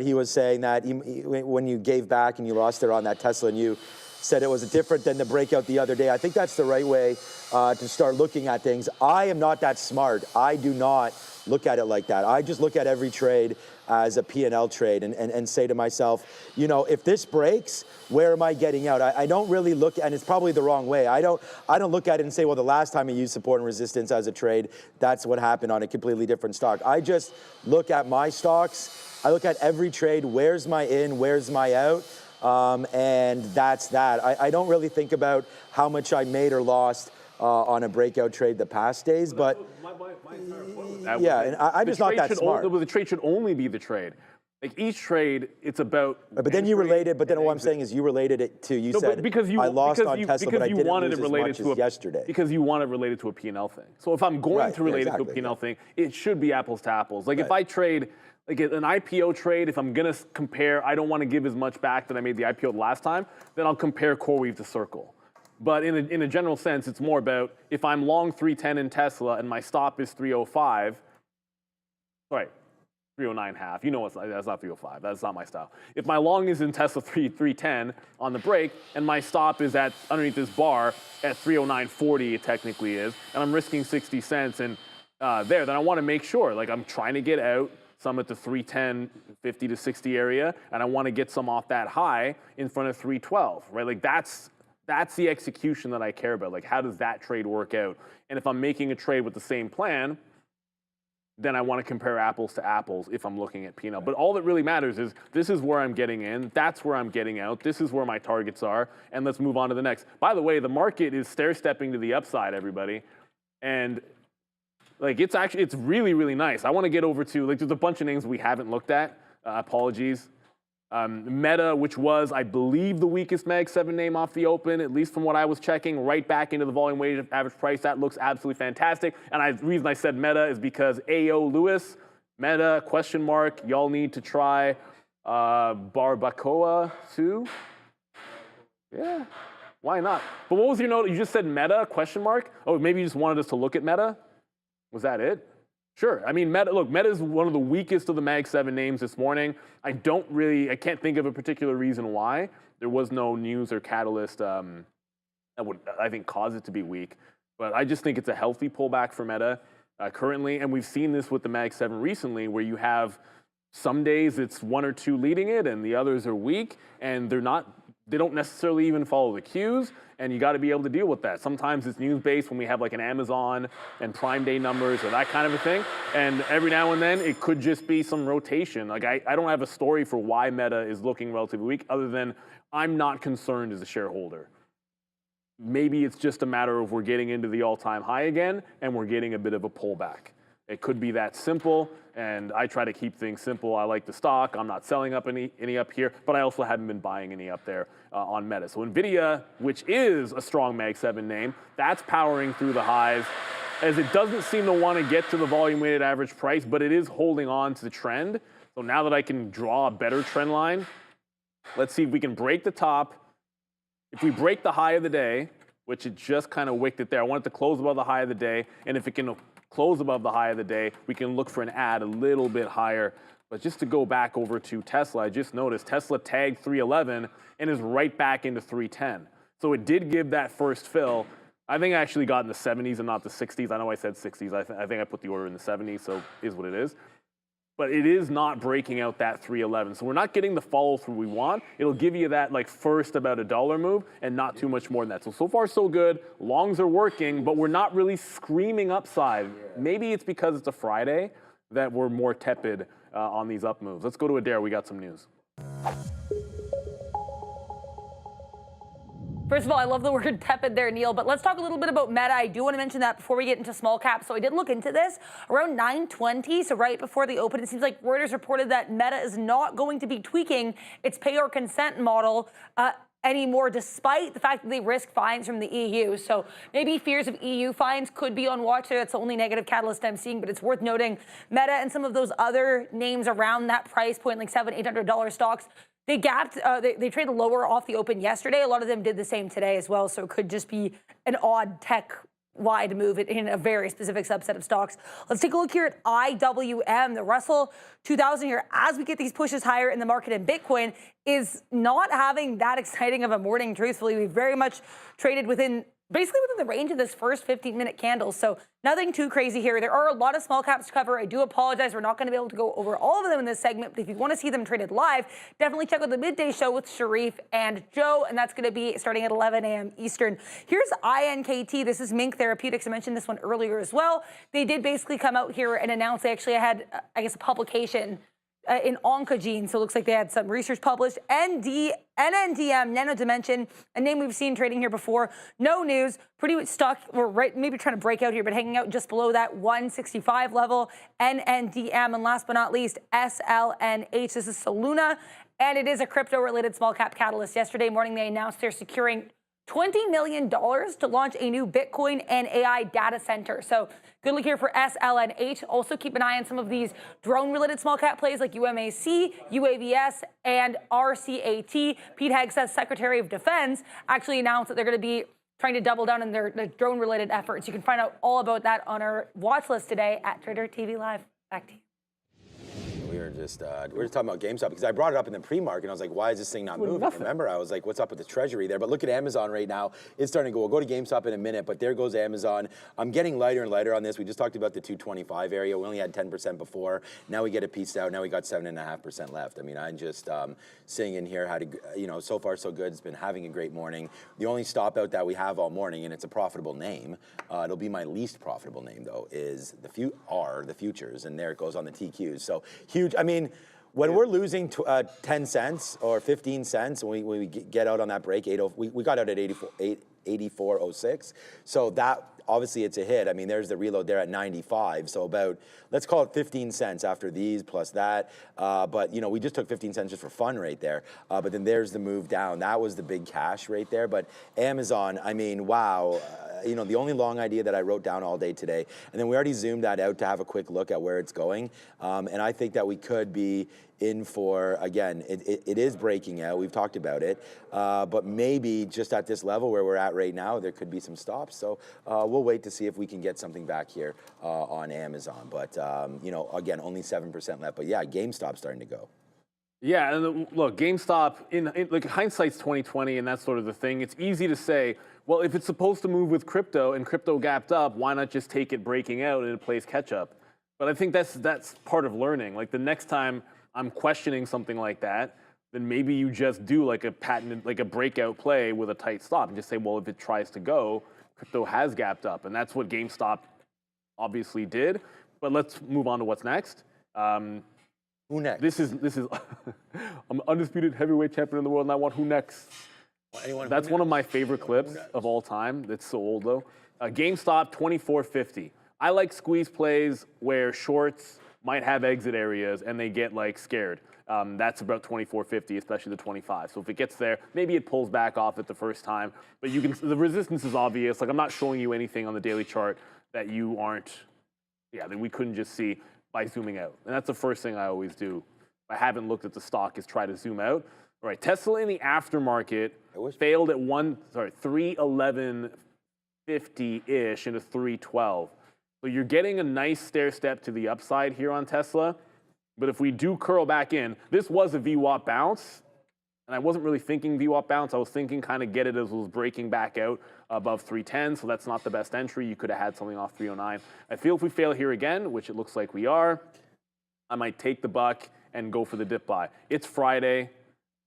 he was saying that when you gave back and you lost there on that Tesla and you said it was different than the breakout the other day. I think that's the right way to start looking at things. I am not that smart. I do not look at it like that. I just look at every trade as a P&L trade and say to myself, if this breaks, where am I getting out? I don't really look, and it's probably the wrong way. I don't look at it and say, well, the last time I used support and resistance as a trade, that's what happened on a completely different stock. I just look at my stocks. I look at every trade. Where's my in? Where's my out? And that's that. I don't really think about how much I made or lost on a breakout trade the past days, but I'm just not that smart. The trade should only be the trade. Like each trade, it's about. But then you related. But then what I'm saying is you related it to. You said I lost on Tesla, but I didn't lose as much as yesterday. Because you want it related to a P&L thing. So if I'm going to relate it to a P&L thing, it should be apples to apples. Like if I trade. Like an IPO trade, if I'm gonna compare, I don't want to give as much back that I made the IPO the last time, then I'll compare CoreWeave to Circle. But in a general sense, it's more about if I'm long 310 in Tesla and my stop is 305, 309.5. You know that's not 305. That's not my style. If my long is in Tesla 310 on the break, and my stop is at underneath this bar at 309.40, it technically is, and I'm risking 60 cents and then I want to make sure, like I'm trying to get out some at the 310, 50 to 60 area, and I want to get some off that high in front of 312, right? Like that's the execution that I care about. Like how does that trade work out? And if I'm making a trade with the same plan, then I want to compare apples to apples if I'm looking at P&L. But all that really matters is this is where I'm getting in, that's where I'm getting out, this is where my targets are, and let's move on to the next. By the way, the market is stair-stepping to the upside, everybody. And like it's really, really nice. I want to get over to, like there's a bunch of names we haven't looked at, apologies. Meta, which was, I believe, the weakest Mag 7 name off the open, at least from what I was checking, right back into the volume weighted average price. That looks absolutely fantastic. And the reason I said Meta is because A.O. Lewis, Meta, question mark, y'all need to try Barbacoa too. Yeah, why not? But what was your note? You just said Meta, question mark? Oh, maybe you just wanted us to look at Meta? Was that it? Sure. I mean, Meta is one of the weakest of the Mag 7 names this morning. I can't think of a particular reason why. There was no news or catalyst that would, I think, cause it to be weak. But I just think it's a healthy pullback for Meta currently. And we've seen this with the Mag 7 recently, where you have some days it's one or two leading it and the others are weak, and they don't necessarily even follow the cues, and you got to be able to deal with that. Sometimes it's news-based when we have like an Amazon and Prime Day numbers or that kind of a thing, and every now and then it could just be some rotation. Like I don't have a story for why Meta is looking relatively weak other than I'm not concerned as a shareholder. Maybe it's just a matter of we're getting into the all-time high again and we're getting a bit of a pullback. It could be that simple, and I try to keep things simple. I like the stock. I'm not selling up any up here, but I also haven't been buying any up there on Meta. So NVIDIA, which is a strong Mag 7 name, that's powering through the highs, as it doesn't seem to want to get to the volume-weighted average price, but it is holding on to the trend. So now that I can draw a better trend line, let's see if we can break the top. If we break the high of the day, which it just kind of wicked it there, I want it to close above the high of the day, and if it can close above the high of the day, we can look for an add a little bit higher. But just to go back over to Tesla, I just noticed Tesla tagged 311 and is right back into 310. So it did give that first fill. I think I actually got in the 70s and not the 60s. I know I said 60s. I think I put the order in the 70s, so it is what it is. But it is not breaking out that 311. So we're not getting the follow through we want. It'll give you that like first about $1 move and not too much more than that. So far so good. Longs are working, but we're not really screaming upside. Maybe it's because it's a Friday that we're more tepid on these up moves. Let's go to Adair. We got some news. First of all, I love the word tepid there, Neil, but let's talk a little bit about Meta. I do want to mention that before we get into small caps. So I did look into this around 9:20, so right before the open. It seems like Reuters reported that Meta is not going to be tweaking its pay or consent model anymore, despite the fact that they risk fines from the EU. So maybe fears of EU fines could be on watch there. That's the only negative catalyst I'm seeing, but it's worth noting Meta and some of those other names around that price point, like $700, $800 stocks, they gapped, they traded lower off the open yesterday. A lot of them did the same today as well, so it could just be an odd tech-wide move in a very specific subset of stocks. Let's take a look here at IWM. The Russell 2000 here, as we get these pushes higher in the market, in Bitcoin is not having that exciting of a morning, truthfully. We've very much traded basically within the range of this first 15-minute candle. So nothing too crazy here. There are a lot of small caps to cover. I do apologize. We're not going to be able to go over all of them in this segment. But if you want to see them traded live, definitely check out the midday show with Sharif and Joe. And that's going to be starting at 11 a.m. Eastern. Here's INKT. This is Mink Therapeutics. I mentioned this one earlier as well. They did basically come out here and announce they actually had, I guess, a publication in Oncogene, so it looks like they had some research published. NNDM, Nano Dimension, a name we've seen trading here before. No news, pretty stuck. We're right, maybe trying to break out here, but hanging out just below that 165 level. NNDM, and last but not least, SLNH. This is Soluna, and it is a crypto-related small cap catalyst. Yesterday morning, they announced they're securing $20 million to launch a new Bitcoin and AI data center. So good look here for SLNH. Also keep an eye on some of these drone-related small cap plays like UMAC, UAVS, and RCAT. Pete Hegseth, Secretary of Defense, actually announced that they're going to be trying to double down on their drone-related efforts. You can find out all about that on our watch list today at Trader TV Live. Back to you. we're just talking about GameStop because I brought it up in the pre-market and I was like, why is this thing not moving? Remember, I was like, what's up with the treasury there? But look at Amazon right now. It's starting to go. We'll go to GameStop in a minute, but there goes Amazon. I'm getting lighter and lighter on this. We just talked about the 225 area. We only had 10% before. Now we get it pieced out. Now we got 7.5% left. I mean, I'm just sitting in here, so far so good. It's been having a great morning. The only stop out that we have all morning, and it's a profitable name, it'll be my least profitable name though, is the futures, and there it goes on the TQs. So huge. I mean, when we're losing 10 cents or 15 cents, when we get out on that break, we got out at 84.06. So that, obviously it's a hit. I mean, there's the reload there at 95. So about, let's call it 15 cents after these plus that. But, we just took 15 cents just for fun right there. But then there's the move down. That was the big cash right there. But Amazon, I mean, wow. The only long idea that I wrote down all day today. And then we already zoomed that out to have a quick look at where it's going. And I think that we could be in for, again, it is breaking out. We've talked about it. But maybe just at this level where we're at right now, there could be some stops. So we'll wait to see if we can get something back here on Amazon. But, again, only 7% left. But yeah, GameStop's starting to go. Yeah, and look, GameStop, in like hindsight's 2020 and that sort of the thing, it's easy to say, well, if it's supposed to move with crypto and crypto gapped up, why not just take it breaking out and it plays catch up? But I think that's part of learning. Like the next time I'm questioning something like that, then maybe you just do like a breakout play with a tight stop and just say, well, if it tries to go, crypto has gapped up. And that's what GameStop obviously did. But let's move on to what's next. Who next? This is I'm undisputed heavyweight champion in the world, and I want who next. That's one of my favorite clips of all time. It's so old though. GameStop 24.50. I like squeeze plays where shorts might have exit areas and they get like scared. That's about 24.50, especially the 25. So if it gets there, maybe it pulls back off it the first time. But the resistance is obvious. Like I'm not showing you anything on the daily chart that you aren't, that we couldn't just see by zooming out. And that's the first thing I always do. If I haven't looked at the stock is try to zoom out. All right, Tesla in the aftermarket failed at 311.50-ish into 312. So you're getting a nice stair step to the upside here on Tesla. But if we do curl back in, this was a VWAP bounce. And I wasn't really thinking VWAP bounce. I was thinking kind of get it as it was breaking back out above 310. So that's not the best entry. You could have had something off 309. I feel if we fail here again, which it looks like we are, I might take the buck and go for the dip buy. It's Friday. I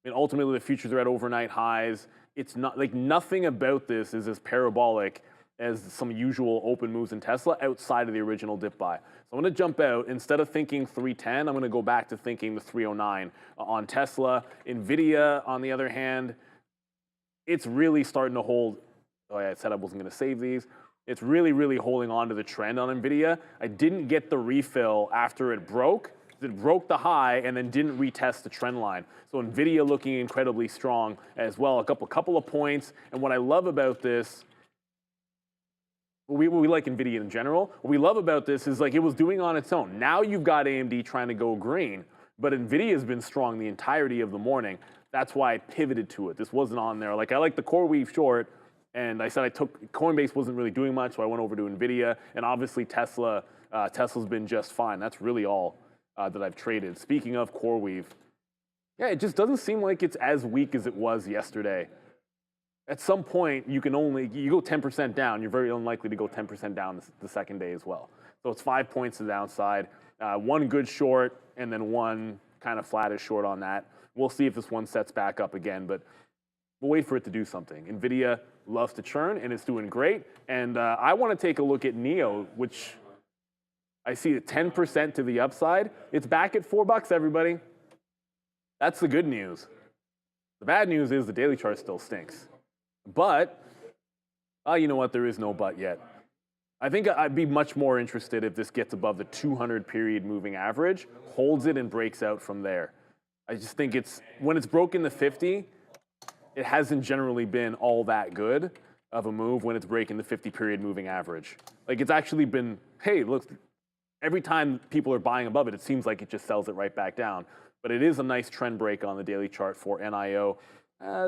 mean, ultimately, the futures are at overnight highs. It's not like nothing about this is as parabolic as some usual open moves in Tesla outside of the original dip buy. So I'm going to jump out. Instead of thinking 310, I'm going to go back to thinking the 309 on Tesla. NVIDIA, on the other hand, it's really starting to hold. Oh, yeah, I said I wasn't going to save these. It's really, really holding on to the trend on NVIDIA. I didn't get the refill after it broke. It broke the high and then didn't retest the trend line. So NVIDIA looking incredibly strong as well. A couple of points. And what I love about this, we like NVIDIA in general. What we love about this is like it was doing on its own. Now you've got AMD trying to go green, but NVIDIA has been strong the entirety of the morning. That's why I pivoted to it. This wasn't on there. Like I like the CoreWeave short, and I said Coinbase wasn't really doing much, so I went over to NVIDIA, and obviously Tesla's been just fine. That's really all that I've traded. Speaking of CoreWeave, yeah, it just doesn't seem like it's as weak as it was yesterday. At some point, you go 10% down, you're very unlikely to go 10% down the second day as well. So it's 5 points to the downside, one good short, and then one kind of flattish short on that. We'll see if this one sets back up again, but we'll wait for it to do something. NVIDIA loves to churn, and it's doing great. And I want to take a look at NEO, which I see at 10% to the upside. It's back at $4, everybody. That's the good news. The bad news is the daily chart still stinks. But, you know what? There is no but yet. I think I'd be much more interested if this gets above the 200 period moving average, holds it, and breaks out from there. I just think when it's broken the 50, it hasn't generally been all that good of a move when it's breaking the 50 period moving average. Like it's actually been, hey, look, every time people are buying above it, it seems like it just sells it right back down. But it is a nice trend break on the daily chart for NIO.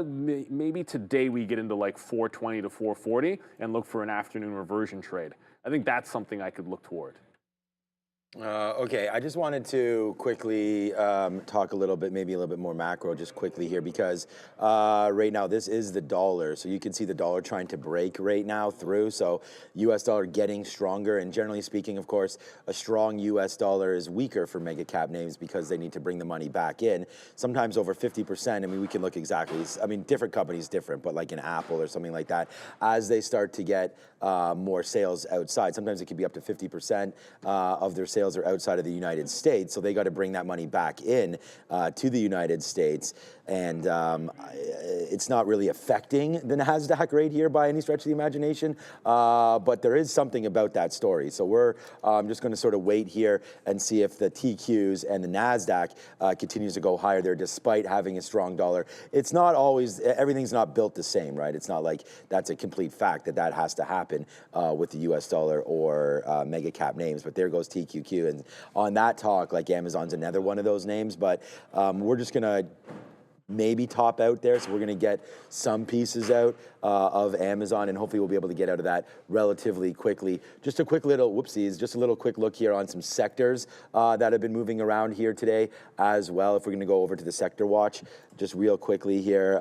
Maybe today we get into like 420 to 440 and look for an afternoon reversion trade. I think that's something I could look toward. Okay, I just wanted to quickly talk a little bit, maybe a little bit more macro, just quickly here, because right now this is the dollar. So you can see the dollar trying to break right now through. So US dollar getting stronger. And generally speaking, of course, a strong US dollar is weaker for mega cap names because they need to bring the money back in. Sometimes over 50%. I mean, we can look exactly. I mean, different companies different, but like an Apple or something like that, as they start to get more sales outside, sometimes it could be up to 50% of their sales are outside of the United States, so they got to bring that money back in to the United States, and it's not really affecting the Nasdaq right here by any stretch of the imagination, but there is something about that story. So we're just going to sort of wait here and see if the TQs and the Nasdaq continues to go higher there despite having a strong dollar. It's not always, everything's not built the same, right? It's not like that's a complete fact that has to happen with the US dollar or mega cap names, but there goes TQQ. And on that talk, like Amazon's another one of those names, but we're just gonna maybe top out there. So we're going to get some pieces out of Amazon, and hopefully we'll be able to get out of that relatively quickly. Just a quick little, whoopsies, just a little quick look here on some sectors that have been moving around here today as well. If we're going to go over to the sector watch, just real quickly here.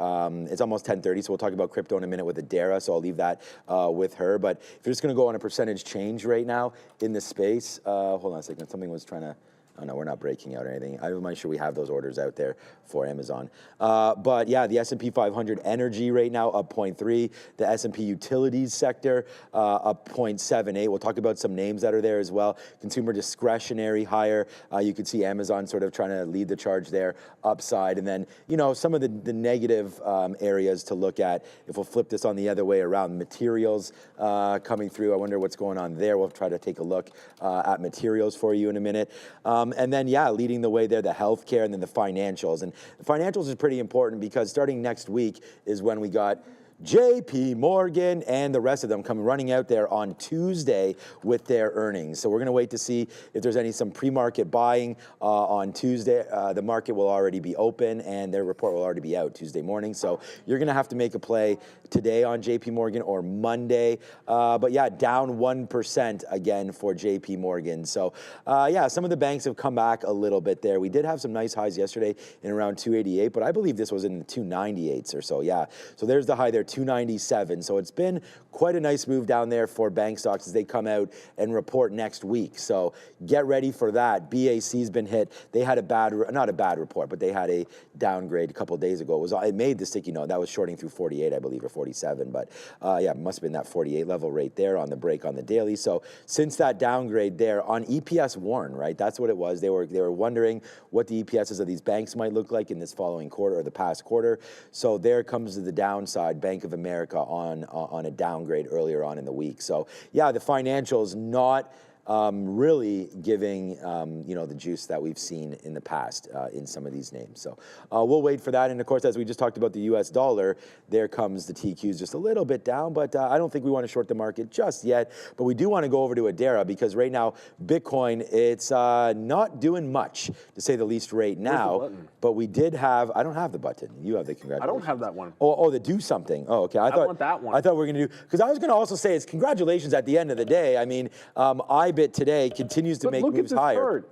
It's almost 10:30, so we'll talk about crypto in a minute with Adara, so I'll leave that with her. But if you're just going to go on a percentage change right now in the space, hold on a second, something was trying to, oh no, we're not breaking out or anything. I'm not sure we have those orders out there for Amazon. But yeah, the S&P 500 energy right now up 0.3. The S&P utilities sector up 0.78. We'll talk about some names that are there as well. Consumer discretionary higher. You could see Amazon sort of trying to lead the charge there, upside. And then, you know, some of the negative areas to look at. If we'll flip this on the other way around, materials coming through. I wonder what's going on there. We'll try to take a look at materials for you in a minute. And then, yeah, leading the way there, the healthcare and then the financials. And the financials is pretty important because starting next week is when we got JP Morgan and the rest of them come running out there on Tuesday with their earnings. So we're going to wait to see if there's some pre-market buying on Tuesday. The market will already be open and their report will already be out Tuesday morning. So you're going to have to make a play today on JP Morgan or Monday. But yeah, down 1% again for JP Morgan. So yeah, some of the banks have come back a little bit there. We did have some nice highs yesterday in around 288, but I believe this was in the 298s or so. Yeah, so there's the high there, 297. So it's been quite a nice move down there for bank stocks as they come out and report next week. So get ready for that. BAC's been hit. They had not a bad report, but they had a downgrade a couple of days ago. It made the sticky note. That was shorting through 48, I believe, or 47. But yeah, it must have been that 48 level right there on the break on the daily. So since that downgrade there on EPS warn, right? That's what it was. They were wondering what the EPSs of these banks might look like in this following quarter or the past quarter. So there comes the downside. Bank of America on a downgrade earlier on in the week. So yeah, the financials not really giving the juice that we've seen in the past in some of these names. So we'll wait for that. And of course, as we just talked about the US dollar, there comes the TQs just a little bit down, but I don't think we want to short the market just yet. But we do want to go over to Adara because right now, Bitcoin, it's not doing much, to say the least right now. But we did have, I don't have the button. You have the congratulations. I don't have that one. Oh, the do something. Oh, okay. I want that one. I thought we were going to do, because I was going to also say it's congratulations at the end of the day. I mean, IBIT today continues to make moves higher. Bird.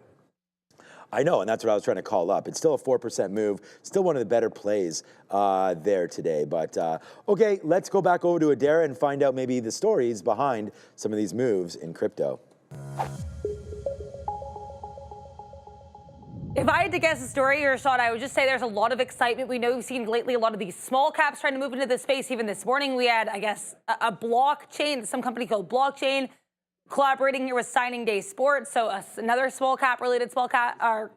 I know, and that's what I was trying to call up. It's still a 4% move, still one of the better plays there today. But okay, let's go back over to Adara and find out maybe the stories behind some of these moves in crypto. If I had to guess a story or a shot, I would just say there's a lot of excitement. We know we've seen lately a lot of these small caps trying to move into this space. Even this morning, we had, I guess, a blockchain, some company called Blockchain, collaborating here with Signing Day Sports. So another small cap related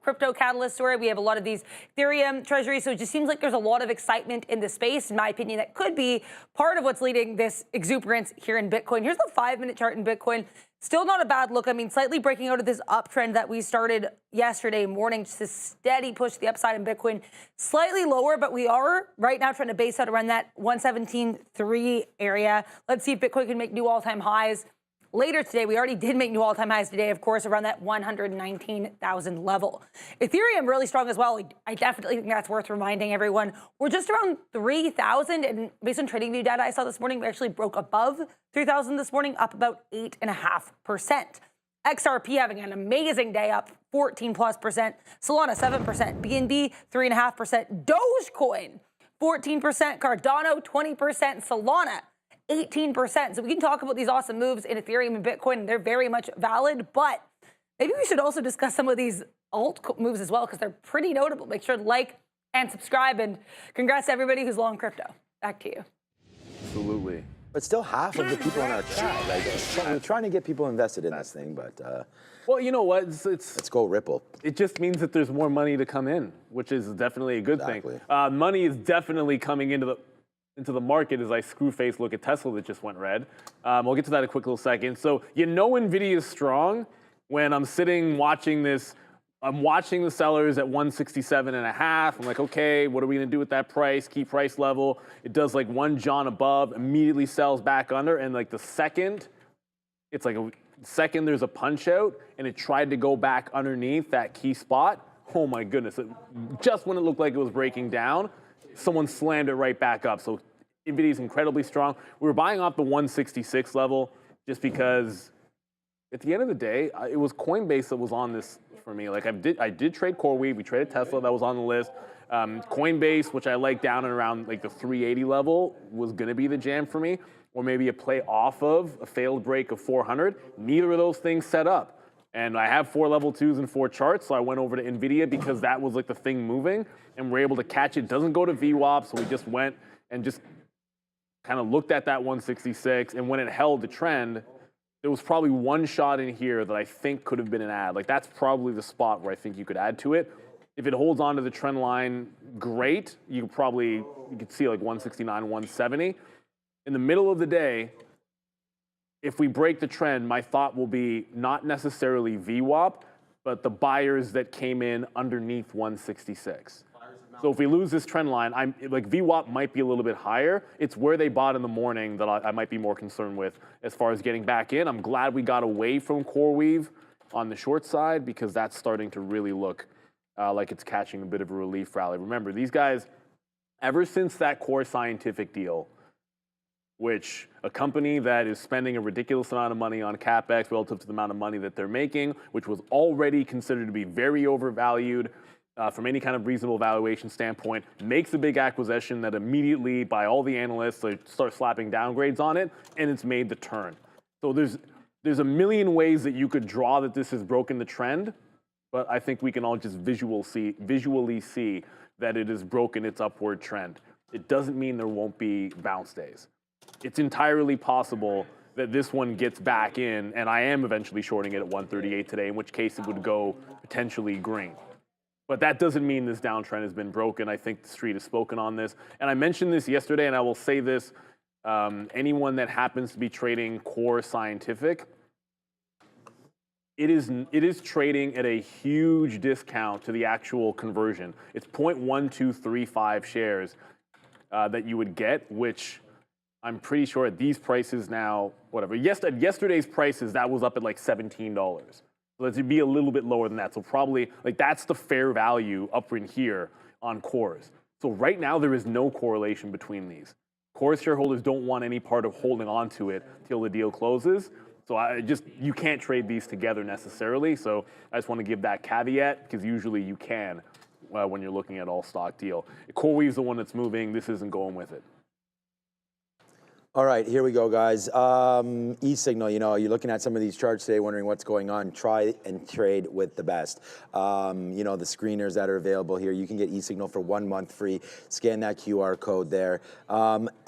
crypto catalyst story. We have a lot of these Ethereum treasuries. So it just seems like there's a lot of excitement in the space, in my opinion, that could be part of what's leading this exuberance here in Bitcoin. Here's the 5-minute chart in Bitcoin. Still not a bad look. I mean, slightly breaking out of this uptrend that we started yesterday morning. Just a steady push to the upside in Bitcoin. Slightly lower, but we are right now trying to base out around that 117.3 area. Let's see if Bitcoin can make new all-time highs later today. We already did make new all-time highs today, of course, around that 119,000 level. Ethereum really strong as well. I definitely think that's worth reminding everyone. We're just around 3,000, and based on TradingView data I saw this morning, we actually broke above 3,000 this morning, up about 8.5%. XRP having an amazing day, up 14+%. Solana 7%. BNB 3.5%. Dogecoin 14%. Cardano 20%. Solana 18%. So we can talk about these awesome moves in Ethereum and Bitcoin, and they're very much valid, but maybe we should also discuss some of these alt moves as well, because they're pretty notable. Make sure to like and subscribe, and congrats to everybody who's long crypto. Back to you. Absolutely. But still half of the people in our chat, like, we're trying to get people invested in this thing, but Well, you know what? let's go Ripple. It just means that there's more money to come in, which is definitely a good thing. Exactly. Money is definitely coming into the market as I screw-face look at Tesla that just went red. We'll get to that in a quick little second. So you know NVIDIA is strong when I'm sitting watching this. I'm watching the sellers at 167.5. I'm like, okay, what are we gonna do with that price? Key price level. It does like one John above, immediately sells back under, and like the second, it's like a second there's a punch out, and it tried to go back underneath that key spot. Oh my goodness! Just when it looked like it was breaking down, someone slammed it right back up. So NVIDIA is incredibly strong. We were buying off the 166 level just because at the end of the day, it was Coinbase that was on this for me. Like I did trade CoreWeave, we traded Tesla, that was on the list. Coinbase, which I like down and around like the 380 level, was gonna be the jam for me, or maybe a play off of a failed break of 400. Neither of those things set up. And I have 4 level 2s and 4 charts, so I went over to NVIDIA because that was like the thing moving, and we're able to catch it. Doesn't go to VWAP, so we just went and just kind of looked at that 166, and when it held the trend, there was probably one shot in here that I think could have been an add. Like that's probably the spot where I think you could add to it. If it holds on to the trend line, great. You could see like 169, 170. In the middle of the day, if we break the trend, my thought will be not necessarily VWAP, but the buyers that came in underneath 166. So if we lose this trend line, like VWAP might be a little bit higher. It's where they bought in the morning that I might be more concerned with as far as getting back in. I'm glad we got away from CoreWeave on the short side because that's starting to really look like it's catching a bit of a relief rally. Remember, these guys, ever since that Core Scientific deal, which a company that is spending a ridiculous amount of money on CapEx relative to the amount of money that they're making, which was already considered to be very overvalued, from any kind of reasonable valuation standpoint, makes a big acquisition that immediately, by all the analysts, they start slapping downgrades on it, and it's made the turn. So there's a million ways that you could draw that this has broken the trend, but I think we can all just visually see that it has broken its upward trend. It doesn't mean there won't be bounce days. It's entirely possible that this one gets back in, and I am eventually shorting it at 138 today, in which case it would go potentially green. But that doesn't mean this downtrend has been broken. I think the street has spoken on this. And I mentioned this yesterday, and I will say this. Anyone that happens to be trading Core Scientific, it is trading at a huge discount to the actual conversion. It's 0.1235 shares that you would get, which I'm pretty sure at these prices now, whatever. At yesterday's prices, that was up at like $17. So that would be a little bit lower than that. So probably, like that's the fair value up in here on Cores. So right now, there is no correlation between these. Core shareholders don't want any part of holding on to it till the deal closes. So you can't trade these together necessarily. So I just want to give that caveat because usually you can when you're looking at all stock deal. CoreWeave's the one that's moving. This isn't going with it. All right, here we go, guys. E-Signal, you're looking at some of these charts today, wondering what's going on. Try and trade with the best. The screeners that are available here, you can get E-Signal for 1 month free. Scan that QR code there.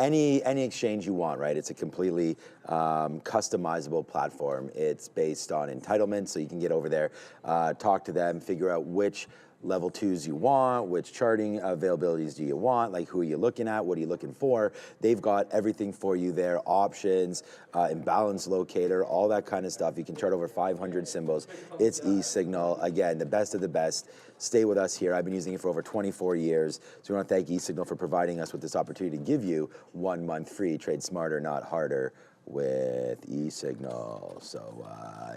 Any exchange you want, right? It's a completely customizable platform. It's based on entitlement, so you can get over there, talk to them, figure out which level 2s you want, which charting availabilities do you want, like who are you looking at, what are you looking for. They've got everything for you there, options, imbalance locator, all that kind of stuff. You can chart over 500 symbols. It's E-Signal. Again, the best of the best. Stay with us here. I've been using it for over 24 years. So we want to thank E-Signal for providing us with this opportunity to give you 1 month free. Trade smarter, not harder with E-Signal. So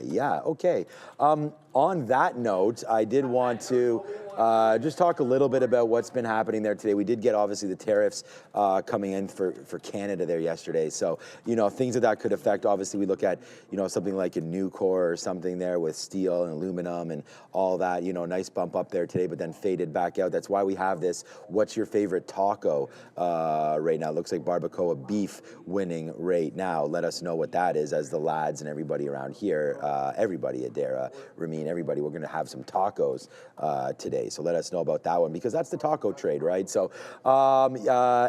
yeah, okay. On that note, I did want to just talk a little bit about what's been happening there today. We did get obviously the tariffs coming in for Canada there yesterday. So, things that could affect. Obviously, we look at, something like a Nucor or something there with steel and aluminum and all that, nice bump up there today, but then faded back out. That's why we have this, what's your favorite taco right now? Looks like barbacoa beef winning right now. Let us know what that is as the lads and everybody around here, everybody, Adara, Ramin, everybody, we're going to have some tacos today. So let us know about that one because that's the taco trade, right? So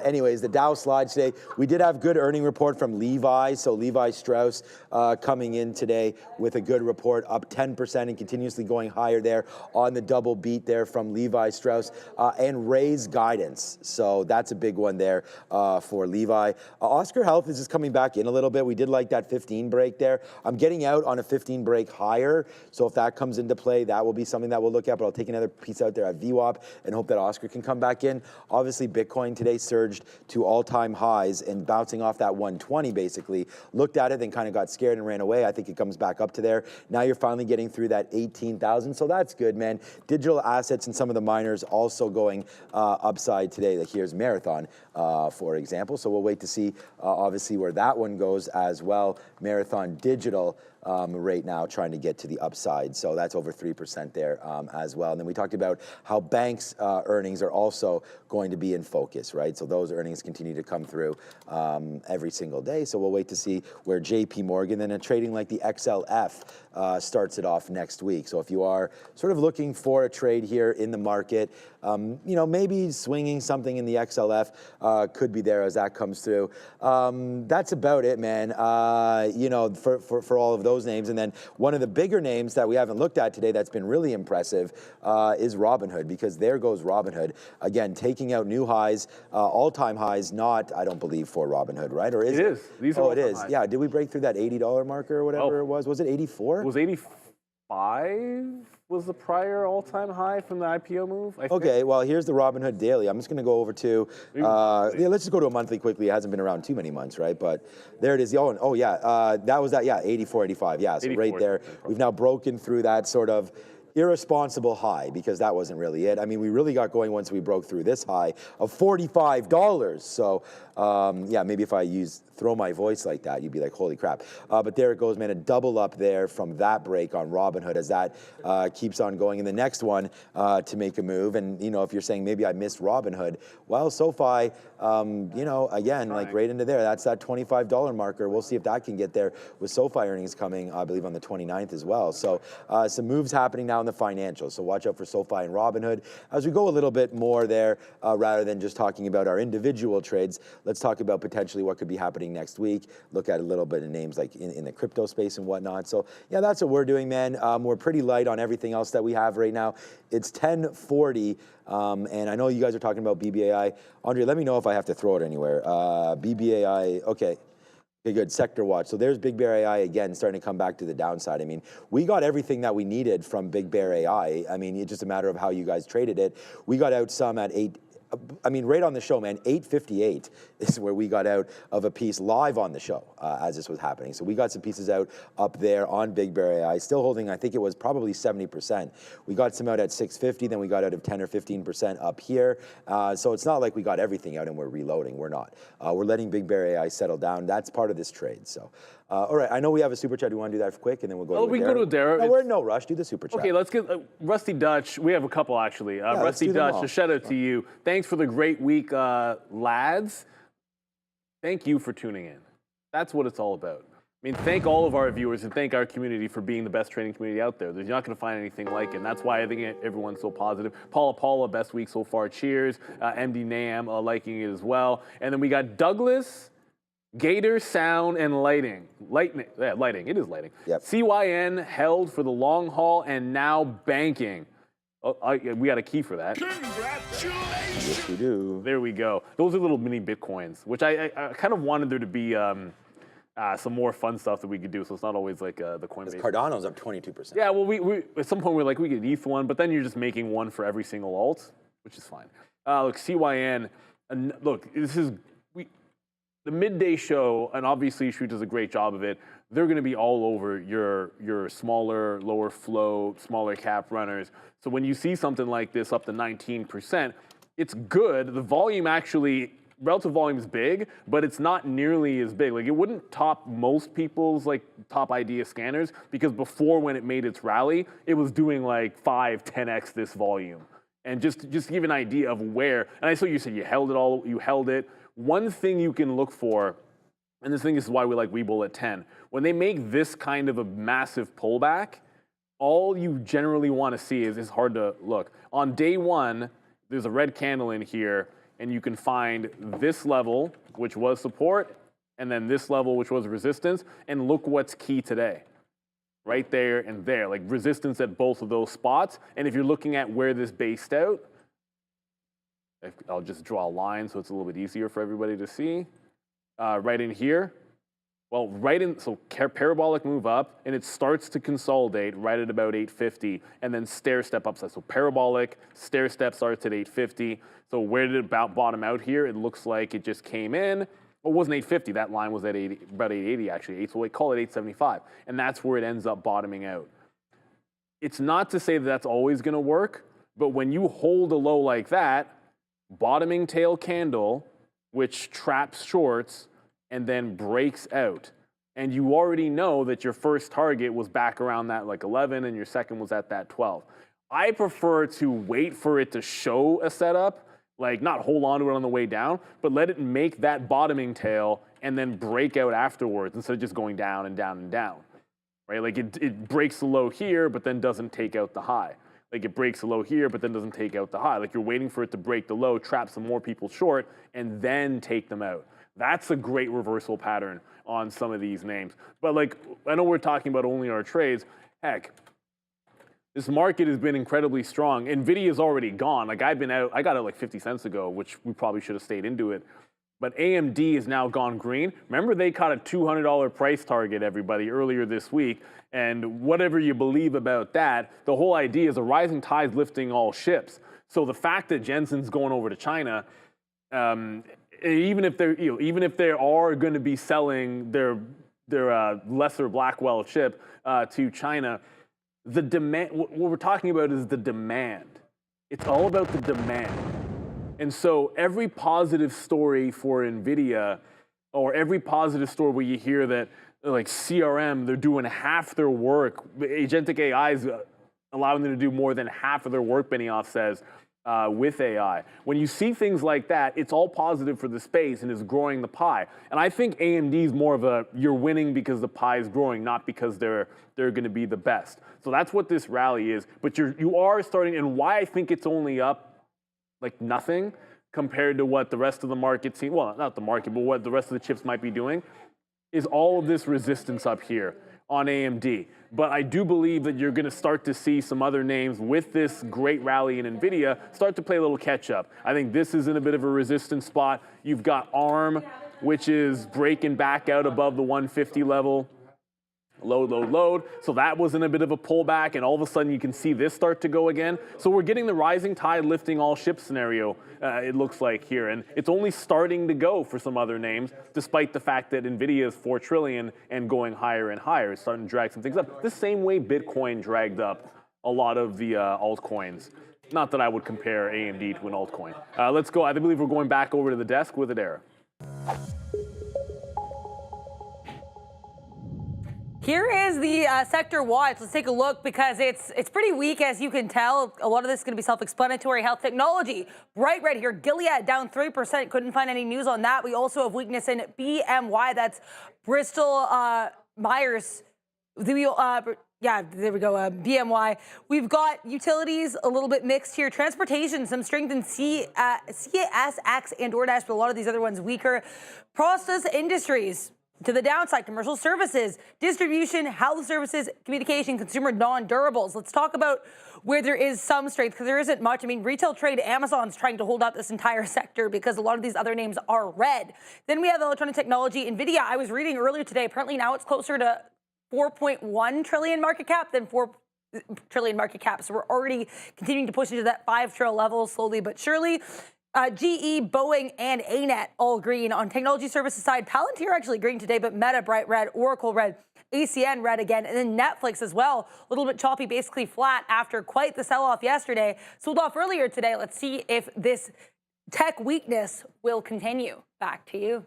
anyways, the Dow slides today. We did have good earning report from Levi. So Levi Strauss coming in today with a good report, up 10% and continuously going higher there on the double beat there from Levi Strauss and raised guidance. So that's a big one there for Levi. Oscar Health is just coming back in a little bit. We did like that 15 break there. I'm getting out on a 15 break higher. So if that comes into play, that will be something that we'll look at. But I'll take another piece out there at VWAP and hope that Oscar can come back in. Obviously, Bitcoin today surged to all-time highs and bouncing off that 120 basically. Looked at it, then kind of got scared and ran away. I think it comes back up to there. Now you're finally getting through that 18,000. So that's good, man. Digital assets and some of the miners also going upside today. Like here's Marathon, for example. So we'll wait to see, obviously, where that one goes as well. Marathon Digital right now trying to get to the upside. So that's over 3% there as well. And then we talked about how banks' earnings are also going to be in focus, right? So those earnings continue to come through every single day. So we'll wait to see where JP Morgan, then a trading like the XLF starts it off next week. So if you are sort of looking for a trade here in the market, maybe swinging something in the XLF could be there as that comes through. That's about it, man. For all of those names. And then one of the bigger names that we haven't looked at today that's been really impressive is Robinhood, because there goes Robinhood. Again, taking out new highs, all-time highs, not, I don't believe, for Robinhood, right? Or is it? It is. These are it is. highs. Yeah, did we break through that $80 marker or whatever it was? Was it 84? It was 85 was the prior all-time high from the IPO move, I think. Okay, well, here's the Robinhood Daily. I'm just going to go over to, let's just go to a monthly quickly. It hasn't been around too many months, right? But there it is. That was that, 84, 85. Yeah, so 84, right there. We've now broken through that sort of irresponsible high, because that wasn't really it. I mean, we really got going once we broke through this high of $45. So, maybe if I throw my voice like that, you'd be like, holy crap. But there it goes, man, a double up there from that break on Robinhood as that keeps on going. And the next one to make a move, and, if you're saying maybe I missed Robinhood, well, SoFi, again, like right into there, that's that $25 marker. We'll see if that can get there with SoFi earnings coming, I believe, on the 29th as well. So some moves happening now in the financials. So watch out for SoFi and Robinhood. As we go a little bit more there, rather than just talking about our individual trades, let's talk about potentially what could be happening next week. Look at a little bit of names like in the crypto space and whatnot. So yeah, that's what we're doing, man. We're pretty light on everything else that we have right now. It's 10:40, and I know you guys are talking about BBAI. Andre, let me know if I have to throw it anywhere. BBAI, okay. Okay, good. Sector watch. So there's Big Bear AI again, starting to come back to the downside. I mean, we got everything that we needed from Big Bear AI. I mean, it's just a matter of how you guys traded it. We got out some at right on the show, man, 8:58 is where we got out of a piece live on the show as this was happening. So we got some pieces out up there on Big Bear AI, still holding, I think it was probably 70%. We got some out at 650, then we got out of 10 or 15% up here. So it's not like we got everything out and we're reloading. We're not. We're letting Big Bear AI settle down. That's part of this trade. So, all right, I know we have a super chat. Do you want to do that quick, and then we'll go to we can go to Dara. No, we're in no rush. Do the super chat. Okay, let's get Rusty Dutch. We have a couple, actually. Rusty Dutch, a shout out to you. Thanks for the great week, lads. Thank you for tuning in. That's what it's all about. I mean, thank all of our viewers and thank our community for being the best trading community out there. You're not going to find anything like it, and that's why I think everyone's so positive. Paula, best week so far. Cheers. MD Nam liking it as well. And then we got Douglas, Gator Sound and Lighting. Lighting. It is lighting. Yep. CYN held for the long haul and now banking. We got a key for that. Congratulations! Yes, we do. There we go. Those are little mini Bitcoins, which I kind of wanted there to be some more fun stuff that we could do, so it's not always like the Coinbase. Cardano's up 22%. Yeah, well, we at some point we're like, we could ETH one, but then you're just making one for every single alt, which is fine. Look, CYN, look, this is, the midday show, and obviously Shoot does a great job of it, they're going to be all over your smaller, lower float, smaller cap runners. So when you see something like this up to 19%, it's good. The volume actually, relative volume is big, but it's not nearly as big. Like it wouldn't top most people's like top idea scanners, because before, when it made its rally, it was doing like 5, 10x this volume. And just to give you an idea of where, and I saw you said you held it. One thing you can look for, and this thing is why we like Webull at 10, when they make this kind of a massive pullback, all you generally want to see is, it's hard to look. On day one, there's a red candle in here, and you can find this level, which was support, and then this level, which was resistance, and look what's key today. Right there and there, like resistance at both of those spots. And if you're looking at where this based out, I'll just draw a line so it's a little bit easier for everybody to see. Right in here. Well, so parabolic move up, and it starts to consolidate right at about 850, and then stair step upside. So parabolic, stair step starts at 850. So where did it bottom out here? It looks like it just came in. Well, it wasn't 850. That line was at about 880 actually. So we call it 875, and that's where it ends up bottoming out. It's not to say that that's always going to work, but when you hold a low like that, bottoming tail candle, which traps shorts and then breaks out, and you already know that your first target was back around that like 11 and your second was at that 12. I prefer to wait for it to show a setup, like not hold on to it on the way down, but let it make that bottoming tail and then break out afterwards instead of just going down and down and down, right? Like it breaks the low here, but then doesn't take out the high. Like it breaks the low here, but then doesn't take out the high. Like you're waiting for it to break the low, trap some more people short, and then take them out. That's a great reversal pattern on some of these names. But like, I know we're talking about only our trades. Heck, this market has been incredibly strong. NVIDIA's already gone. Like I got it like 50 cents ago, which we probably should have stayed into it. But AMD has now gone green. Remember, they caught a $200 price target, everybody, earlier this week. And whatever you believe about that, the whole idea is a rising tide lifting all ships. So the fact that Jensen's going over to China, even if they are going to be selling their lesser Blackwell chip to China, the demand. What we're talking about is the demand. It's all about the demand. And so every positive story for NVIDIA, or every positive story where you hear that like CRM, they're doing half their work, agentic AI is allowing them to do more than half of their work, Benioff says, with AI. When you see things like that, it's all positive for the space and is growing the pie. And I think AMD is more of a, you're winning because the pie is growing, not because they're going to be the best. So that's what this rally is. But you are starting, and why I think it's only up like nothing compared to what the rest of the market seems, well, not the market, but what the rest of the chips might be doing, is all of this resistance up here on AMD. But I do believe that you're going to start to see some other names with this great rally in NVIDIA start to play a little catch up. I think this is in a bit of a resistance spot. You've got ARM, which is breaking back out above the 150 level. Load. So that was in a bit of a pullback, and all of a sudden you can see this start to go again. So we're getting the rising tide lifting all ships scenario, it looks like here. And it's only starting to go for some other names, despite the fact that NVIDIA is $4 trillion and going higher and higher. It's starting to drag some things up. The same way Bitcoin dragged up a lot of the altcoins. Not that I would compare AMD to an altcoin. Let's go. I believe we're going back over to the desk with Adara. Here is the sector watch. Let's take a look because it's pretty weak, as you can tell. A lot of this is going to be self-explanatory. Health technology, bright red here. Gilead down 3%. Couldn't find any news on that. We also have weakness in BMY. That's Bristol Myers. Yeah, there we go, BMY. We've got utilities a little bit mixed here. Transportation, some strength in CSX and DoorDash, but a lot of these other ones weaker. Process industries, to the downside, commercial services, distribution, health services, communication, consumer non-durables. Let's talk about where there is some strength, because there isn't much. I mean, retail trade, Amazon's trying to hold up this entire sector because a lot of these other names are red. Then we have electronic technology, NVIDIA. I was reading earlier today, apparently now it's closer to 4.1 trillion market cap than 4 trillion market cap. So we're already continuing to push into that 5 trillion level slowly but surely. GE, Boeing, and ANET all green. On technology services side, Palantir actually green today, but Meta bright red, Oracle red, ACN red again, and then Netflix as well. A little bit choppy, basically flat after quite the sell-off yesterday. Sold off earlier today. Let's see if this tech weakness will continue. Back to you.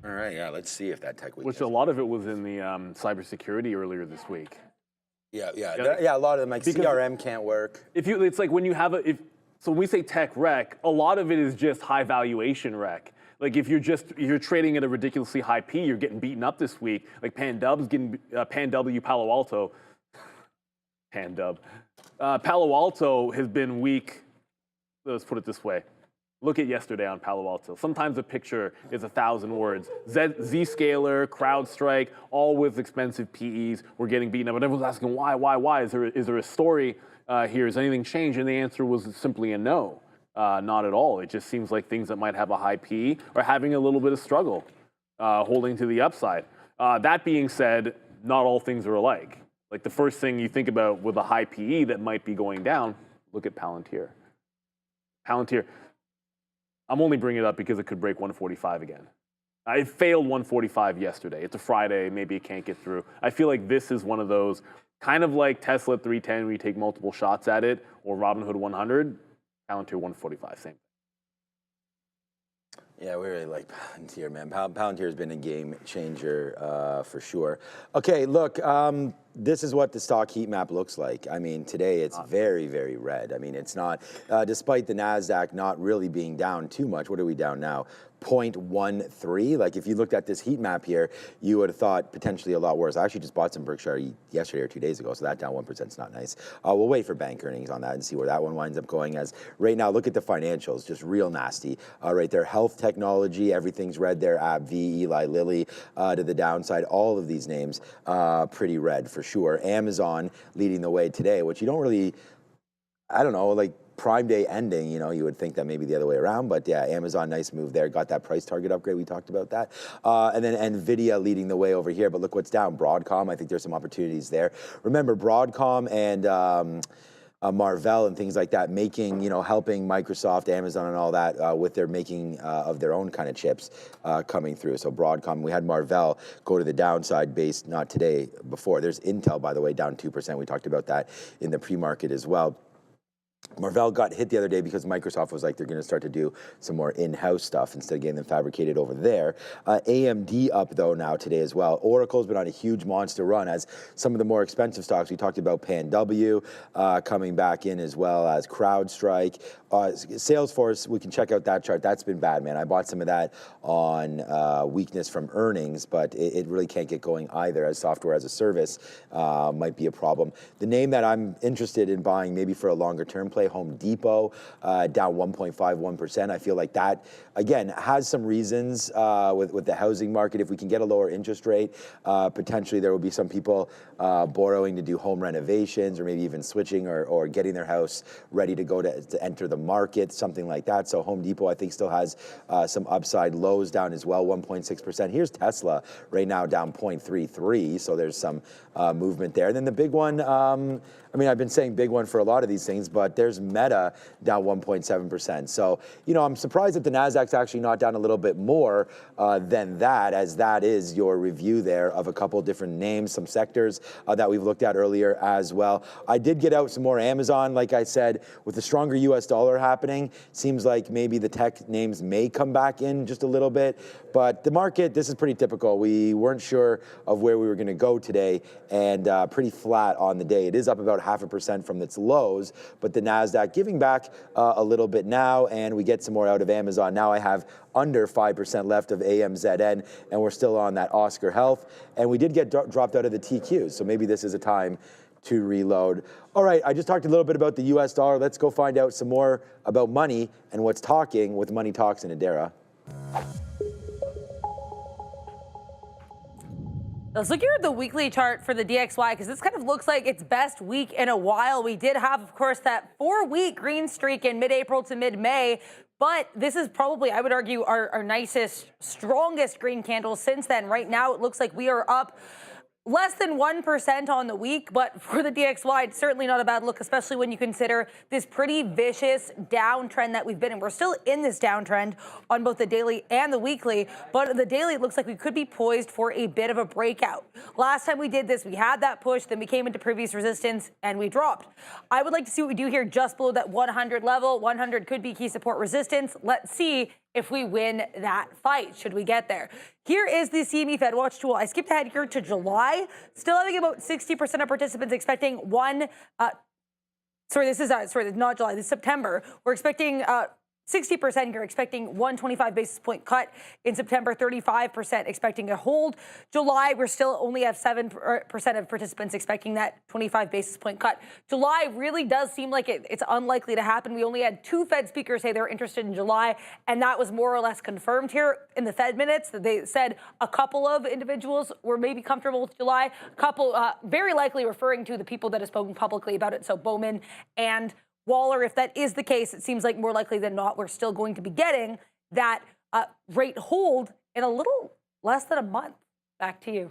All right, yeah, let's see if that tech weakness. Which a lot of it was in the cybersecurity earlier this week. Yeah, a lot of them, like CRM can't work. It's like when you have so when we say tech wreck, a lot of it is just high valuation wreck. Like if you're trading at a ridiculously high P, you're getting beaten up this week. Like Pandub's getting Panw Palo Alto. Pandub. Palo Alto has been weak. Let's put it this way. Look at yesterday on Palo Alto. Sometimes a picture is 1,000 words. Zscaler, CrowdStrike, all with expensive PEs were getting beaten up. And everyone's asking why? Is there a story here? Has anything changed? And the answer was simply a no. Not at all. It just seems like things that might have a high PE are having a little bit of struggle holding to the upside. That being said, not all things are alike. Like the first thing you think about with a high PE that might be going down, look at Palantir. Palantir. I'm only bringing it up because it could break 145 again. It failed 145 yesterday. It's a Friday. Maybe it can't get through. I feel like this is one of those, kind of like Tesla 310 where you take multiple shots at it, or Robinhood 100, Palantir 145, same. Yeah, we really like Palantir, man. Palantir has been a game changer for sure. Okay, look, this is what the stock heat map looks like. I mean, today it's very, very red. I mean, it's not, despite the Nasdaq not really being down too much. What are we down now? 0.13. Like if you looked at this heat map here, you would have thought potentially a lot worse. I actually just bought some Berkshire yesterday or 2 days ago, so that down 1% is not nice. We'll wait for bank earnings on that and see where that one winds up going. As right now, look at the financials, just real nasty. Right there, health technology, everything's red there. AbbVie, Eli Lilly to the downside. All of these names pretty red for sure. Amazon leading the way today, which you don't really, I don't know, like Prime Day ending, you know, you would think that maybe the other way around, but yeah, Amazon, nice move there. Got that price target upgrade. We talked about that. And then NVIDIA leading the way over here, but look what's down. Broadcom, I think there's some opportunities there. Remember, Broadcom and Marvell and things like that making, you know, helping Microsoft, Amazon and all that with their making of their own kind of chips coming through. So Broadcom, we had Marvell go to the downside based, not today, before. There's Intel, by the way, down 2%. We talked about that in the pre-market as well. Marvell got hit the other day because Microsoft was like they're going to start to do some more in-house stuff instead of getting them fabricated over there. AMD up, though, now today as well. Oracle's been on a huge monster run as some of the more expensive stocks. We talked about Panw coming back in as well as CrowdStrike. Salesforce, we can check out that chart. That's been bad, man. I bought some of that on weakness from earnings, but it really can't get going either as software as a service might be a problem. The name that I'm interested in buying maybe for a longer term play, Home Depot, down 1.51%. I feel like that, again, has some reasons with the housing market. If we can get a lower interest rate, potentially there will be some people borrowing to do home renovations or maybe even switching or getting their house ready to go to enter the market, something like that. So Home Depot, I think, still has some upside. Lows down as well, 1.6%. Here's Tesla right now down 0.33, so there's some movement there. And then the big one, I mean, I've been saying big one for a lot of these things, but there's Meta down 1.7%. So, you know, I'm surprised that the Nasdaq's actually not down a little bit more than that, as that is your review there of a couple different names, some sectors that we've looked at earlier as well. I did get out some more Amazon, like I said, with the stronger US dollar happening. Seems like maybe the tech names may come back in just a little bit, but the market, this is pretty typical. We weren't sure of where we were going to go today, and pretty flat on the day. It is up about 0.5% from its lows, but the Nasdaq giving back a little bit now, and we get some more out of Amazon. Now I have under 5% left of AMZN, and we're still on that Oscar Health, and we did get dropped out of the TQs, so maybe this is a time to reload. All right, I just talked a little bit about the US dollar. Let's go find out some more about money and what's talking with Money Talks in Adara. Let's look here at the weekly chart for the DXY, because this kind of looks like its best week in a while. We did have, of course, that 4-week green streak in mid-April to mid-May, but this is probably, I would argue, our nicest, strongest green candle since then. Right now, it looks like we are up Less than 1% on the week, but for the DXY, it's certainly not a bad look, especially when you consider this pretty vicious downtrend that we've been in. We're still in this downtrend on both the daily and the weekly, but the daily, it looks like we could be poised for a bit of a breakout. Last time we did this, we had that push, then we came into previous resistance, and we dropped. I would like to see what we do here just below that 100 level. 100 could be key support resistance. Let's see if we win that fight, should we get there. Here is the CME Fed Watch tool. I skipped ahead here to July. Still having about 60% of participants expecting not July, this is September. We're expecting 60% here expecting 125 basis point cut. In September, 35% expecting a hold. July, we're still only have 7% of participants expecting that 25 basis point cut. July really does seem like it's unlikely to happen. We only had 2 Fed speakers say they're interested in July, and that was more or less confirmed here in the Fed minutes. They said a couple of individuals were maybe comfortable with July, a couple very likely referring to the people that have spoken publicly about it, so Bowman and Waller. If that is the case, it seems like more likely than not, we're still going to be getting that rate hold in a little less than a month. Back to you.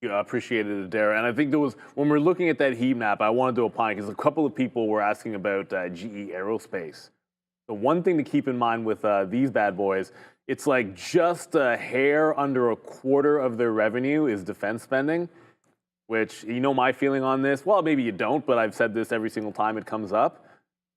Yeah, I appreciated it, Dara. And I think there was, when we're looking at that heat map, I wanted to opine because a couple of people were asking about GE Aerospace. The one thing to keep in mind with these bad boys, it's like just a hair under a quarter of their revenue is defense spending. Which, you know my feeling on this, well, maybe you don't, but I've said this every single time it comes up.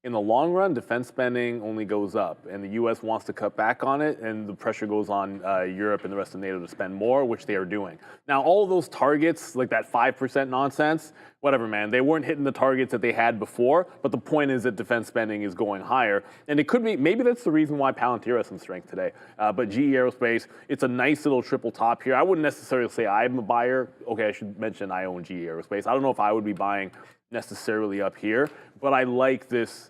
In the long run, defense spending only goes up, and the U.S. wants to cut back on it, and the pressure goes on Europe and the rest of NATO to spend more, which they are doing. Now, all of those targets, like that 5% nonsense, whatever, man, they weren't hitting the targets that they had before, but the point is that defense spending is going higher, and it could be, maybe that's the reason why Palantir has some strength today. But GE Aerospace, it's a nice little triple top here. I wouldn't necessarily say I'm a buyer. Okay, I should mention I own GE Aerospace. I don't know if I would be buying necessarily up here, but I like this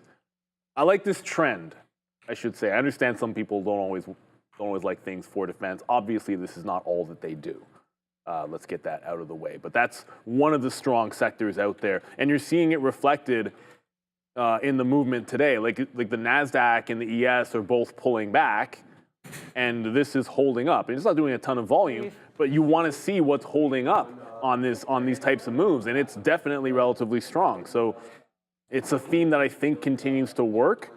trend, I should say. I understand some people don't always like things for defense. Obviously, this is not all that they do. Let's get that out of the way. But that's one of the strong sectors out there, and you're seeing it reflected in the movement today. Like the Nasdaq and the ES are both pulling back, and this is holding up. And it's not doing a ton of volume, but you want to see what's holding up on these types of moves, and it's definitely relatively strong. So it's a theme that I think continues to work,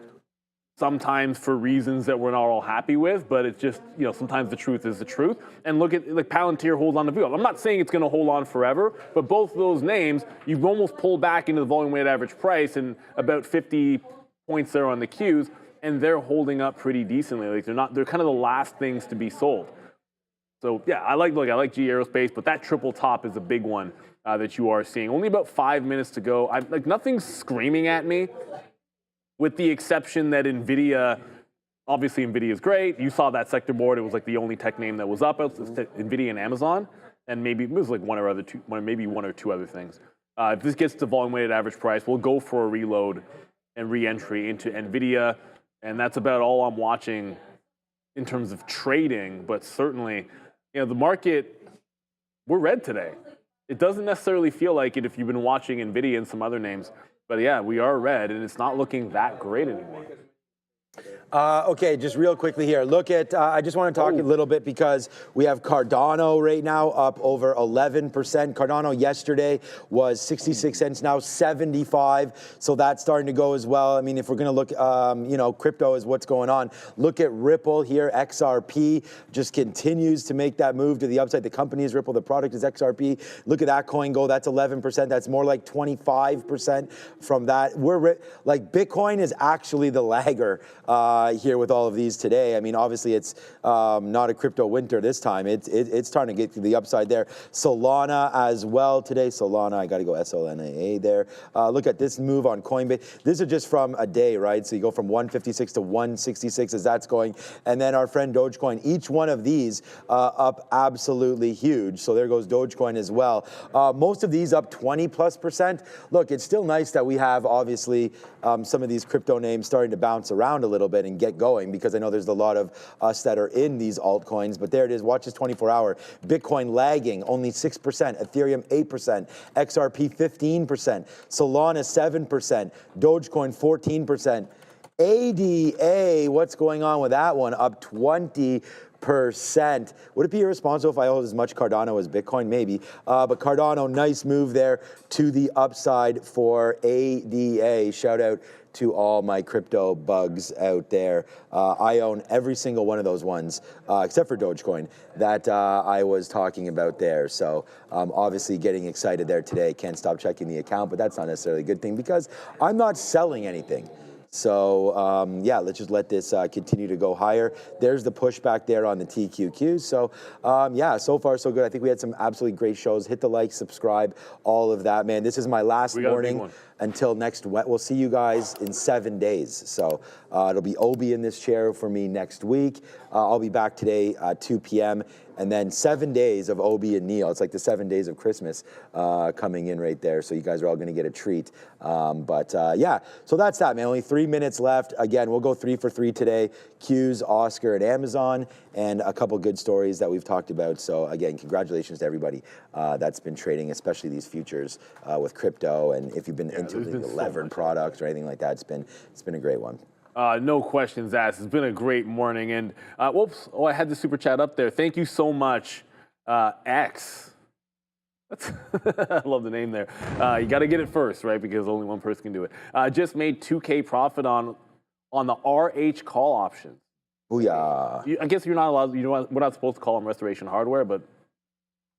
sometimes for reasons that we're not all happy with, but it's just, you know, sometimes the truth is the truth. And look at, like, Palantir holds on to view. I'm not saying it's going to hold on forever, but both of those names, you've almost pulled back into the volume weighted average price and about 50 points there on the Qs, and they're holding up pretty decently. Like, they're kind of the last things to be sold. So yeah, I like GE Aerospace, but that triple top is a big one that you are seeing. Only about 5 minutes to go. Nothing's screaming at me, with the exception that NVIDIA, obviously NVIDIA is great. You saw that sector board. It was like the only tech name that was up. It was NVIDIA and Amazon, and maybe it was like one or two other things. If this gets to volume weighted average price, we'll go for a reload and re-entry into NVIDIA, and that's about all I'm watching in terms of trading. But certainly, you know, the market, we're red today. It doesn't necessarily feel like it if you've been watching NVIDIA and some other names, but yeah, we are red, and it's not looking that great anymore. Okay, just real quickly here. Look at, I just want to talk a little bit because we have Cardano right now up over 11%. Cardano yesterday was 66 cents, now 75. So that's starting to go as well. I mean, if we're going to look, you know, crypto is what's going on. Look at Ripple here. XRP just continues to make that move to the upside. The company is Ripple. The product is XRP. Look at that coin go. That's 11%. That's more like 25% from that. Like Bitcoin is actually the lagger here with all of these today. I mean, obviously it's not a crypto winter this time. It's starting to get to the upside there. Solana as well today. Solana, I got to go SLNAA there. Look at this move on Coinbase. This is just from a day, right? So you go from 156 to 166 as that's going. And then our friend Dogecoin, each one of these up absolutely huge. So there goes Dogecoin as well. Most of these up 20+%. Look, it's still nice that we have obviously some of these crypto names starting to bounce around a little bit and get going, because I know there's a lot of us that are in these altcoins, but there it is. Watch this 24-hour. Bitcoin lagging only 6%, Ethereum 8%, XRP 15%, Solana 7%, Dogecoin 14%. ADA, what's going on with that one? Up 20%. Would it be irresponsible if I hold as much Cardano as Bitcoin? Maybe. But Cardano, nice move there to the upside for ADA. Shout out to all my crypto bugs out there. I own every single one of those ones, except for Dogecoin, that I was talking about there. So obviously getting excited there today. Can't stop checking the account, but that's not necessarily a good thing because I'm not selling anything. So yeah, let's just let this continue to go higher. There's the pushback there on the TQQ. So yeah, so far so good. I think we had some absolutely great shows. Hit the like, subscribe, all of that, man. This is my last warning until next. We'll see you guys in 7 days. So it'll be Obi in this chair for me next week. I'll be back today at 2 p.m. And then 7 days of Obi and Neil. It's like the 7 days of Christmas coming in right there. So you guys are all going to get a treat. Yeah, so that's that, man. Only 3 minutes left. Again, we'll go 3 for 3 today. Q's, Oscar, and Amazon, and a couple good stories that we've talked about. So again, congratulations to everybody that's been trading, especially these futures with crypto. And if you've been into the levered products or anything like that, it's been a great one. No questions asked. It's been a great morning. And whoops, I had the super chat up there. Thank you so much, X. I love the name there. You got to get it first, right? Because only one person can do it. Just made 2K profit on the RH call option. Booyah. I guess you're not allowed. We're not supposed to call them restoration hardware, but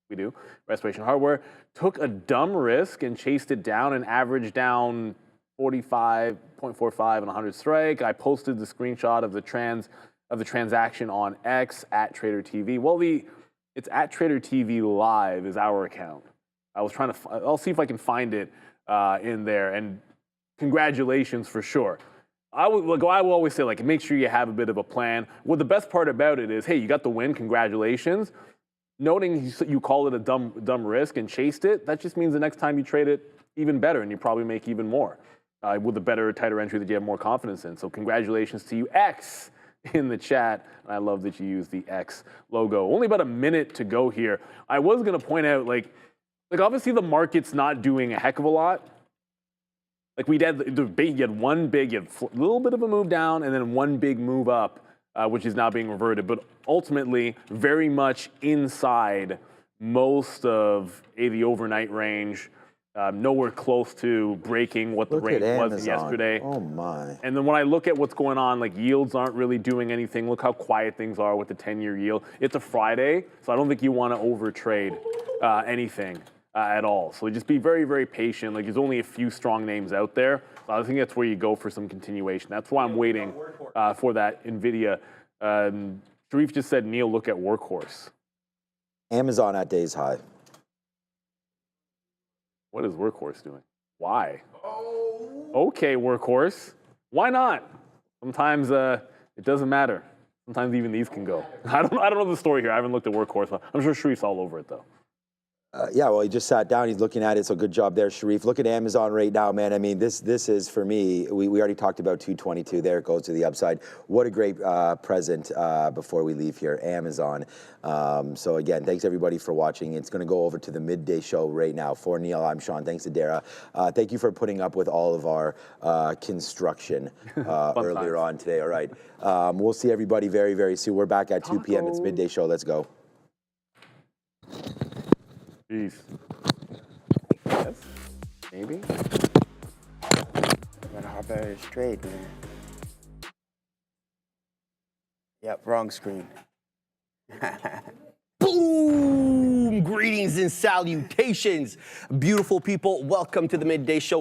we do. Restoration hardware took a dumb risk and chased it down and averaged down 45.45 and 100 strike. I posted the screenshot of the transaction on X at TraderTV. Well, it's at TraderTv.live is our account. I was trying to. I'll see if I can find it in there. And congratulations for sure. I will always say, like, make sure you have a bit of a plan. Well, the best part about it is, hey, you got the win. Congratulations. Noting you call it a dumb risk and chased it, that just means the next time you trade it, even better, and you probably make even more with a better, tighter entry that you have more confidence in. So congratulations to you, X, in the chat. And I love that you use the X logo. Only about a minute to go here. I was going to point out, like obviously the market's not doing a heck of a lot. Like you had one big, you had a little bit of a move down, and then one big move up, which is now being reverted. But ultimately, very much inside most of the overnight range. Nowhere close to breaking what the range was yesterday. Oh my. And then when I look at what's going on, like yields aren't really doing anything. Look how quiet things are with the 10-year yield. It's a Friday, so I don't think you want to overtrade anything at all. So just be very, very patient. Like there's only a few strong names out there. So I think that's where you go for some continuation. That's why I'm waiting for that NVIDIA. Tariff just said, Neil, look at Workhorse. Amazon at day's high. What is Workhorse doing? Why? Okay, Workhorse. Why not? Sometimes it doesn't matter. Sometimes even these can go. I don't know the story here. I haven't looked at Workhorse. I'm sure Sharif's all over it though. Yeah, well, he just sat down. He's looking at it, so good job there, Sharif. Look at Amazon right now, man. I mean, this is, for me, we already talked about 222. There it goes to the upside. What a great present before we leave here, Amazon. So, again, thanks, everybody, for watching. It's going to go over to the midday show right now. For Neil, I'm Sean. Thanks to Dara. Thank you for putting up with all of our construction earlier on today. All right. We'll see everybody very, very soon. We're back at 2 p.m. It's midday show. Let's go. Peace. Yes, maybe. I'm gonna hop out of this trade, man. Yep, wrong screen. Boom! Greetings and salutations, beautiful people. Welcome to the Midday Show.